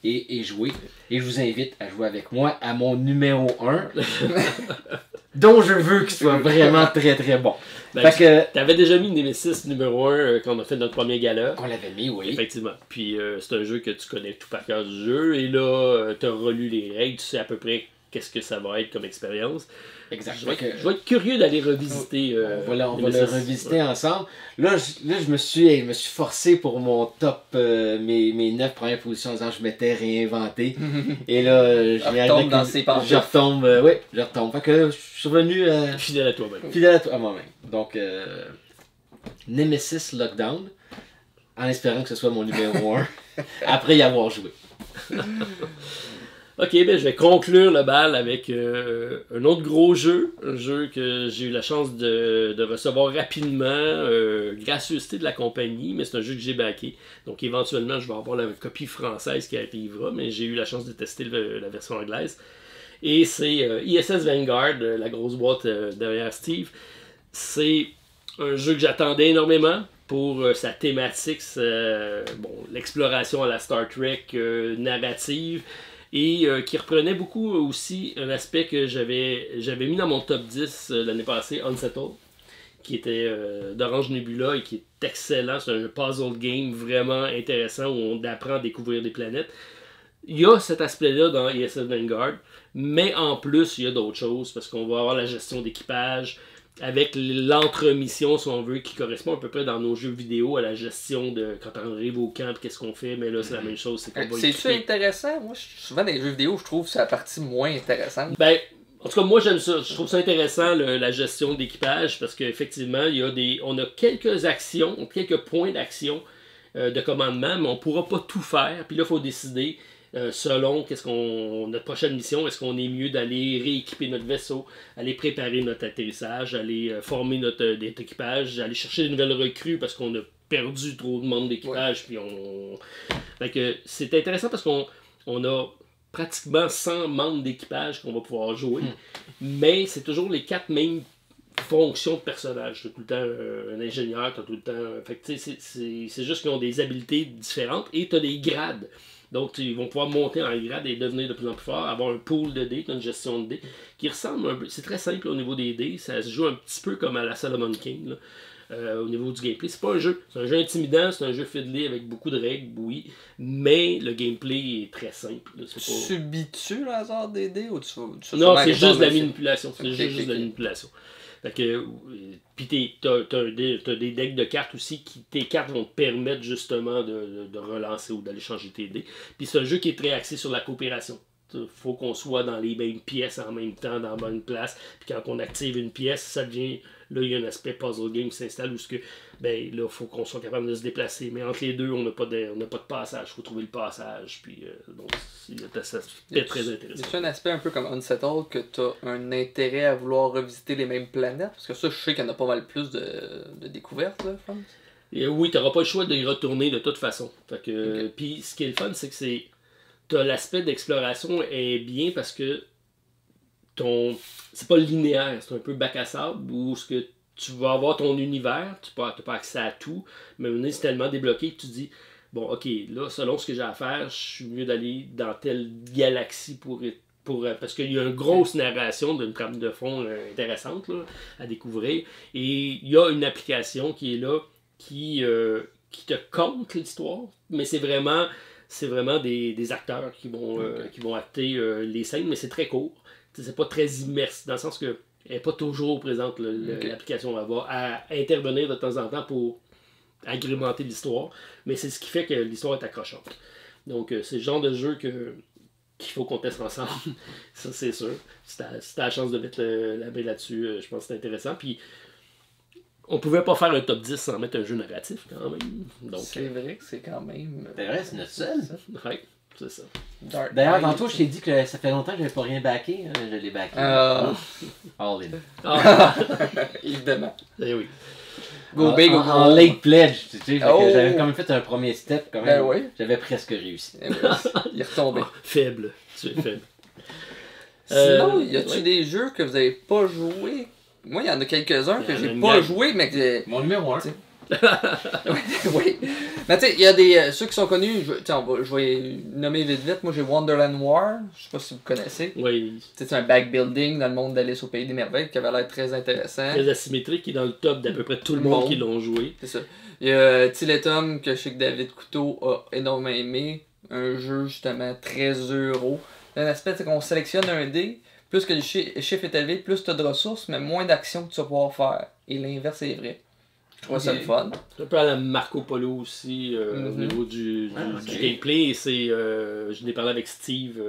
Speaker 3: et jouer. Et je vous invite à jouer avec moi à mon numéro 1, dont je veux qu'il soit vraiment très très bon.
Speaker 1: Ben,
Speaker 3: Fait que,
Speaker 1: T'avais déjà mis Nemesis numéro 1 quand on a fait notre premier gala.
Speaker 3: on l'avait mis, oui.
Speaker 1: Effectivement. Puis c'est un jeu que tu connais tout par cœur du jeu. Et là, tu as relu les règles. Tu sais à peu près qu'est-ce que ça va être comme expérience.
Speaker 3: Exact.
Speaker 1: Je vais,
Speaker 3: Fait que,
Speaker 1: je vais être curieux d'aller revisiter.
Speaker 3: on va le
Speaker 1: Nemesis.
Speaker 3: revisiter ensemble. Là, je me suis forcé pour mon top, mes 9 premières positions en disant que je m'étais réinventé. Et là, je viens
Speaker 2: retombe
Speaker 3: avec
Speaker 2: dans
Speaker 3: une-
Speaker 2: ses pantoufles.
Speaker 3: Je retombe, oui, je retombe. Fait que je suis revenu
Speaker 1: Fidèle à toi-même.
Speaker 3: fidèle à moi-même. Donc, Nemesis Lockdown, en espérant que ce soit mon numéro 1, après y avoir joué.
Speaker 1: Ok, ben je vais conclure le bal avec un autre gros jeu. Un jeu que j'ai eu la chance de recevoir rapidement, gracieuseté de la compagnie, mais c'est un jeu que j'ai backé. Donc éventuellement, je vais avoir la copie française qui arrivera, mais j'ai eu la chance de tester la version anglaise. Et c'est ISS Vanguard, la grosse boîte derrière Steve. C'est un jeu que j'attendais énormément pour sa thématique, l'exploration à la Star Trek narrative. Et qui reprenait beaucoup aussi un aspect que j'avais mis dans mon top 10 l'année passée, Unsettled, qui était d'Orange Nebula et qui est excellent. C'est un puzzle game vraiment intéressant où on apprend à découvrir des planètes. Il y a cet aspect-là dans ISS Vanguard, mais en plus, il y a d'autres choses parce qu'on va avoir la gestion d'équipage, avec l'entremission, si on veut, qui correspond à peu près dans nos jeux vidéo à la gestion de quand on arrive au camp, qu'est-ce qu'on fait, mais là c'est la même chose, c'est qu'on va
Speaker 2: C'est-tu
Speaker 1: équiper.
Speaker 2: intéressant? Moi, souvent dans les jeux vidéo, je trouve que c'est la partie moins intéressante.
Speaker 1: Ben, en tout cas, moi j'aime ça. Je trouve ça intéressant, la gestion d'équipage, parce qu'effectivement, on a quelques actions, quelques points d'action de commandement, mais on pourra pas tout faire. Puis là, il faut décider selon notre prochaine mission. Est-ce qu'on est mieux d'aller rééquiper notre vaisseau, aller préparer notre atterrissage, aller former notre équipage, aller chercher de nouvelles recrues parce qu'on a perdu trop de membres d'équipage. Puis Fait que c'est intéressant parce qu'on a pratiquement 100 membres d'équipage qu'on va pouvoir jouer. Mais c'est toujours les 4 mêmes fonction de personnage. Tu as tout le temps un ingénieur, tu as tout le temps. Fait que, c'est juste qu'ils ont des habiletés différentes et tu as des grades. Donc, ils vont pouvoir monter en grade et devenir de plus en plus forts, avoir un pool de dés, une gestion de dés, qui ressemble un peu. C'est très simple au niveau des dés, ça se joue un petit peu comme à la Solomon King, là, au niveau du gameplay. C'est pas un jeu, c'est un jeu intimidant, c'est un jeu fiddly avec beaucoup de règles, oui, mais le gameplay est très simple. Là, pas...
Speaker 2: Subis-tu le hasard des dés ou tu
Speaker 1: non, c'est juste de la manipulation. C'est juste de la manipulation. Fait que, puis t'as des decks de cartes aussi qui, tes cartes vont te permettre justement de relancer ou d'aller changer tes dés. Puis c'est un jeu qui est très axé sur la coopération. Il faut qu'on soit dans les mêmes pièces en même temps, dans la bonne place. Puis quand on active une pièce, ça devient. Là, il y a un aspect puzzle game qui s'installe où là, il faut qu'on soit capable de se déplacer. Mais entre les deux, on n'a pas de passage. Il faut trouver le passage. Puis, donc, c'est très intéressant.
Speaker 2: C'est un aspect un peu comme Unsettled que tu as un intérêt à vouloir revisiter les mêmes planètes. Parce que ça, je sais qu'il y en a pas mal plus de découvertes, là, France.
Speaker 1: Et oui, tu n'auras pas le choix de y retourner de toute façon. Fait que, puis, ce qui est le fun, c'est que t'as l'aspect d'exploration est bien parce que c'est pas linéaire, c'est un peu bac à sable où ce que tu vas avoir ton univers, tu n'as pas accès à tout, mais maintenant c'est tellement débloqué que tu dis bon ok, là selon ce que j'ai à faire, je suis mieux d'aller dans telle galaxie parce qu'il y a une grosse narration d'une trame de fond intéressante là, à découvrir, et il y a une application qui est là qui te conte l'histoire, mais c'est vraiment des acteurs qui vont acter les scènes, mais c'est très court. C'est pas très immersif, dans le sens que elle n'est pas toujours présente. L'application va intervenir de temps en temps pour agrémenter l'histoire, mais c'est ce qui fait que l'histoire est accrochante. Donc c'est le genre de jeu qu'il faut qu'on teste ensemble. Ça, c'est sûr. Si tu as la chance de mettre la main là-dessus, je pense que c'est intéressant. Puis on pouvait pas faire un top 10 sans mettre un jeu narratif quand même. Donc,
Speaker 2: c'est vrai que c'est quand même.
Speaker 3: C'est vrai, c'est notre seul.
Speaker 1: Ouais, c'est ça.
Speaker 3: D'ailleurs, tantôt, je t'ai dit que ça fait longtemps que j'avais pas rien backé. Hein, je l'ai backé. All
Speaker 1: in.
Speaker 2: Évidemment.
Speaker 1: Eh oui.
Speaker 2: Go big or go
Speaker 3: en late pledge, tu sais.
Speaker 2: Oh.
Speaker 3: J'avais quand même fait un premier step. Quand même,
Speaker 2: oui.
Speaker 3: J'avais presque réussi.
Speaker 2: Il est retombé.
Speaker 1: Faible. Tu es faible.
Speaker 2: Sinon, y a-tu des jeux que vous avez pas joué? Moi, il y en a quelques-uns que j'ai pas joué, mais que.
Speaker 3: Mon numéro 1.
Speaker 2: Oui. Mais tu sais, il y a ceux qui sont connus, je vais nommer vite. Moi, j'ai Wonderland War. Je sais pas si vous connaissez.
Speaker 1: Oui.
Speaker 2: C'est un backbuilding dans le monde d'Alice au Pays des Merveilles qui avait l'air très intéressant.
Speaker 1: Très asymétrique, qui est dans le top d'à peu près tout le monde qui l'ont joué.
Speaker 2: C'est ça. Il y a Tiletum que je sais que David Couteau a énormément aimé. Un jeu justement très euro. Un aspect, c'est qu'on sélectionne un dé. Plus que le chiffre est élevé, plus tu as de ressources, mais moins d'actions que tu vas pouvoir faire. Et l'inverse est vrai. Je trouve ça le fun.
Speaker 1: C'est un peu à la Marco Polo aussi, au niveau du gameplay. Je l'ai parlé avec Steve,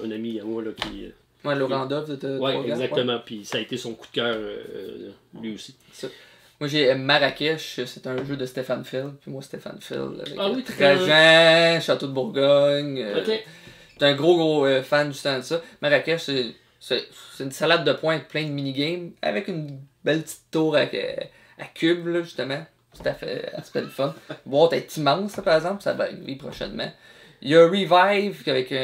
Speaker 1: un ami à moi là, qui.
Speaker 2: Ouais, Laurendov de
Speaker 1: ouais, exactement. Puis ça a été son coup de cœur, lui aussi.
Speaker 2: Ça. Moi j'ai Marrakech, c'est un jeu de Stéphane Feld. Puis moi, Stéphane Feld, avec Trajan, Château de Bourgogne.
Speaker 1: Ok.
Speaker 2: J'étais un gros fan justement de ça. Marrakech, c'est une salade de points avec plein de minigames, avec une belle petite tour à cube, là, justement. Tout à fait le fun. La boîte est immense, là, par exemple, ça va arriver prochainement. Il y a Revive avec
Speaker 1: qui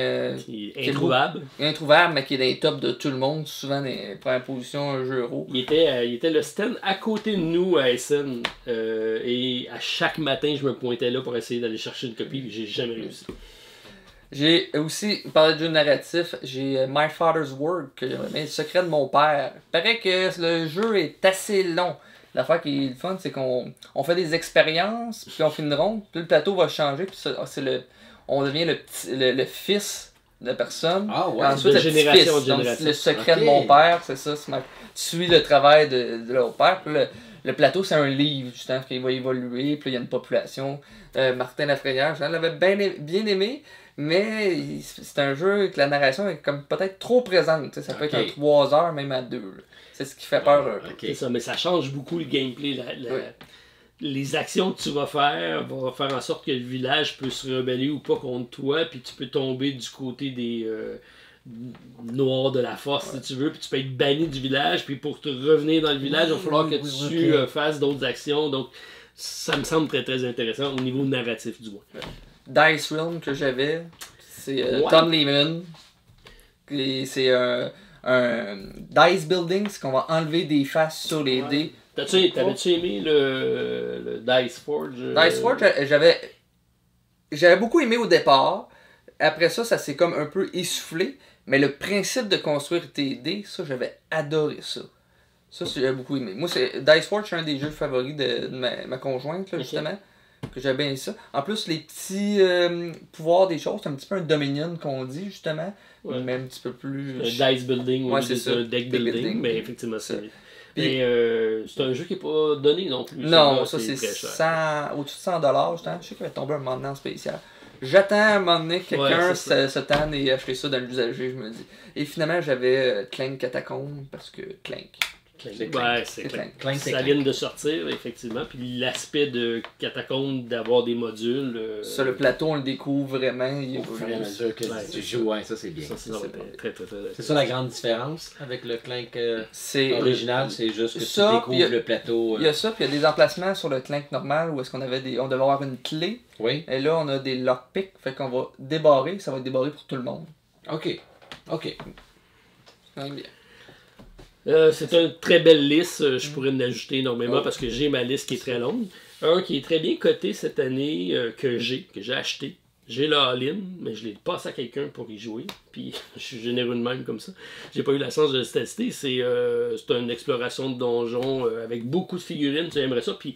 Speaker 1: est introuvable.
Speaker 2: Introuvable, mais qui est dans les tops de tout le monde, souvent dans les premières positions, un jeu euro.
Speaker 1: Il était le stand à côté de nous à SN, et à chaque matin, je me pointais là pour essayer d'aller chercher une copie, mais j'ai jamais réussi.
Speaker 2: J'ai aussi parlé de jeu narratif, j'ai My Father's World, que j'ai aimé, Le secret de mon père. Il paraît que le jeu est assez long. L'affaire qui est le fun, c'est qu'on fait des expériences, puis on fait une ronde, puis le plateau va changer, puis on devient le fils de la personne.
Speaker 3: Ah ouais,
Speaker 2: ensuite,
Speaker 1: de génération en génération.
Speaker 2: Le secret de mon père, c'est ça. Tu suis le travail de leur père, puis le plateau, c'est un livre, justement, qui va évoluer, puis il y a une population. Martin Lafrenière, je l'avais bien aimé, mais c'est un jeu que la narration est comme peut-être trop présente. Ça peut être en 3 heures, même à 2. C'est ce qui fait peur un peu.
Speaker 1: C'est ça, mais ça change beaucoup le gameplay. Les actions que tu vas faire vont faire en sorte que le village peut se rebeller ou pas contre toi, puis tu peux tomber du côté des noirs de la force, si tu veux, puis tu peux être banni du village, puis pour te revenir dans le village, il va falloir que tu fasses d'autres actions. Donc, ça me semble très très intéressant au niveau narratif du moins.
Speaker 2: Dice Realm que j'avais, c'est Tom Lehman. C'est un dice building, c'est qu'on va enlever des faces sur les dés.
Speaker 1: T'avais-tu aimé le Dice Forge?
Speaker 2: Dice Forge, j'avais beaucoup aimé au départ. Après ça, ça s'est comme un peu essoufflé. Mais le principe de construire tes dés, ça, j'avais adoré ça. Ça, j'avais beaucoup aimé. Moi, Dice Forge, c'est un des jeux favoris de ma conjointe, là, justement. Que j'avais bien aimé ça. En plus, les petits pouvoirs des choses, c'est un petit peu un Dominion qu'on dit, justement. Ouais. Mais un petit peu plus...
Speaker 1: Un dice building,
Speaker 2: ouais, c'est
Speaker 1: un deck building, mais effectivement, c'est... Et c'est un jeu qui n'est pas donné non plus.
Speaker 2: Non, ça c'est 100, au-dessus de 100$. Je sais qu'il va tomber un moment donné en spécial. J'attends à un moment donné que quelqu'un se tanne et acheter ça dans l'usager, je me dis. Et finalement, j'avais Clank Catacomb parce que Clank.
Speaker 1: Ouais, c'est Clank. Ça vient de sortir, effectivement. Puis l'aspect de Catacombe, d'avoir des modules.
Speaker 2: Ça, le plateau, on le découvre vraiment.
Speaker 3: Au fur et à mesure que tu joues, ouais, ça c'est bien. C'est ça la grande différence avec le Clank original, c'est juste que tu découvres le plateau.
Speaker 2: Il y a ça, puis il y a des emplacements sur le Clank normal où est-ce qu'on avait on devait avoir une clé.
Speaker 3: Oui.
Speaker 2: Et là, on a des lockpicks, fait qu'on va débarrer, ça va être débarré pour tout le monde.
Speaker 3: Ok.
Speaker 2: Bien.
Speaker 1: C'est une très belle liste, je pourrais en ajouter énormément parce que j'ai ma liste qui est très longue. Un qui est très bien coté cette année que j'ai acheté. J'ai le all-in, mais je l'ai passé à quelqu'un pour y jouer. Puis je suis généreux de même comme ça. J'ai pas eu la chance de le tester. C'est une exploration de donjon avec beaucoup de figurines. Tu aimerais ça. Puis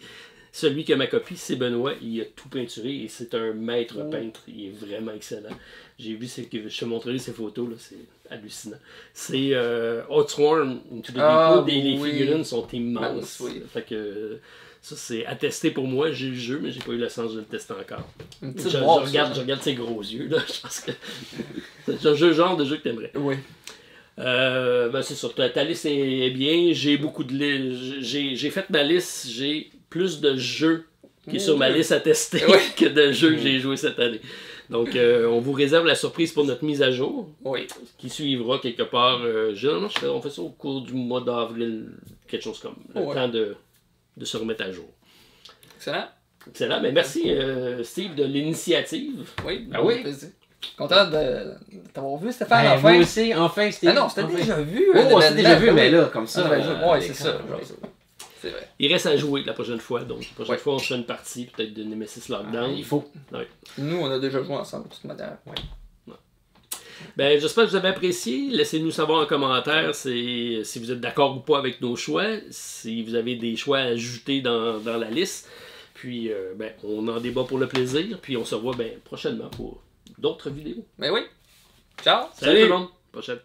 Speaker 1: celui qui a ma copie, c'est Benoît. Il a tout peinturé et c'est un maître peintre. Il est vraiment excellent. J'ai vu, je te montrerai ces photos, là, c'est hallucinant. C'est Oathsworn Into the Deep. Les figurines sont immenses. Fait que ça, c'est attesté pour moi. J'ai le jeu, mais j'ai pas eu la chance de le tester encore. Je regarde ses gros yeux. Là. Je pense que c'est le genre de jeu que t'aimerais.
Speaker 2: Oui.
Speaker 1: C'est sûr, ta liste est bien. J'ai beaucoup de listes. J'ai fait ma liste. J'ai plus de jeux qui est sur ma liste à tester que de jeux que j'ai joué cette année. Donc, on vous réserve la surprise pour notre mise à jour, qui suivra quelque part. Généralement, on fait ça au cours du mois d'avril, quelque chose comme le temps de se remettre à jour. Excellent, mais merci Steve de l'initiative.
Speaker 2: Oui, plaisir. Content de t'avoir vu, Stéphane, enfin.
Speaker 3: Moi aussi, enfin, Steve.
Speaker 2: Ah non, c'était déjà vu.
Speaker 3: On s'était déjà vu, mais là, comme ça.
Speaker 2: Oui, c'est ça. C'est vrai.
Speaker 1: Il reste à jouer la prochaine fois. Donc, la prochaine fois, on fait une partie peut-être de Nemesis Lockdown.
Speaker 3: Il faut.
Speaker 2: Nous, on a déjà joué ensemble, de toute manière.
Speaker 1: Ben, j'espère que vous avez apprécié. Laissez-nous savoir en commentaire si vous êtes d'accord ou pas avec nos choix. Si vous avez des choix à ajouter dans la liste. Puis, on en débat pour le plaisir. Puis, on se revoit prochainement pour d'autres vidéos.
Speaker 2: Ben oui. Ciao.
Speaker 1: Salut tout le monde. Prochaine.